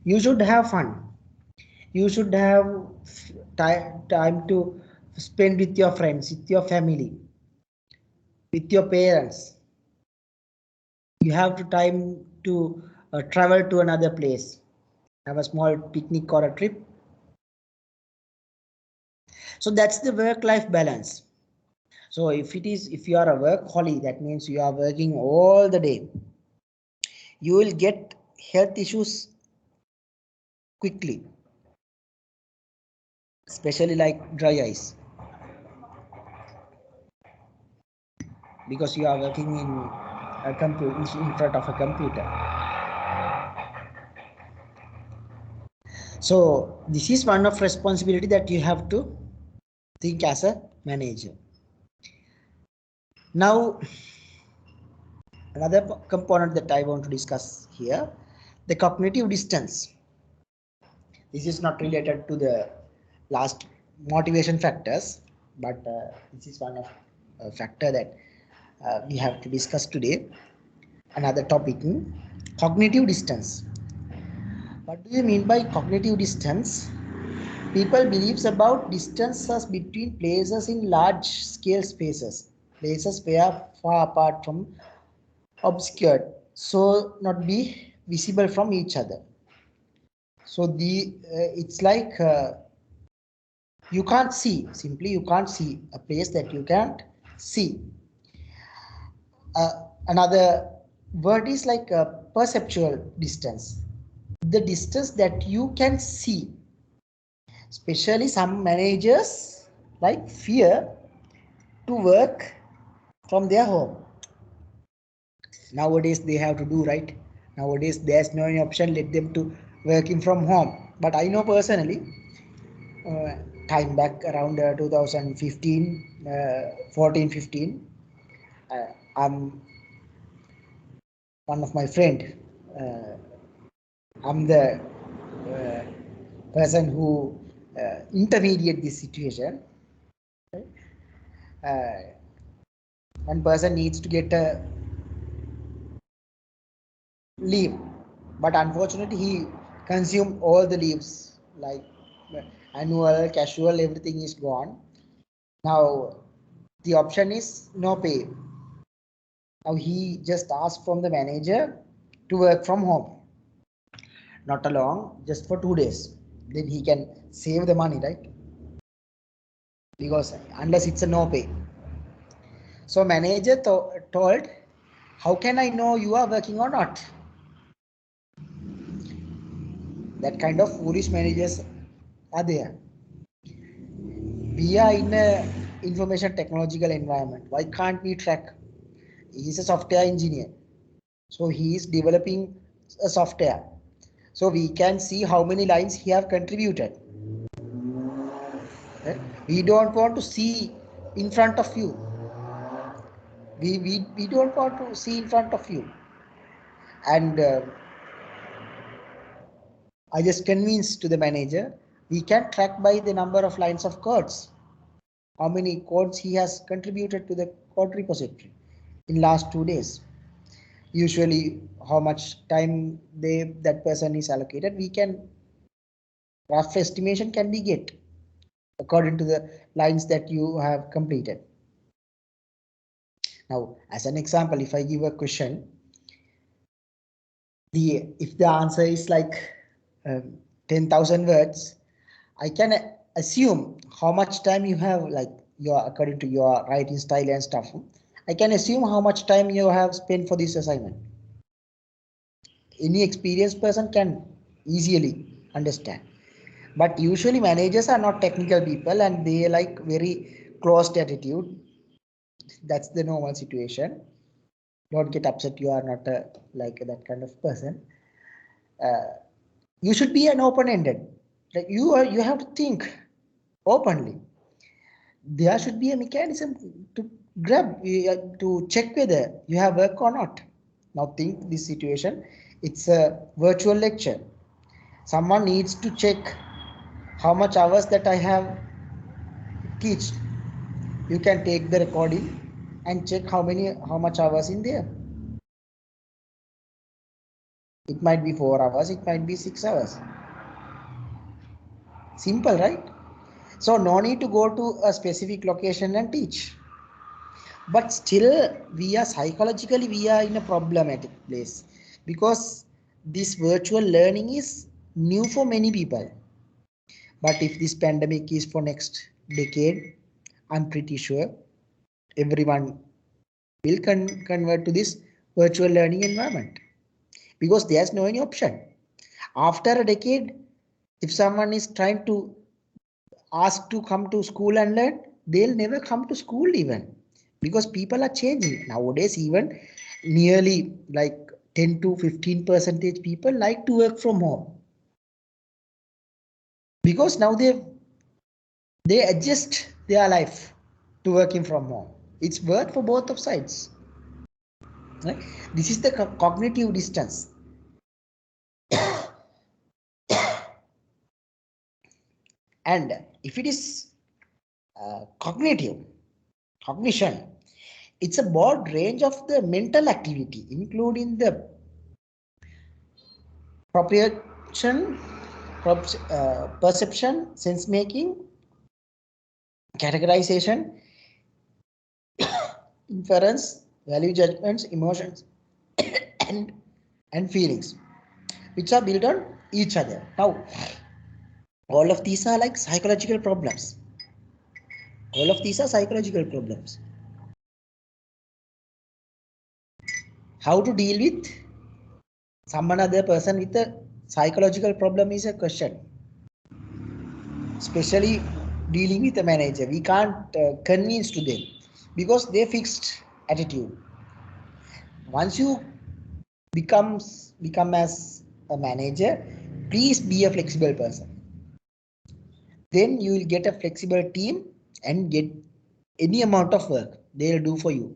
you should have fun. You should have time to spend with your friends, with your family, with your parents. You have to time to travel to another place, have a small picnic or a trip. So that's the work-life balance. So if you are a workaholic, that means you are working all the day, you will get health issues quickly, especially like dry eyes, because you are working in a computer, in front of a computer. So this is one of responsibility that you have to think as a manager. Now, another component that I want to discuss here, the cognitive distance. This is not related to the last motivation factors, but this is one of a factor that we have to discuss today. Another topic, cognitive distance. What do you mean by cognitive distance? People believes about distances between places in large scale spaces, places where far apart from obscured, so not be visible from each other. So it's like you can't see, simply you can't see a place that you can't see. Another word is like a perceptual distance, the distance that you can see. Especially some managers like fear to work from their home. Nowadays they have to do, right? Nowadays there's no option, let them to working from home. But I know personally, uh, time back around 2015, 14, 15, I'm one of my friend. Uh, I'm the uh, person who intermediate this situation. Uh, one person needs to get a leave, but unfortunately he consumed all the leaves, like annual, casual, everything is gone. Now the option is no pay. Now he just asked from the manager to work from home, not along, just for 2 days. Then he can save the money, right? Because unless it's a no pay. So manager told, how can I know you are working or not? That kind of foolish managers are there. We are in a information technological environment. Why can't we track? He is a software engineer, so he is developing a software, so we can see how many lines he have contributed. We don't want to see in front of you. We don't want to see in front of you. And I just convinced to the manager, we can track by the number of lines of codes, how many codes he has contributed to the code repository in last 2 days. Usually how much time that person is allocated, we can rough estimation can be get according to the lines that you have completed. Now as an example, if I give a question, if the answer is like 10,000 words, I can assume how much time you have, like your according to your writing style and stuff. I can assume how much time you have spent for this assignment. Any experienced person can easily understand. But usually managers are not technical people and they like very closed attitude. That's the normal situation. Don't get upset, you are not like that kind of person. You should be an open-ended. Like you have to think openly. There should be a mechanism to grab, to check whether you have work or not. Now think this situation, it's a virtual lecture. Someone needs to check how much hours that I have teach. You can take the recording and check how much hours in there. It might be 4 hours, it might be 6 hours. Simple, right? So no need to go to a specific location and teach. But still we are psychologically, we are in a problematic place because this virtual learning is new for many people. But if this pandemic is for next decade, I'm pretty sure everyone will convert to this virtual learning environment because there's no any option. After a decade, if someone is trying to ask to come to school and learn, they'll never come to school even, because people are changing nowadays. Even nearly like 10 to 15% people like to work from home because now they adjust their life to working from home. It's work for both of sides, right? This is the cognitive distance. And if it is cognition, it's a broad range of the mental activity, including the proprioception, perception, sense making, categorization, inference, value judgments, emotions, and feelings. which are built on each other. Now, all of these are like psychological problems. All of these are psychological problems. How to deal with some other person with a psychological problem is a question. Especially dealing with a manager, we can't convince to them because they fixed attitude. Once you become as a manager, please be a flexible person. Then you will get a flexible team and get any amount of work they'll do for you.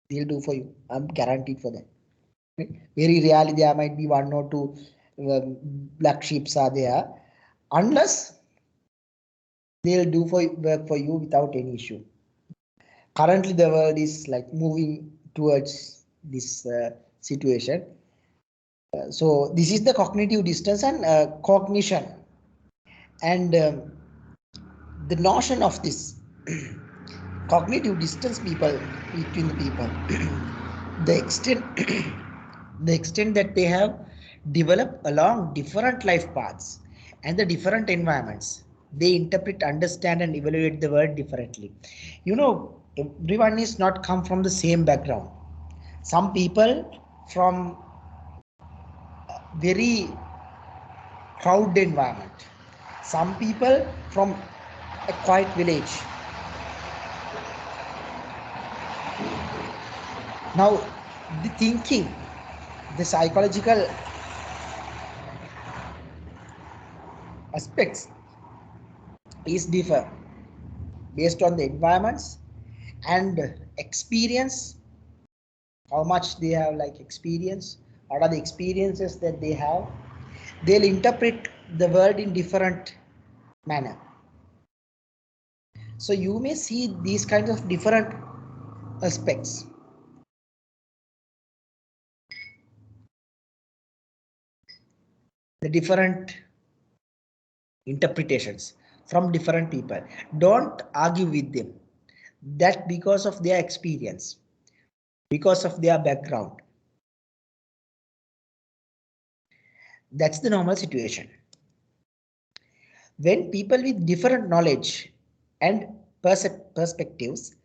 They'll do for you. I'm guaranteed for that. Very rarely there might be one or two black sheeps are there, unless they'll do work for you without any issue. Currently, the world is like moving towards this situation. So this is the cognitive distance and cognition, and the notion of this cognitive distance people between the people, the extent the extent that they have developed along different life paths and the different environments, they interpret, understand, and evaluate the world differently. You know, everyone is not come from the same background. Some people from very crowded environment, some people from a quiet village. Now the thinking, the psychological aspects is differ based on the environments and experience, how much they have like experience, what are the experiences that they have. They'll interpret the world in different manner. So you may see these kinds of different aspects. The different interpretations from different people. Don't argue with them. That because of their experience, because of their background. That's the normal situation. When people with different knowledge and perspectives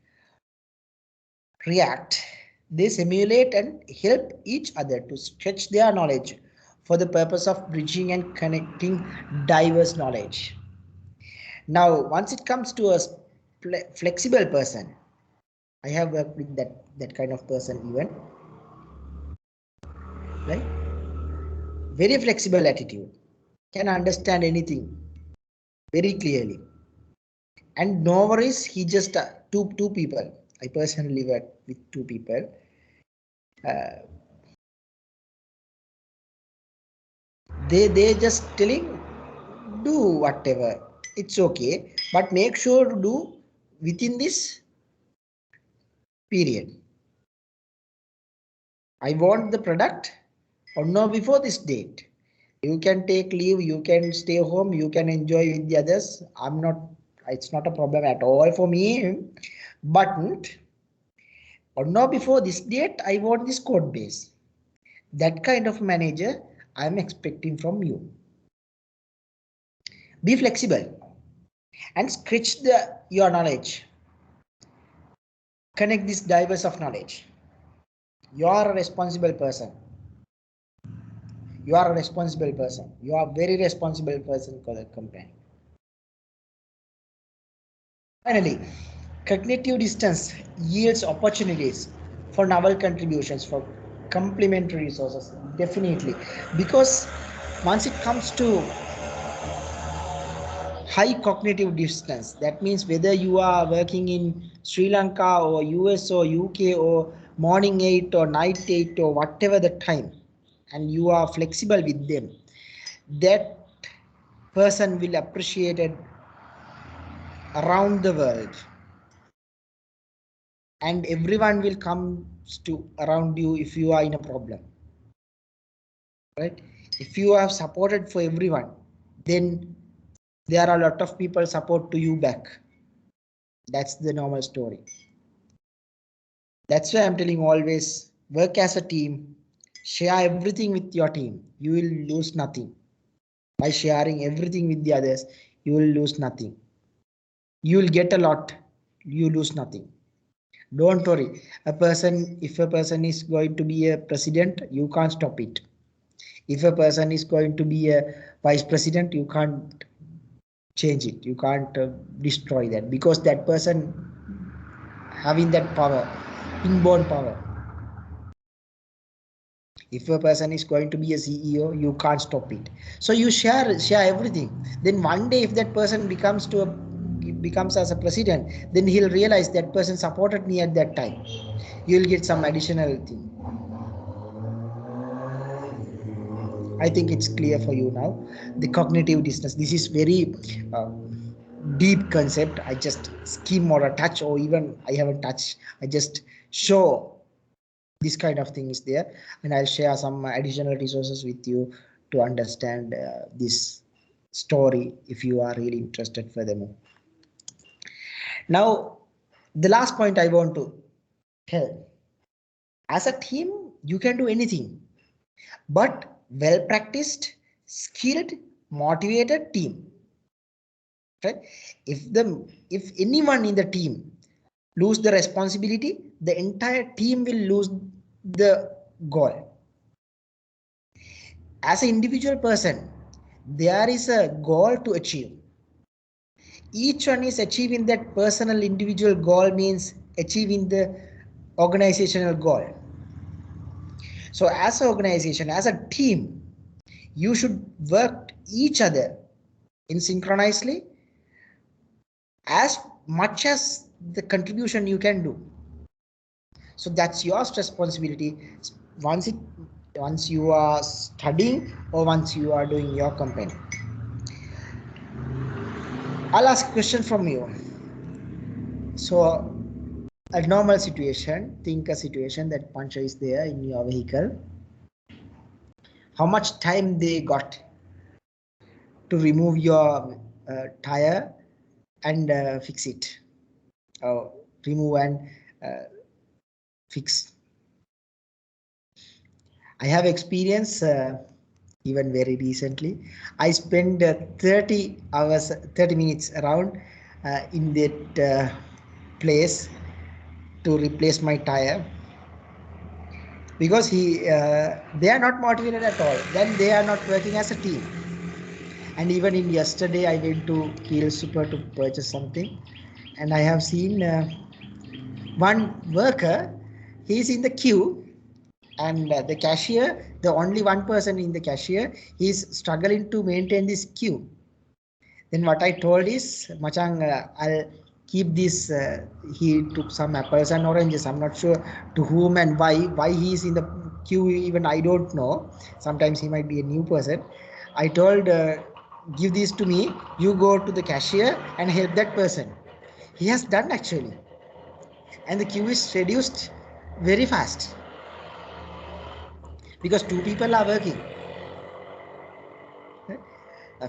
react, they simulate and help each other to stretch their knowledge for the purpose of bridging and connecting diverse knowledge. Now, once it comes to a flexible person, I have worked with that kind of person even, right? Very flexible attitude, can understand anything very clearly, and no worries. He just two people. I personally work with two people. They just telling do whatever, it's okay, but make sure to do within this period. I want the product or no before this date. You can take leave, you can stay home, you can enjoy with the others. It's not a problem at all for me. But or no before this date, I want this code base. That kind of manager I'm expecting from you. Be flexible and stretch your knowledge. Connect this diverse of knowledge. You are a responsible person. You are a responsible person. You are a very responsible person for the company. Finally, cognitive distance yields opportunities for novel contributions, for complementary resources, definitely. Because once it comes to high cognitive distance, that means whether you are working in Sri Lanka or US or UK or morning 8 or night 8 or whatever the time, and you are flexible with them, that person will appreciate it around the world, and everyone will come to around you if you are in a problem, right? If you have supported for everyone, then there are a lot of people support to you back. That's the normal story. That's why I'm telling always work as a team, Share everything with your team. You will lose nothing. By sharing everything with the others, you will lose nothing. You will get a lot. You lose nothing. Don't worry. If a person is going to be a president, you can't stop it. If a person is going to be a vice president, you can't change it. You can't destroy that, because that person having that power, inborn power. If a person is going to be a CEO, you can't stop it. So you share everything. Then one day, if that person becomes as a president, then he'll realize that person supported me at that time. You'll get some additional thing. I think it's clear for you now. The cognitive dissonance. This is very deep concept. I just skim or a touch, or even I haven't touched. I just show this kind of thing is there, and I'll share some additional resources with you to understand this story if you are really interested furthermore. Now, the last point I want to tell: as a team, you can do anything, but well practiced, skilled, motivated team. Right? If anyone in the team lose the responsibility, the entire team will lose the goal. As an individual person, there is a goal to achieve. Each one is achieving that personal individual goal, means achieving the organizational goal. So as an organization, as a team, you should work each other in synchronously as much as the contribution you can do. So that's your responsibility once you are studying or once you are doing your company. I'll ask a question from you. So a normal situation, think a situation that puncture is there in your vehicle. How much time they got to remove your tire and fix it? Remove and fix. I have experience even very recently. I spent 30 minutes around in that place to replace my tire, because they are not motivated at all. Then they are not working as a team. And even in yesterday, I went to Kiel Super to purchase something, and I have seen one worker. He is in the queue, and the cashier, the only one person in the cashier, is struggling to maintain this queue. Then what I told is, Machang, I'll keep this. He took some apples and oranges. I'm not sure to whom and why he is in the queue. Even I don't know. Sometimes he might be a new person. I told, give these to me. You go to the cashier and help that person. He has done actually, and the queue is reduced very fast because two people are working.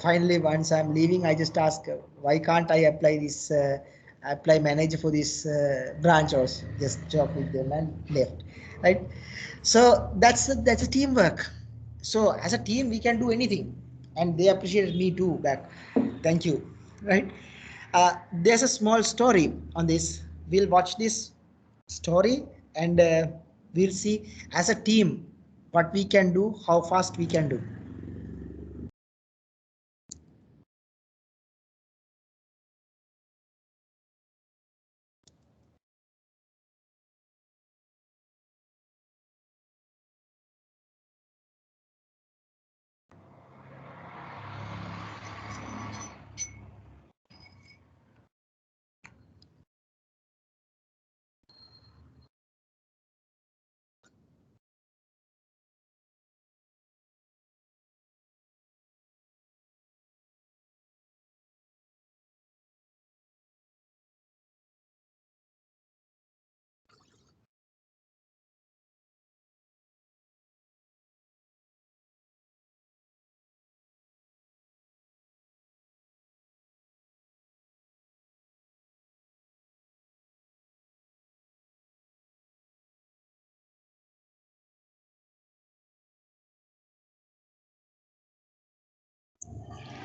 Finally, once I'm leaving, I just ask, why can't I apply this, apply manager for this branch, or just job with them, and left, right? So that's a teamwork. So as a team, we can do anything, and they appreciated me too back. Thank you, right? There's a small story on this. We'll watch this story, and we'll see as a team what we can do, how fast we can do.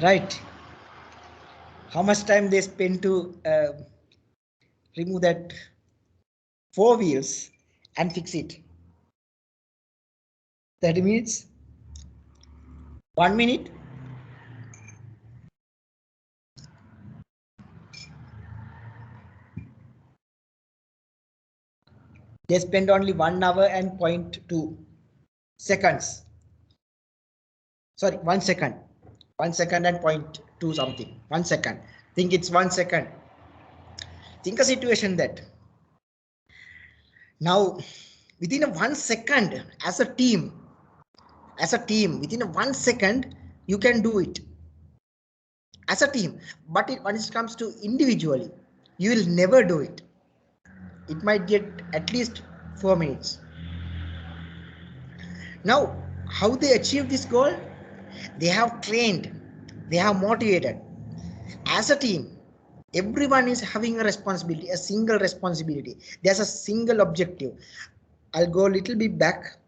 right? How much time they spend to remove that 4 wheels and fix it? 30 minutes? 1 minute? They spend only 1 hour and 0.2 seconds. Sorry, 1 second. 1 second and 0.2 something. 1 second. Think it's 1 second. Think a situation that now within a 1 second as a team within a 1 second you can do it as a team, but when it comes to individually you will never do it. It might get at least 4 minutes. Now how they achieve this goal? They have trained, they have motivated as a team. Everyone is having a responsibility, a single responsibility. There's a single objective. I'll go a little bit back.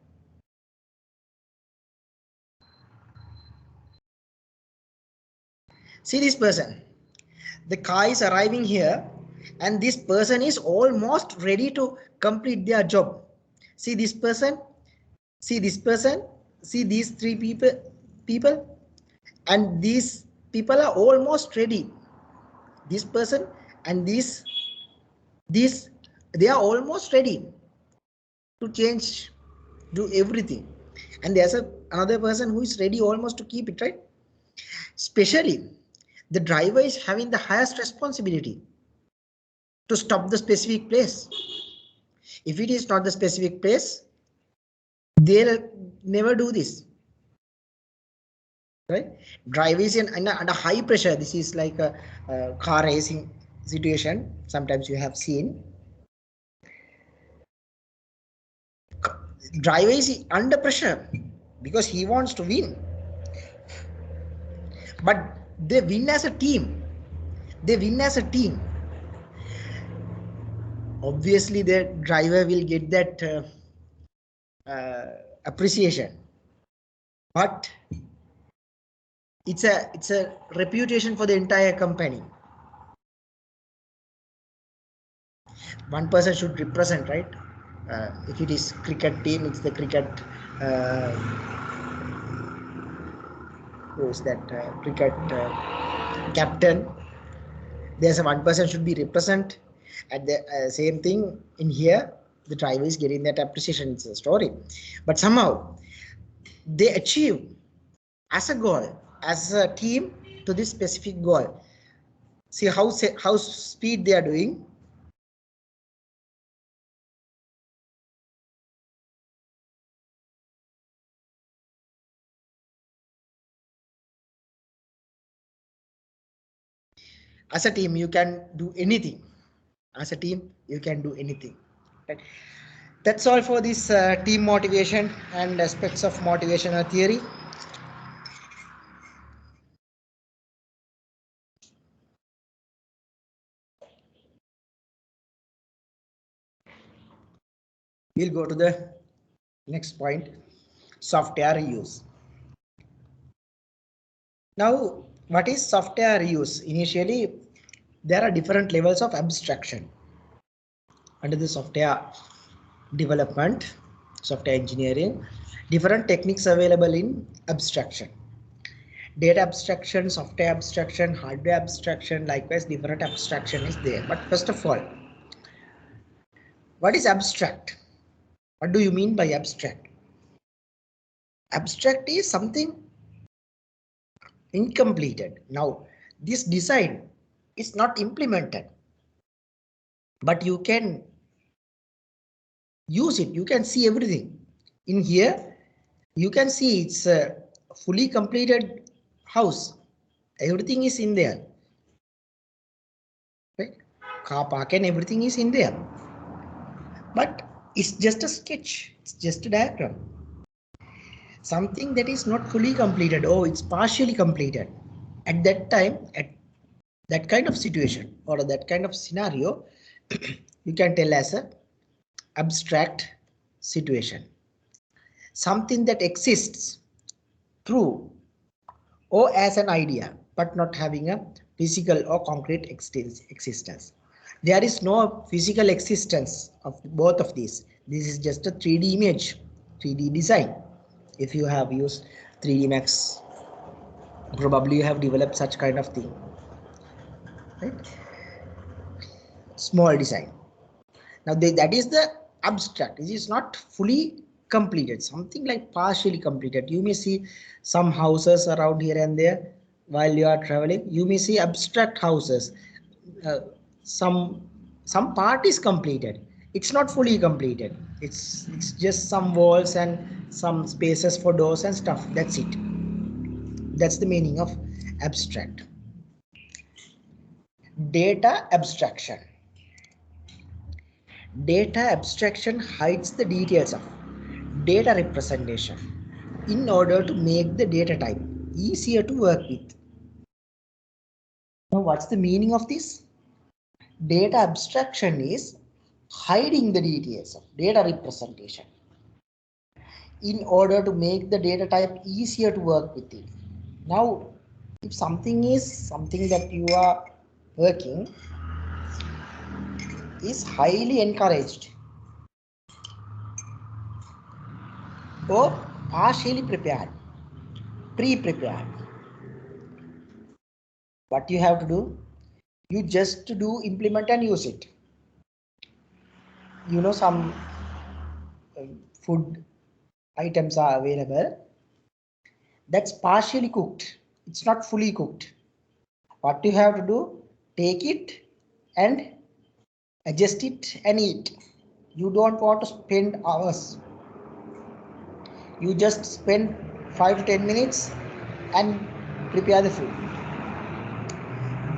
See this person. The car is arriving here and this person is almost ready to complete their job. See this person, see this person, see these three people, and these people are almost ready. This person and this, they are almost ready to change, do everything. And there's another person who is ready almost to keep it, right? Especially the driver is having the highest responsibility to stop the specific place. If it is not the specific place, they'll never do this, right? Driver is under high pressure. This is like a car racing situation. Sometimes you have seen. Driver is under pressure because he wants to win. But they win as a team. They win as a team. Obviously, the driver will get that appreciation, but it's a reputation for the entire company. One person should represent, right? If it is cricket team, it's the cricket. Who is that cricket captain? There's a one person should be represent. At the same thing in here, the driver is getting that appreciation. It's a story, but somehow they achieve as a goal, as a team, to this specific goal. See how speed they are doing. As a team, you can do anything. As a team, you can do anything. Right? That's all for this team motivation and aspects of motivational theory. We'll go to the next point, software reuse. Now, what is software reuse? Initially, there are different levels of abstraction under the software development, software engineering, different techniques available in abstraction. Data abstraction, software abstraction, hardware abstraction, likewise different abstraction is there. But first of all, what is abstract? What do you mean by abstract? Abstract is something incompleted. Now, this design is not implemented, but you can use it. You can see everything in here. You can see it's a fully completed house. Everything is in there, right? Car park and everything is in there, but it's just a sketch. It's just a diagram. Something that is not fully completed. Oh, it's partially completed. At that time, at that kind of situation or that kind of scenario, you can tell as a abstract situation. Something that exists through or as an idea, but not having a physical or concrete existence. There is no physical existence of both of these. This is just a 3D image, 3D design. If you have used 3D Max, probably you have developed such kind of thing, right? Small design. Now that is the abstract. It is not fully completed, something like partially completed. You may see some houses around here and there while you are traveling. You may see abstract houses. uh, some some part is completed. It's not fully completed. It's just some walls and some spaces for doors and stuff. That's it. That's the meaning of abstract. Data abstraction. Data abstraction hides the details of data representation in order to make the data type easier to work with. Now, what's the meaning of this? Data abstraction is hiding the details of data representation in order to make the data type easier to work with it. Now, if something that you are working is highly encouraged or partially prepared, pre-prepared, what you have to do? You just do implement and use it. You know, some food items are available that's partially cooked. It's not fully cooked. What you have to do? Take it and adjust it and eat. You don't want to spend hours. You just spend 5 to 10 minutes and prepare the food.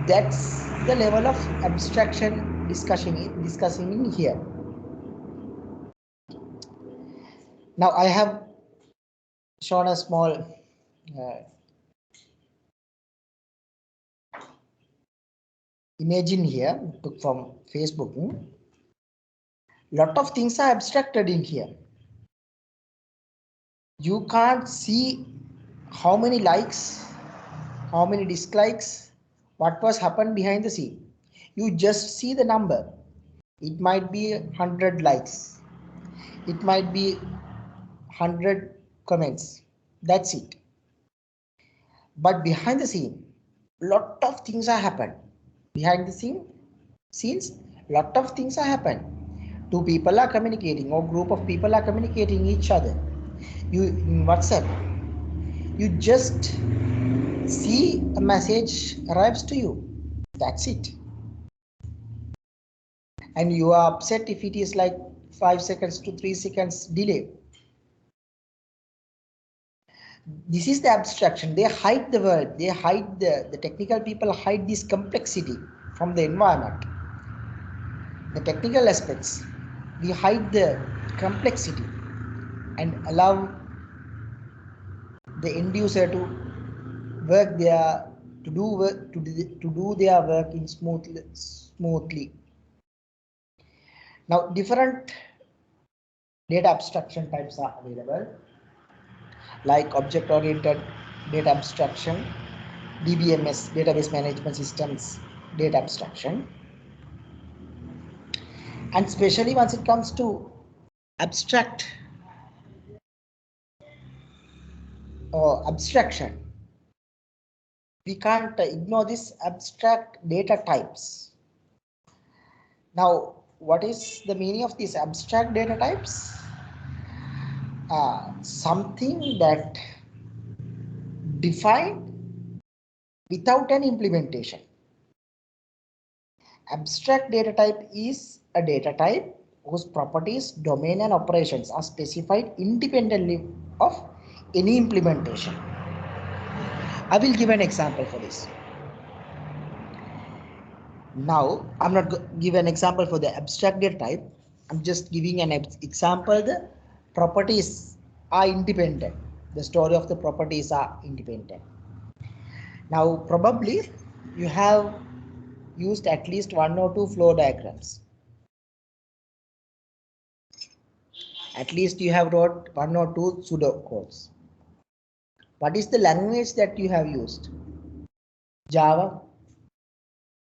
That's the level of abstraction discussing in here. Now I have shown a small image in here, took from Facebook. Lot of things are abstracted in here. You can't see how many likes, how many dislikes, what was happened behind the scene. You just see the number. It might be 100 likes. It might be 100 comments. That's it. But behind the scene, lot of things are happened. Behind the scenes, lot of things are happened. Two people are communicating or group of people are communicating each other. You in WhatsApp, you just see a message arrives to you. That's it. And you are upset if it is like 5 seconds to 3 seconds delay. This is the abstraction. They hide the world. They hide the technical people hide this complexity from the environment. The technical aspects, we hide the complexity and allow the end user to work their to do their work in smoothly. Now different data abstraction types are available, like object oriented data abstraction, DBMS, database management systems data abstraction, and especially once it comes to abstract or abstraction, we can't ignore this abstract data types. Now, what is the meaning of these abstract data types? Something that defined without an implementation. Abstract data type is a data type whose properties, domain, and operations are specified independently of any implementation. I will give an example for this. Now, I'm not give an example for the abstract data type. I'm just giving an example. The properties are independent. The story of the properties are independent. Now, probably you have used at least 1 or 2 flow diagrams. At least you have wrote 1 or 2 pseudo codes. What is the language that you have used? Java,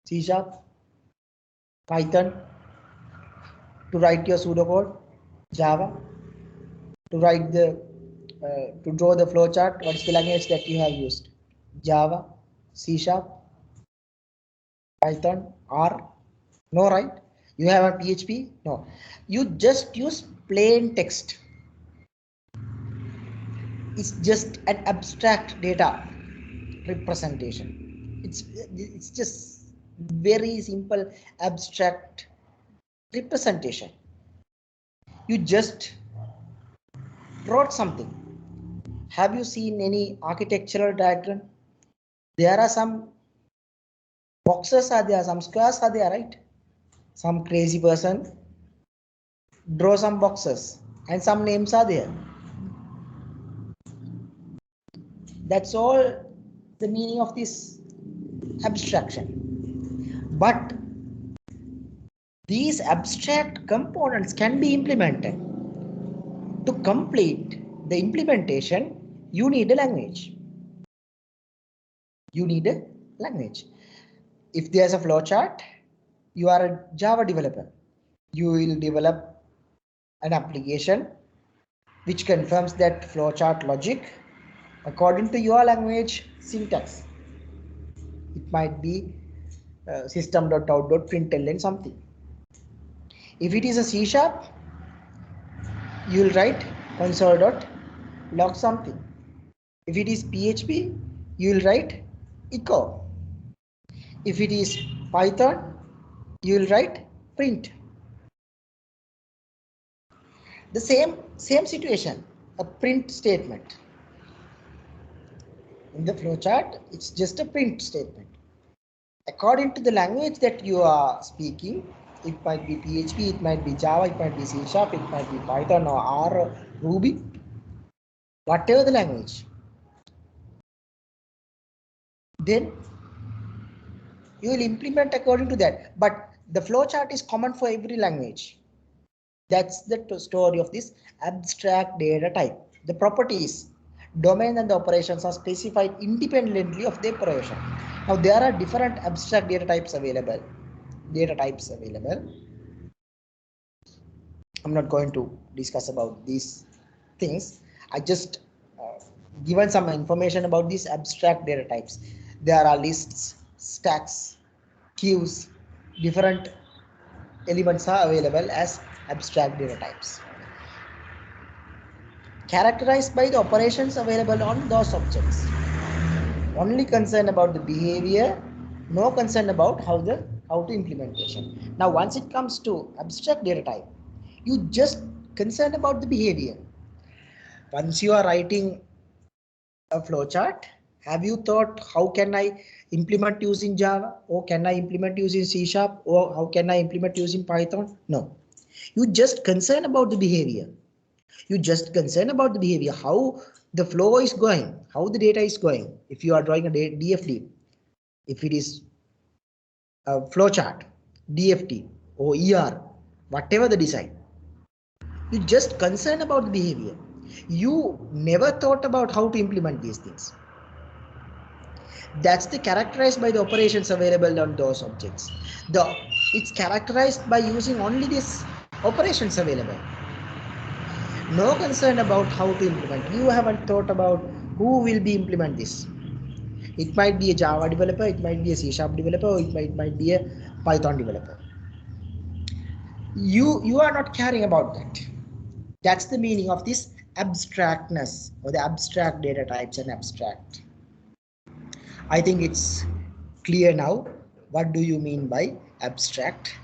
C Sharp, Python to write your pseudocode, Java to write the to draw the flowchart. What is the language that you have used? Java, C Sharp, Python, R? No, right? You have a PHP? No. You just use plain text. It's just an abstract data representation. It's just very simple abstract representation. You just wrote something. Have you seen any architectural diagram? There are some boxes are there, some squares are there, right? Some crazy person draw some boxes and some names are there. That's all the meaning of this abstraction. But these abstract components can be implemented. To complete the implementation, you need a language. You need a language. If there's a flowchart, you are a Java developer. You will develop an application which confirms that flowchart logic according to your language syntax. It might be system.out.println something. If it is a C Sharp, you will write console.log something. If it is PHP, you will write echo. If it is Python, you will write print. The same situation, a print statement. In the flowchart, it's just a print statement. According to the language that you are speaking, it might be PHP, it might be Java, it might be C Sharp, it might be Python or R or Ruby, whatever the language. Then you will implement according to that. But the flowchart is common for every language. That's the story of this abstract data type. The properties, domain and the operations are specified independently of the operation. Now there are different abstract data types available. I'm not going to discuss about these things. I just given some information about these abstract data types. There are lists, stacks, queues, different elements are available as abstract data types, characterized by the operations available on those objects. Only concern about the behavior, no concern about how to implementation. Now once it comes to abstract data type, you just concerned about the behavior. Once you are writing a flowchart, have you thought how can I implement using Java, or can I implement using C Sharp, or how can I implement using Python? No, you just concern about the behavior. You just concern about the behavior, how the flow is going, how the data is going. If you are drawing a DFD, if it is a flowchart, DFT or ER, whatever the design, you just concern about the behavior. You never thought about how to implement these things. That's the characterized by the operations available on those objects. It's characterized by using only these operations available. No concern about how to implement. You haven't thought about who will be implement this. It might be a Java developer, it might be a C Sharp developer, or it might be a Python developer. You are not caring about that. That's the meaning of this abstractness, or the abstract data types and abstract. I think it's clear now. What do you mean by abstract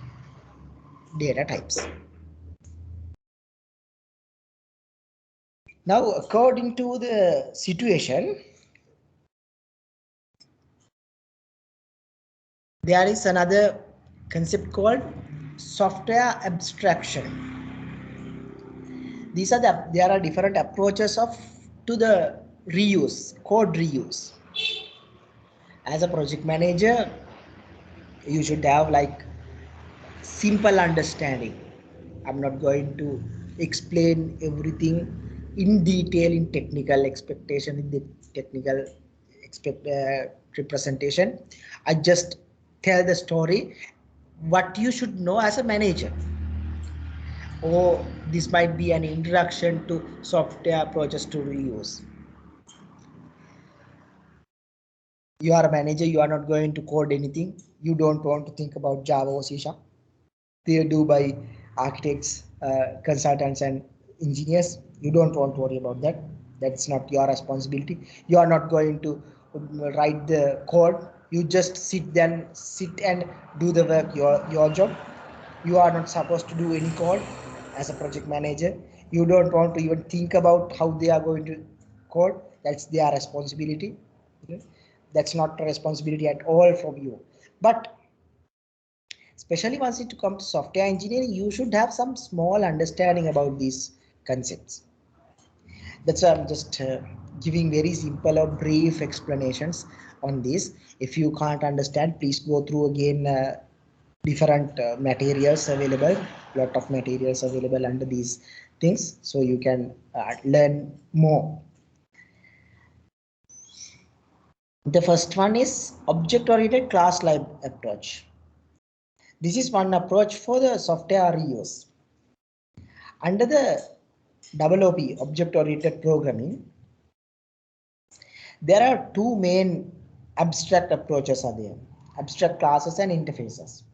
data types? Now, according to the situation, there is another concept called software abstraction. There are different approaches to the reuse, code reuse. As a project manager, you should have like simple understanding. I'm not going to explain everything in detail in technical expectation, in the technical representation. I just tell the story what you should know as a manager. Or this might be an introduction to software approaches to reuse. You are a manager, you are not going to code anything. You don't want to think about Java or C#. They do by architects, consultants and engineers. You don't want to worry about that. That's not your responsibility. You are not going to write the code. You just sit and do the work, your job. You are not supposed to do any code as a project manager. You don't want to even think about how they are going to code. That's their responsibility. That's not a responsibility at all from you. But especially once it comes to software engineering, you should have some small understanding about these concepts. That's why I'm just giving very simple or brief explanations on this. If you can't understand, please go through again different materials available, lot of materials available under these things, so you can learn more. The first one is object-oriented class-like approach. This is one approach for the software reuse. Under the OOP, object-oriented programming, there are two main abstract approaches are there: abstract classes and interfaces.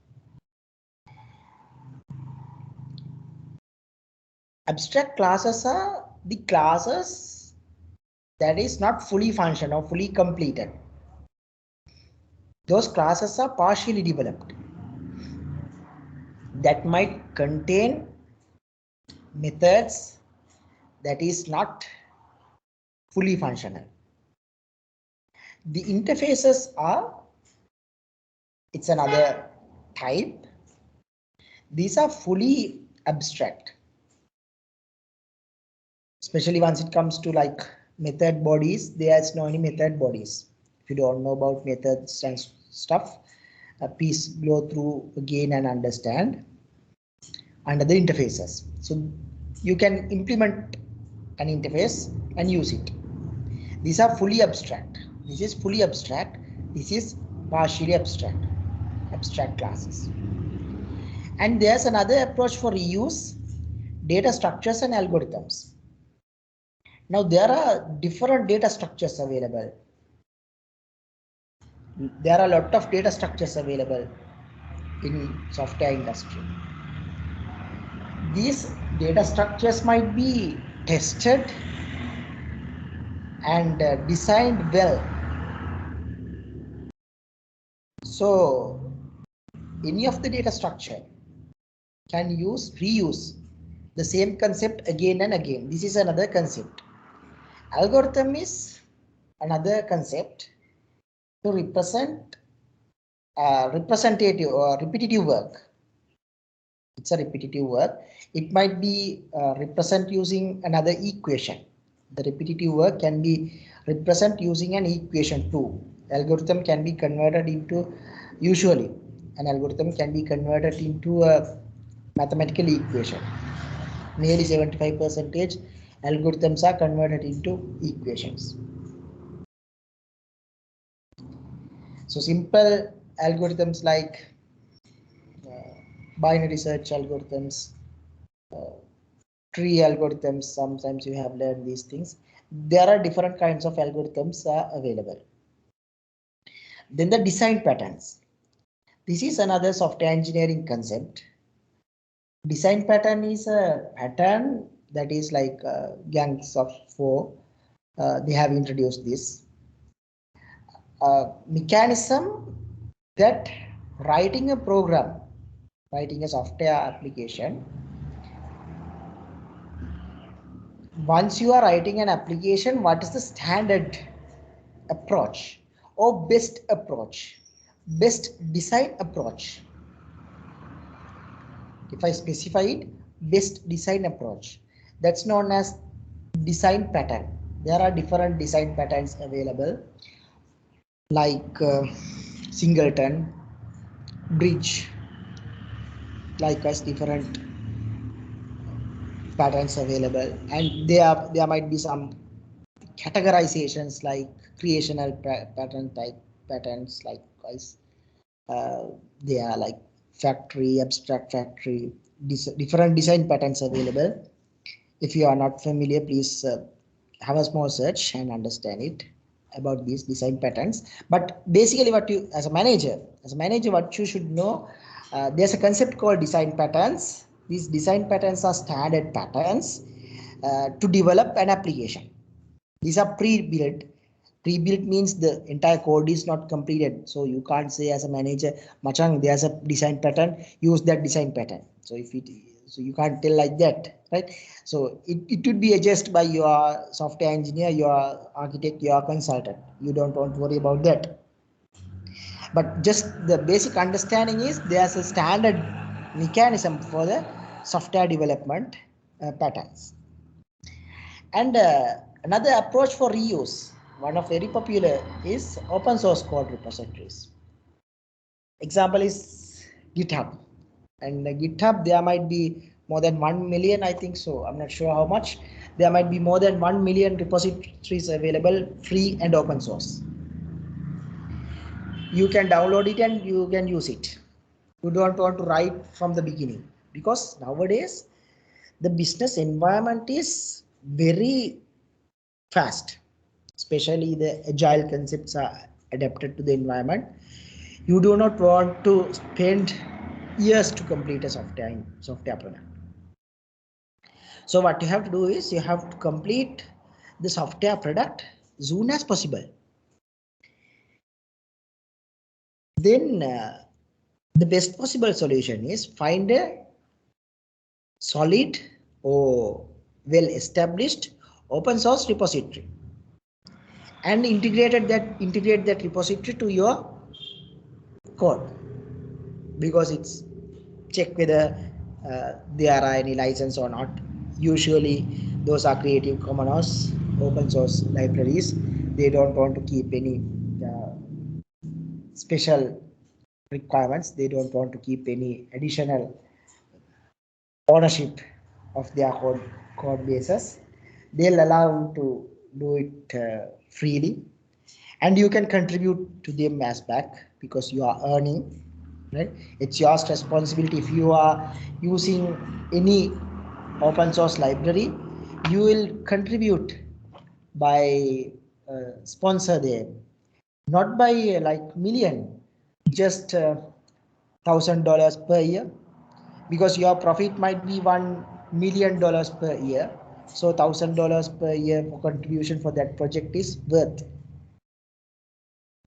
Abstract classes are the classes that is not fully functional or fully completed. Those classes are partially developed. That might contain methods that is not fully functional. The interfaces are, it's another type. These are fully abstract, especially once it comes to like method bodies. There's no any method bodies. If you don't know about methods and stuff, please go through again and understand under the interfaces. So you can implement an interface and use it. These are fully abstract. This is fully abstract. This is partially abstract. Abstract classes. And there's another approach for reuse: data structures and algorithms. Now there are different data structures available. There are a lot of data structures available in software industry. These data structures might be tested and designed well. So any of the data structure can reuse the same concept again and again. This is another concept. Algorithm is another concept to represent representative or repetitive work. It's a repetitive work. It might be represent using another equation. The repetitive work can be represent using an equation too. Algorithm can be converted into, usually an algorithm can be converted into a mathematical equation. Nearly 75% algorithms are converted into equations. So simple algorithms like binary search algorithms, tree algorithms, sometimes you have learned these things. There are different kinds of algorithms available. Then the design patterns. This is another software engineering concept. Design pattern is a pattern that is like gangs of four. They have introduced this mechanism that writing a program, writing a software application. Once you are writing an application, what is the standard approach or best approach, best design approach? If I specify it, best design approach, that's known as design pattern. There are different design patterns available, like singleton, bridge, likewise different patterns available, and there might be some categorizations like creational pattern type patterns, likewise they are like factory, abstract factory, different design patterns available. If you are not familiar, please have a small search and understand it about these design patterns. But basically what you as a manager what you should know, there's a concept called design patterns. These design patterns are standard patterns to develop an application. These are pre-built. Pre-built means the entire code is not completed, so you can't say as a manager, Machang, there's a design pattern, use that design pattern. So you can't tell like that, right? So it would be adjusted by your software engineer, your architect, your consultant. You don't want to worry about that. But just the basic understanding is there's a standard mechanism for the software development patterns. And another approach for reuse, one of very popular, is open source code repositories. Example is GitHub. And GitHub, there might be more than 1 million, I think so. I'm not sure how much. There might be more than 1 million repositories available, free and open source. You can download it and you can use it. You don't want to write from the beginning, because nowadays the business environment is very fast, especially the agile concepts are adapted to the environment. You do not want to spend years to complete a software product. So what you have to do is you have to complete the software product as soon as possible. Then the best possible solution is find a solid or well established open source repository and integrate that repository to your code, because it's check whether there are any license or not. Usually those are Creative Commons open source libraries. They don't want to keep any special requirements. They don't want to keep any additional ownership of their code bases. They'll allow you to do it freely, and you can contribute to them as back because you are earning, right? It's your responsibility. If you are using any open source library, you will contribute by sponsor them, not by like million, just $1,000 per year, because your profit might be $1 million per year. So $1,000 per year for contribution for that project is worth.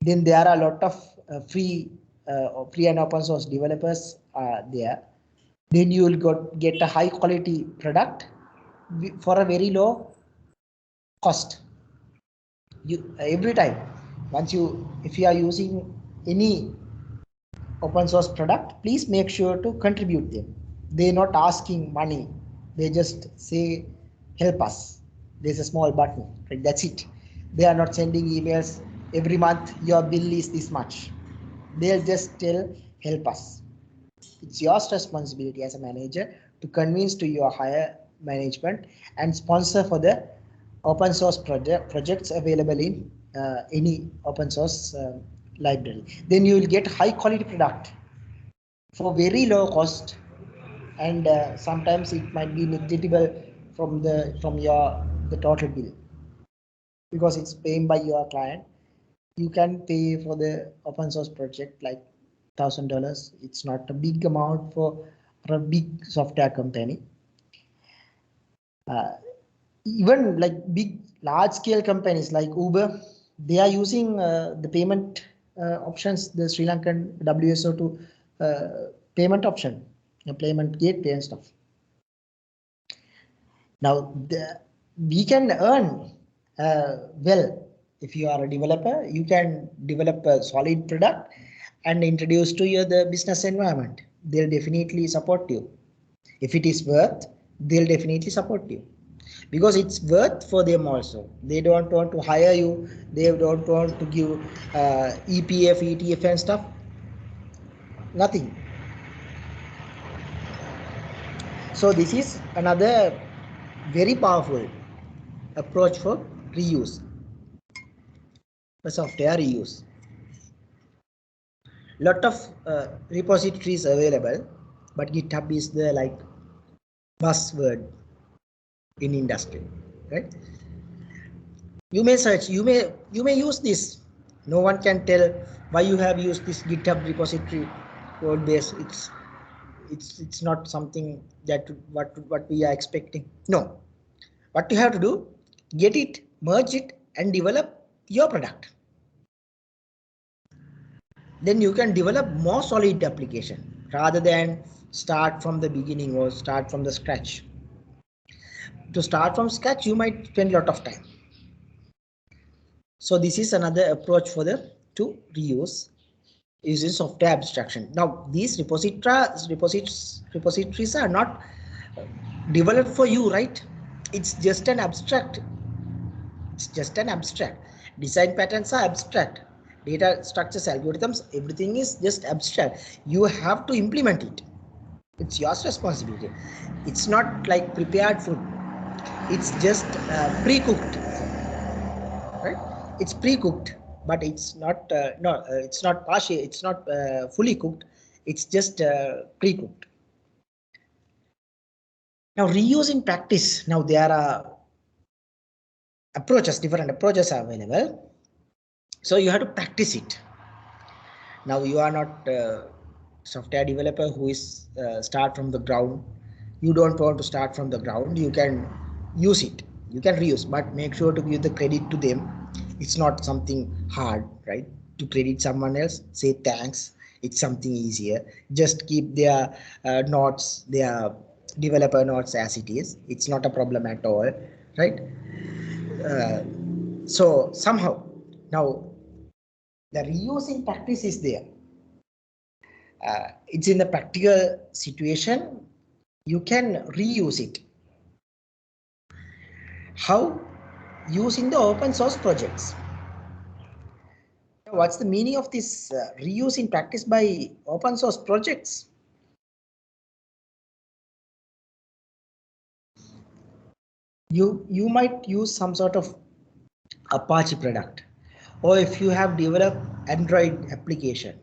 Then there are a lot of free and open source developers there. Then you will get a high quality product for a very low cost. You every time if you are using any open source product, please make sure to contribute them. They're not asking money. They just say, help us. There's a small button, right? That's it. They are not sending emails every month, your bill is this much. They'll just tell, help us. It's your responsibility as a manager to convince to your higher management and sponsor for the open source projects available in any open source library. Then you will get high quality product for very low cost, and sometimes it might be negligible from the total bill, because it's paid by your client. You can pay for the open source project like $1,000. It's not a big amount for a big software company. Even like large scale companies like Uber, they are using the payment options, the Sri Lankan WSO2 payment option, payment gateway and stuff. Now we can earn well. If you are a developer, you can develop a solid product and introduce to the business environment. They'll definitely support you. If it is worth, they'll definitely support you, because it's worth for them also. They don't want to hire you. They don't want to give EPF, ETF and stuff. Nothing. So this is another very powerful approach for reuse, the software reuse. Lot of repositories available, but GitHub is the like buzzword in industry, right? You may search, you may use this. No one can tell why you have used this GitHub repository code base. It's not something that what we are expecting. No, what you have to do, get it, merge it, and develop your product. Then you can develop more solid application rather than start from the beginning or start from the scratch. To start from scratch, you might spend a lot of time. So this is another approach for the to reuse using software abstraction. Now these repositories are not developed for you, right? It's just an abstract. It's just an abstract. Design patterns are abstract. Data structures, algorithms, everything is just abstract. You have to implement it. It's your responsibility. It's not like prepared food. It's just pre-cooked, right? It's pre-cooked, but it's not it's not partial. It's not fully cooked. It's just pre-cooked. Now reuse in practice. Now there are approaches, different approaches are available. So you have to practice it. Now you are not a software developer who is start from the ground. You don't want to start from the ground. You can use it. You can reuse, but make sure to give the credit to them. It's not something hard, right? To credit someone else, say thanks. It's something easier. Just keep their notes, their developer notes as it is. It's not a problem at all, right? So somehow now the reuse in practice is there. It's in the practical situation, you can reuse it. How? Using the open source projects. What's the meaning of this reuse in practice by open source projects? You might use some sort of Apache product, or if you have developed Android application,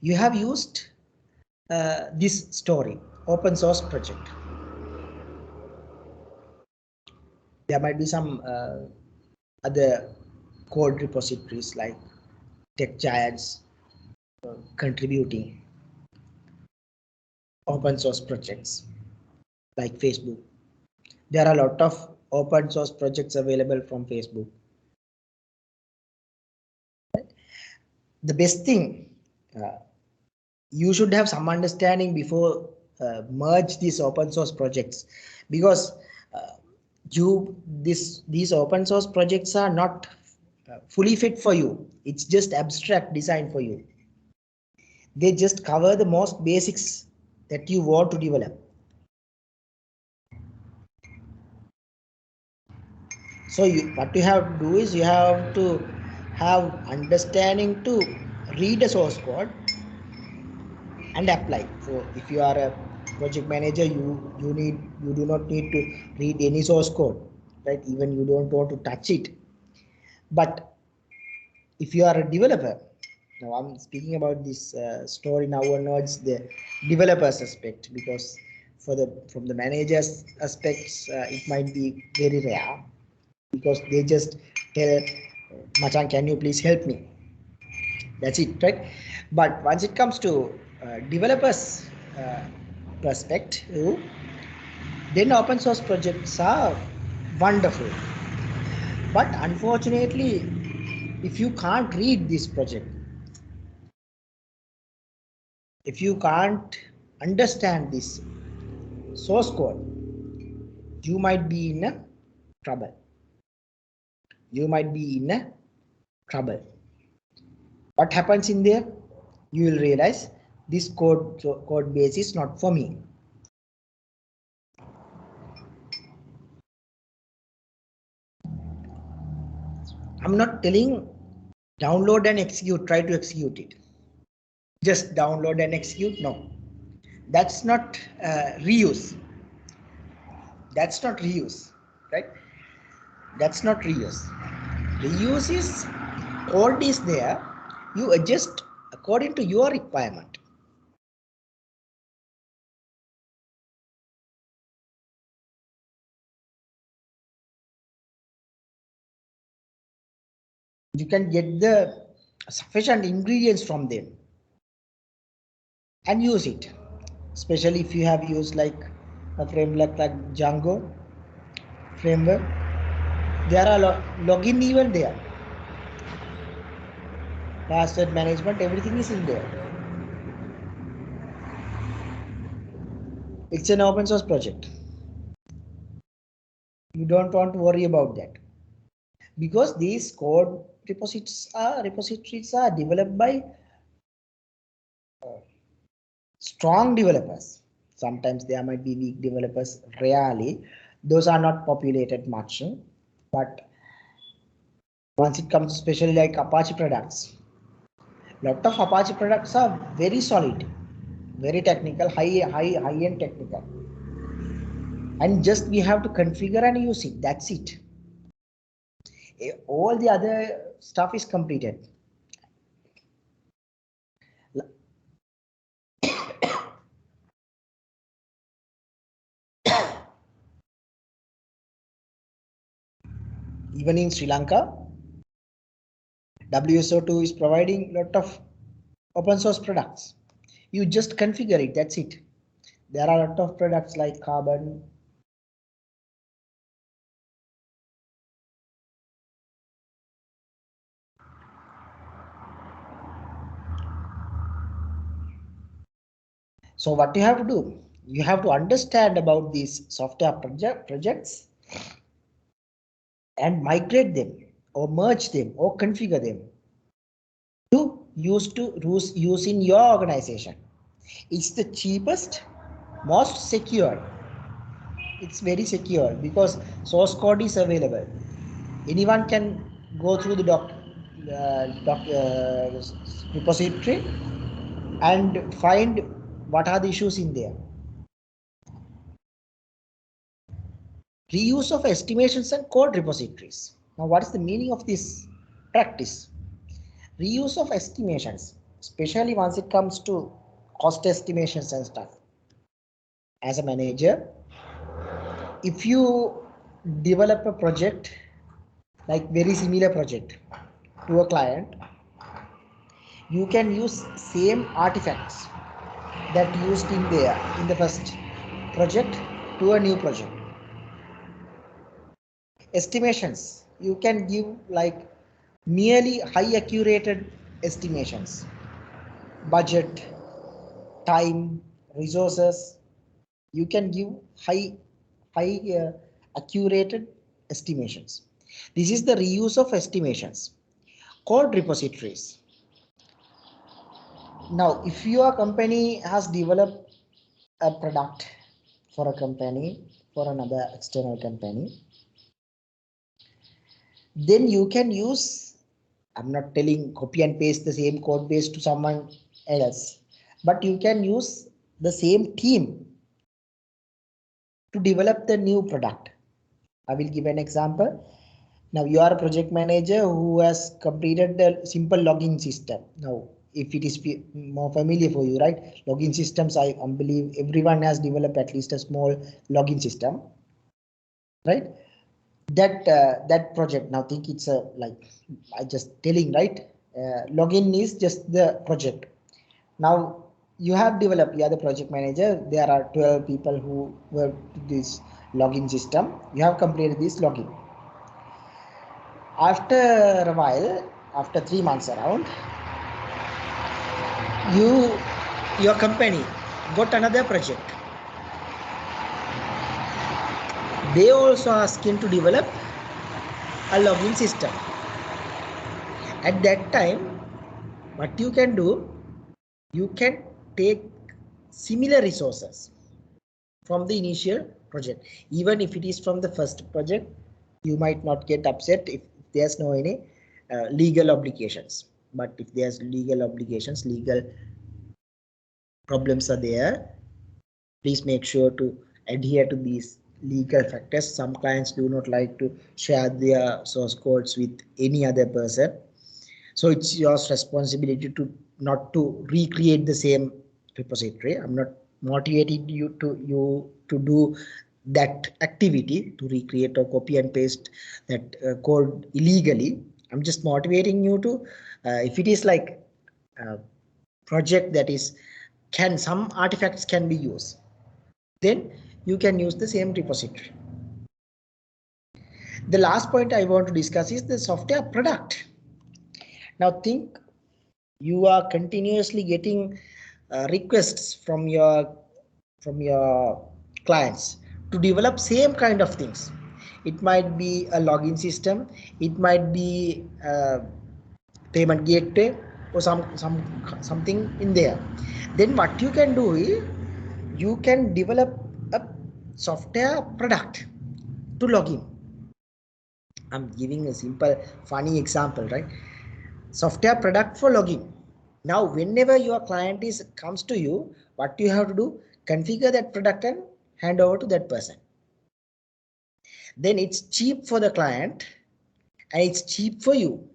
you have used this story, open source project. There might be some other code repositories like tech giants contributing open source projects like Facebook. There are a lot of open source projects available from Facebook. The best thing, you should have some understanding before merge these open source projects, because these open source projects are not fully fit for you. It's just abstract design for you. They just cover the most basics that you want to develop. So what you have to do is you have to have understanding to read a source code and apply. So if you are a project manager, you do not need to read any source code, right? Even you don't want to touch it. But if you are a developer, now I'm speaking about this story now onwards, the developers aspect, because from the managers aspects, it might be very rare, because they just tell, Machan, can you please help me? That's it, right? But once it comes to developers perspective, then open source projects are wonderful. But unfortunately, if you can't read this project, if you can't understand this source code, you might be in a trouble. You might be in a trouble. What happens in there? You will realize this code base is not for me. I'm not telling download and execute, try to execute it. Just download and execute. No, that's not reuse. That's not reuse, right? That's not reuse. Reuse is code is there, you adjust according to your requirement. You can get the sufficient ingredients from them and use it, especially if you have used like a framework like Django framework. There are login even there, password management, everything is in there. It's an open source project. You don't want to worry about that, because these code repositories are developed by strong developers. Sometimes there might be weak developers, rarely. Those are not populated much. But once it comes, especially like Apache products, lot of Apache products are very solid, very technical, high-end technical. And just we have to configure and use it. That's it. All the other stuff is completed. Even in Sri Lanka, WSO2 is providing a lot of open source products. You just configure it, that's it. There are a lot of products like Carbon. So what you have to do, you have to understand about these software projects and migrate them or merge them or configure them to use in your organization. It's the cheapest, most secure. It's very secure because source code is available. Anyone can go through the repository and find what are the issues in there. Reuse of estimations and code repositories. Now, what is the meaning of this practice? Reuse of estimations, especially once it comes to cost estimations and stuff. As a manager, if you develop a project, like very similar project to a client, you can use same artifacts that used in the first project to a new project. Estimations, you can give like nearly high accurate estimations, budget, time, resources. You can give high accurate estimations. This is the reuse of estimations. Code repositories. Now, if your company has developed a product for a company, for another external company, then you can use, I'm not telling copy and paste the same code base to someone else, but you can use the same team to develop the new product. I will give an example. Now you are a project manager who has completed the simple login system. Now, if it is more familiar for you, right? Login systems, I believe everyone has developed at least a small login system, right? That project, now think it's a like I just telling, right? Login is just the project. Now you have developed, you are the project manager, there are 12 people who work this login system. You have completed this login. After a while, after 3 months around, your company got another project. They also asking to develop a login system. At that time, what you can do, you can take similar resources from the initial project. Even if it is from the first project, you might not get upset if there's no any legal obligations. But if there's legal obligations, legal problems are there, please make sure to adhere to these legal factors. Some clients do not like to share their source codes with any other person. So it's your responsibility to not to recreate the same repository. I'm not motivating you to do that activity to recreate or copy and paste that code illegally. I'm just motivating you to if it is like a project that is some artifacts can be used, then you can use the same repository. The last point I want to discuss is the software product. Now think you are continuously getting requests from your clients to develop same kind of things. It might be a login system, it might be a payment gateway or something in there. Then what you can do is you can develop a software product to login. I'm giving a simple funny example, right? Software product for login. Now whenever your client comes to you, what you have to do, configure that product and hand over to that person. Then it's cheap for the client and it's cheap for you.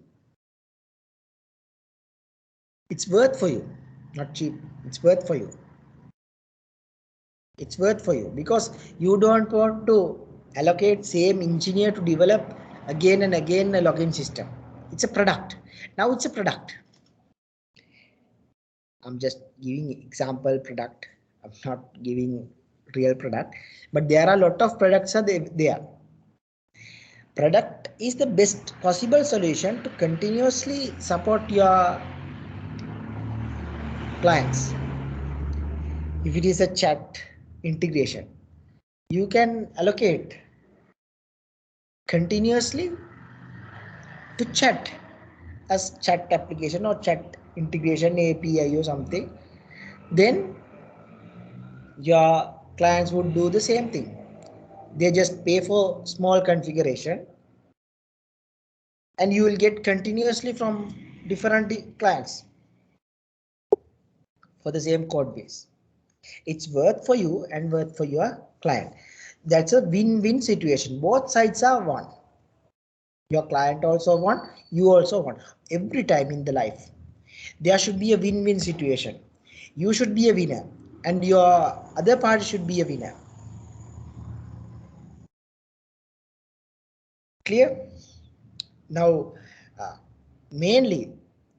It's worth for you, not cheap, it's worth for you. It's worth for you because you don't want to allocate same engineer to develop again and again a login system. It's a product. Now it's a product. I'm just giving example product. I'm not giving real product, but there are a lot of products are there. Product is the best possible solution to continuously support your clients. If it is a chat integration, you can allocate continuously to chat as chat application or chat integration API or something. Then your clients would do the same thing. They just pay for small configuration and you will get continuously from different clients for the same code base. It's worth for you and worth for your client. That's a win-win situation. Both sides are won. Your client also won, you also won. Every time in the life, there should be a win-win situation. You should be a winner and your other party should be a winner. Clear? Now, mainly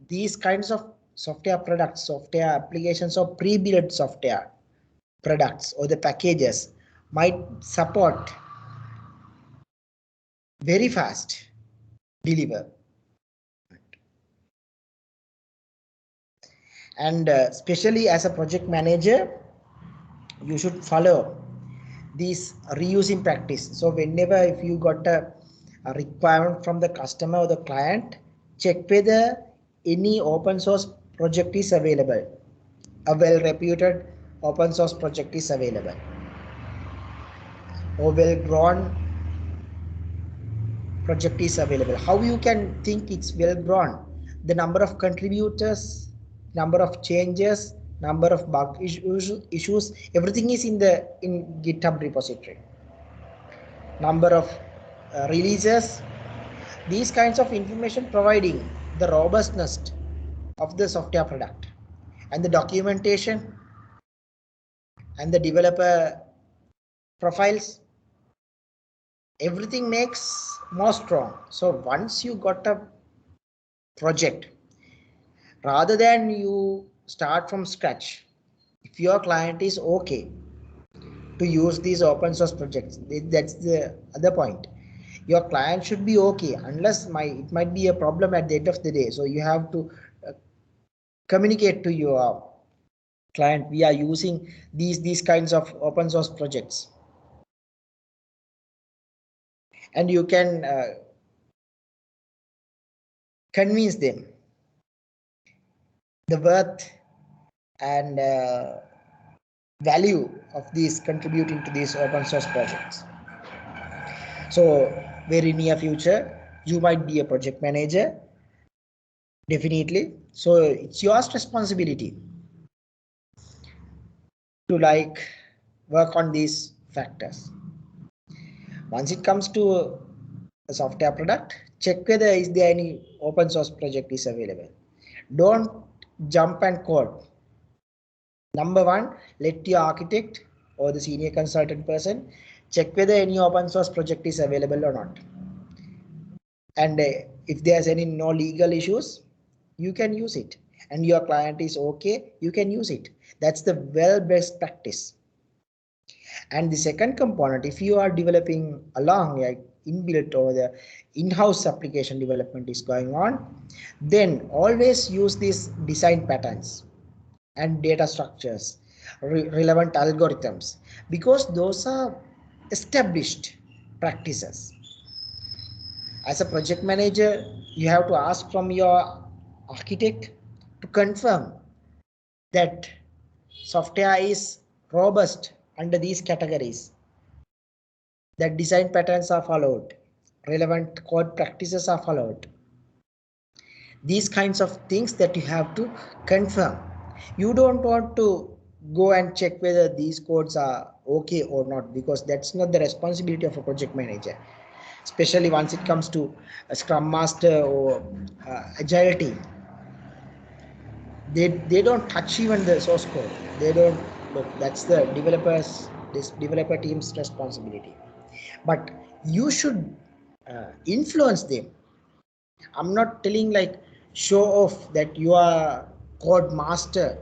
these kinds of software products, software applications or pre-built software products or the packages might support very fast deliver. And especially as a project manager, you should follow these reusing practice. So whenever if you got a requirement from the customer or the client, check whether any open source project is available. A well-reputed open source project is available or well-grown project is available. How you can think it's well-grown? The number of contributors, number of changes, number of bug issues, everything is in GitHub repository. Number of releases, these kinds of information providing the robustness of the software product and the documentation and the developer profiles, everything makes more strong. So once you got a project, rather than you start from scratch, if your client is okay to use these open source projects, that's the other point. Your client should be okay, unless it might be a problem at the end of the day. So you have to communicate to your client, we are using these kinds of open source projects, and you can convince them the worth and value of these contributing to these open source projects. So very near future you might be a project manager, definitely. So it's your responsibility to work on these factors. Once it comes to a software product, check whether is there any open source project is available. Don't jump and code. Number one, let your architect or the senior consultant person check whether any open source project is available or not. And if there's any no legal issues, you can use it. And your client is okay, you can use it. That's the well best practice. And the second component, if you are developing along like inbuilt or the in-house application development is going on, then always use these design patterns and data structures, relevant algorithms, because those are established practices. As a project manager, you have to ask from your architect to confirm that software is robust under these categories, that design patterns are followed, relevant code practices are followed. These kinds of things that you have to confirm. You don't want to go and check whether these codes are okay or not, because that's not the responsibility of a project manager, especially once it comes to a scrum master or agile team. They don't touch even the source code. They don't look. That's the developer team's responsibility. But you should influence them. I'm not telling like show off that you are code master,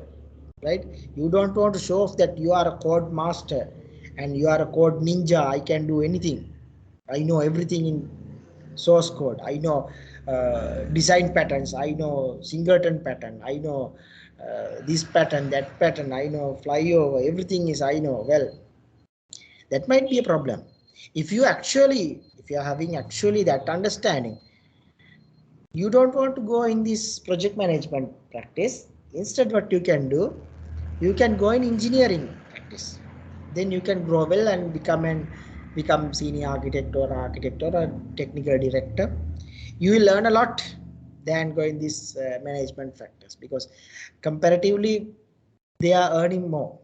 right? You don't want to show off that you are a code master and you are a code ninja. I can do anything. I know everything in source code. I know design patterns. I know singleton pattern. I know this pattern, that pattern. I know flyover. Everything is I know. Well, that might be a problem. If you are having actually that understanding, you don't want to go in this project management practice. Instead, what you can do, you can go in engineering practice. Then you can grow well and become senior architect or a technical director. You will learn a lot than going this management practice, because comparatively they are earning more.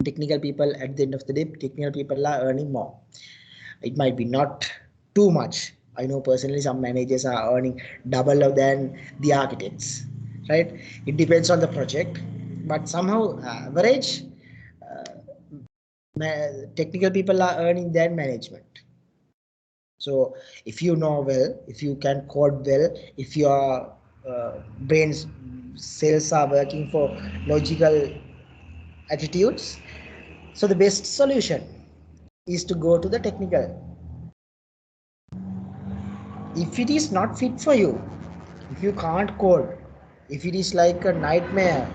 Technical people, at the end of the day, technical people are earning more. It might be not too much. I know personally some managers are earning double than the architects, right? It depends on the project, but somehow average technical people are earning than management. So if you know well, if you can code well, if your brain's cells are working for logical attitudes, so the best solution is to go to the technical. If it is not fit for you, if you can't code, if it is like a nightmare,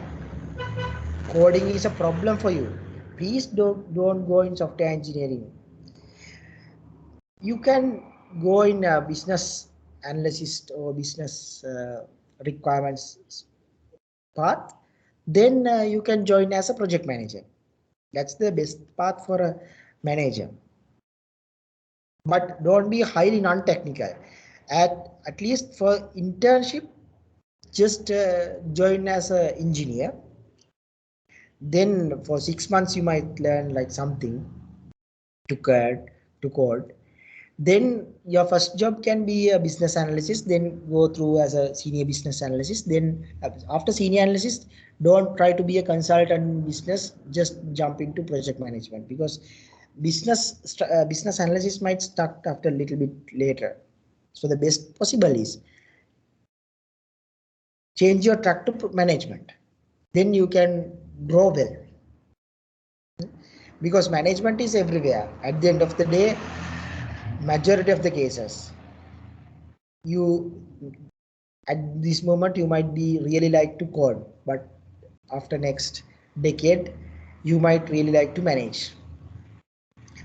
coding is a problem for you, please don't go in software engineering. You can go in a business analyst or business requirements path. Then you can join as a project manager. That's the best path for a manager. But don't be highly non-technical. At least for internship, just join as an engineer. Then for 6 months you might learn like something to code. Then your first job can be a business analyst, then go through as a senior business analyst. Then after senior analyst, don't try to be a consultant in business, just jump into project management, because business analysis might start after a little bit later. So the best possible is change your track to management. Then you can grow well, because management is everywhere. At the end of the day, majority of the cases, you at this moment you might be really like to code, but after next decade you might really like to manage.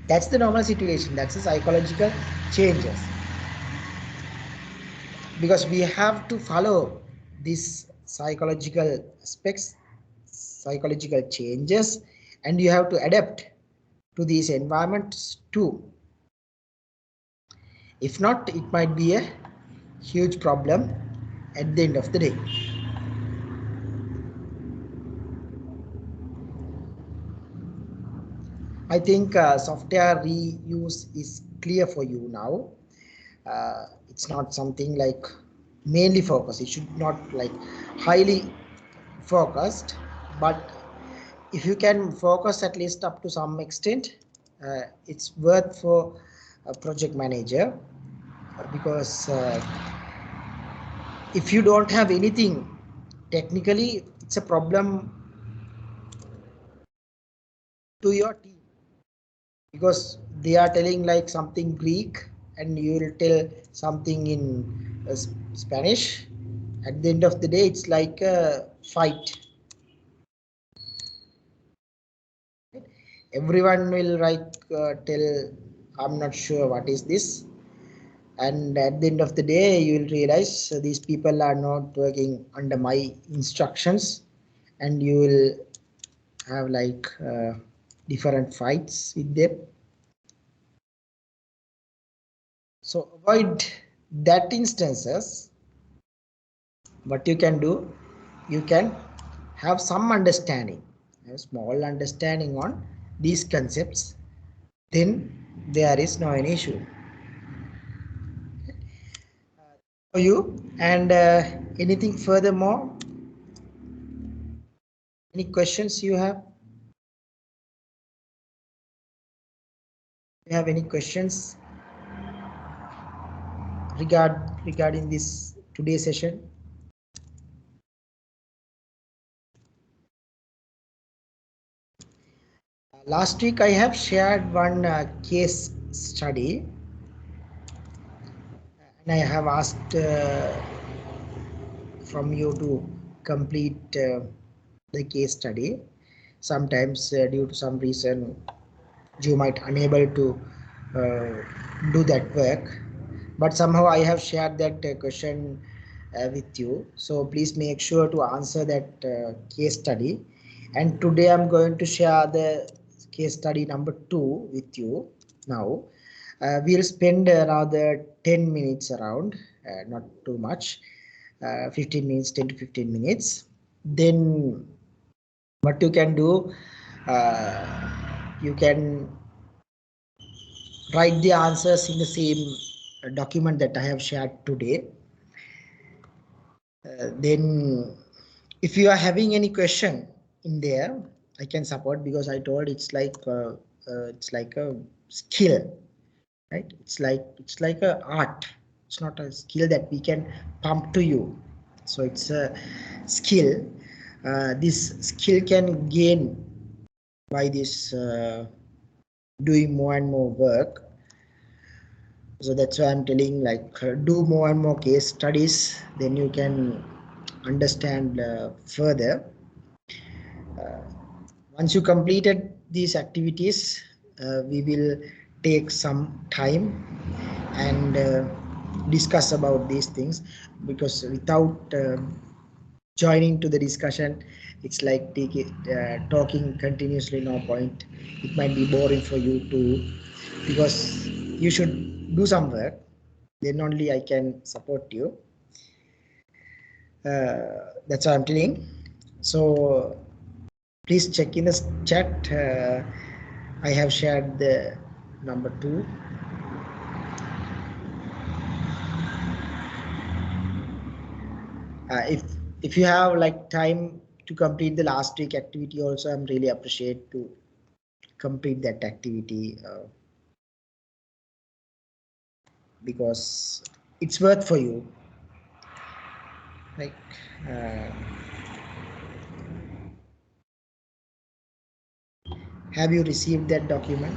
That's the normal situation. That's the psychological changes, because we have to follow these psychological aspects, psychological changes, and you have to adapt to these environments too. If not, it might be a huge problem at the end of the day. I think software reuse is clear for you now. It's not something like mainly focused. It should not like highly focused, but if you can focus at least up to some extent, it's worth for a project manager, because if you don't have anything technically, it's a problem to your team, because they are telling like something Greek and you will tell something in Spanish. At the end of the day, it's like a fight. Everyone will tell, I'm not sure what is this, and at the end of the day you will realize these people are not working under my instructions, and you will have different fights with them. So avoid that instances. What you can do, you can have some understanding, a small understanding on these concepts, then there is no any issue for you. And anything furthermore, any questions you have? You have any questions regarding this today's session? Last week I have shared one case study, and I have asked from you to complete the case study. Sometimes due to some reason you might unable to do that work, but somehow I have shared that question with you, so please make sure to answer that case study. And today I'm going to share the case study number 2 with you now. We'll spend another 10 minutes around, not too much, 15 minutes, 10 to 15 minutes. Then what you can do, you can write the answers in the same document that I have shared today. Then if you are having any question in there, I can support, because I told it's like a skill, right? It's like a art. It's not a skill that we can pump to you. So it's a skill. This skill can gain by this doing more and more work. So that's why I'm telling, do more and more case studies, then you can understand further. Once you completed these activities, we will take some time and discuss about these things, because without joining to the discussion, it's like talking continuously, no point. It might be boring for you too, because you should do some work, then only I can support you. That's what I'm telling. So please check in the chat. I have shared the number 2. If you have like time to complete the last week activity also, I'm really appreciate to complete that activity, because it's worth for you. Like have you received that document?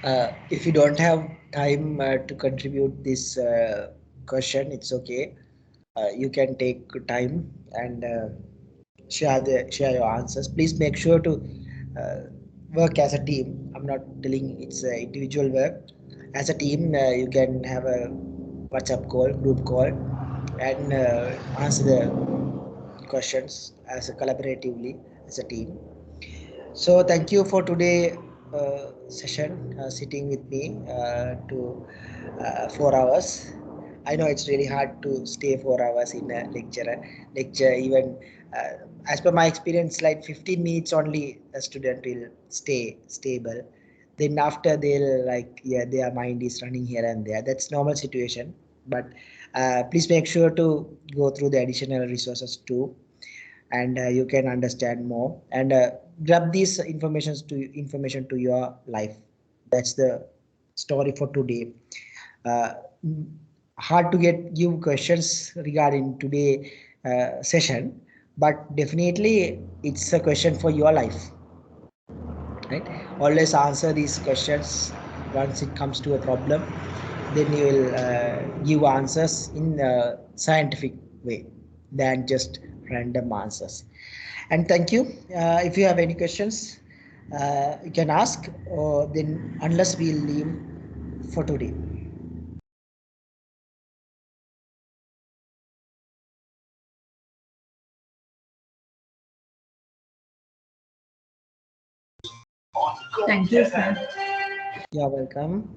If you don't have time to contribute this question, it's okay. You can take time and share your answers. Please make sure to uh, work as a team. I'm not telling it's individual work. As a team, you can have a WhatsApp call, group call, and answer the questions as a collaboratively as a team. So thank you for today session, sitting with me to 4 hours. I know it's really hard to stay 4 hours in a lecture. Even as per my experience, like 15 minutes only a student will stay stable. Then after they'll like, yeah, their mind is running here and there. That's normal situation. But please make sure to go through the additional resources too, and you can understand more and grab these information to your life. That's the story for today. uh, Hard to get give questions regarding today session, but definitely it's a question for your life, right? Always answer these questions. Once it comes to a problem, then you will give answers in a scientific way than just random answers. And thank you. If you have any questions, you can ask, or then unless we'll leave for today. Thank you, sir. You're welcome.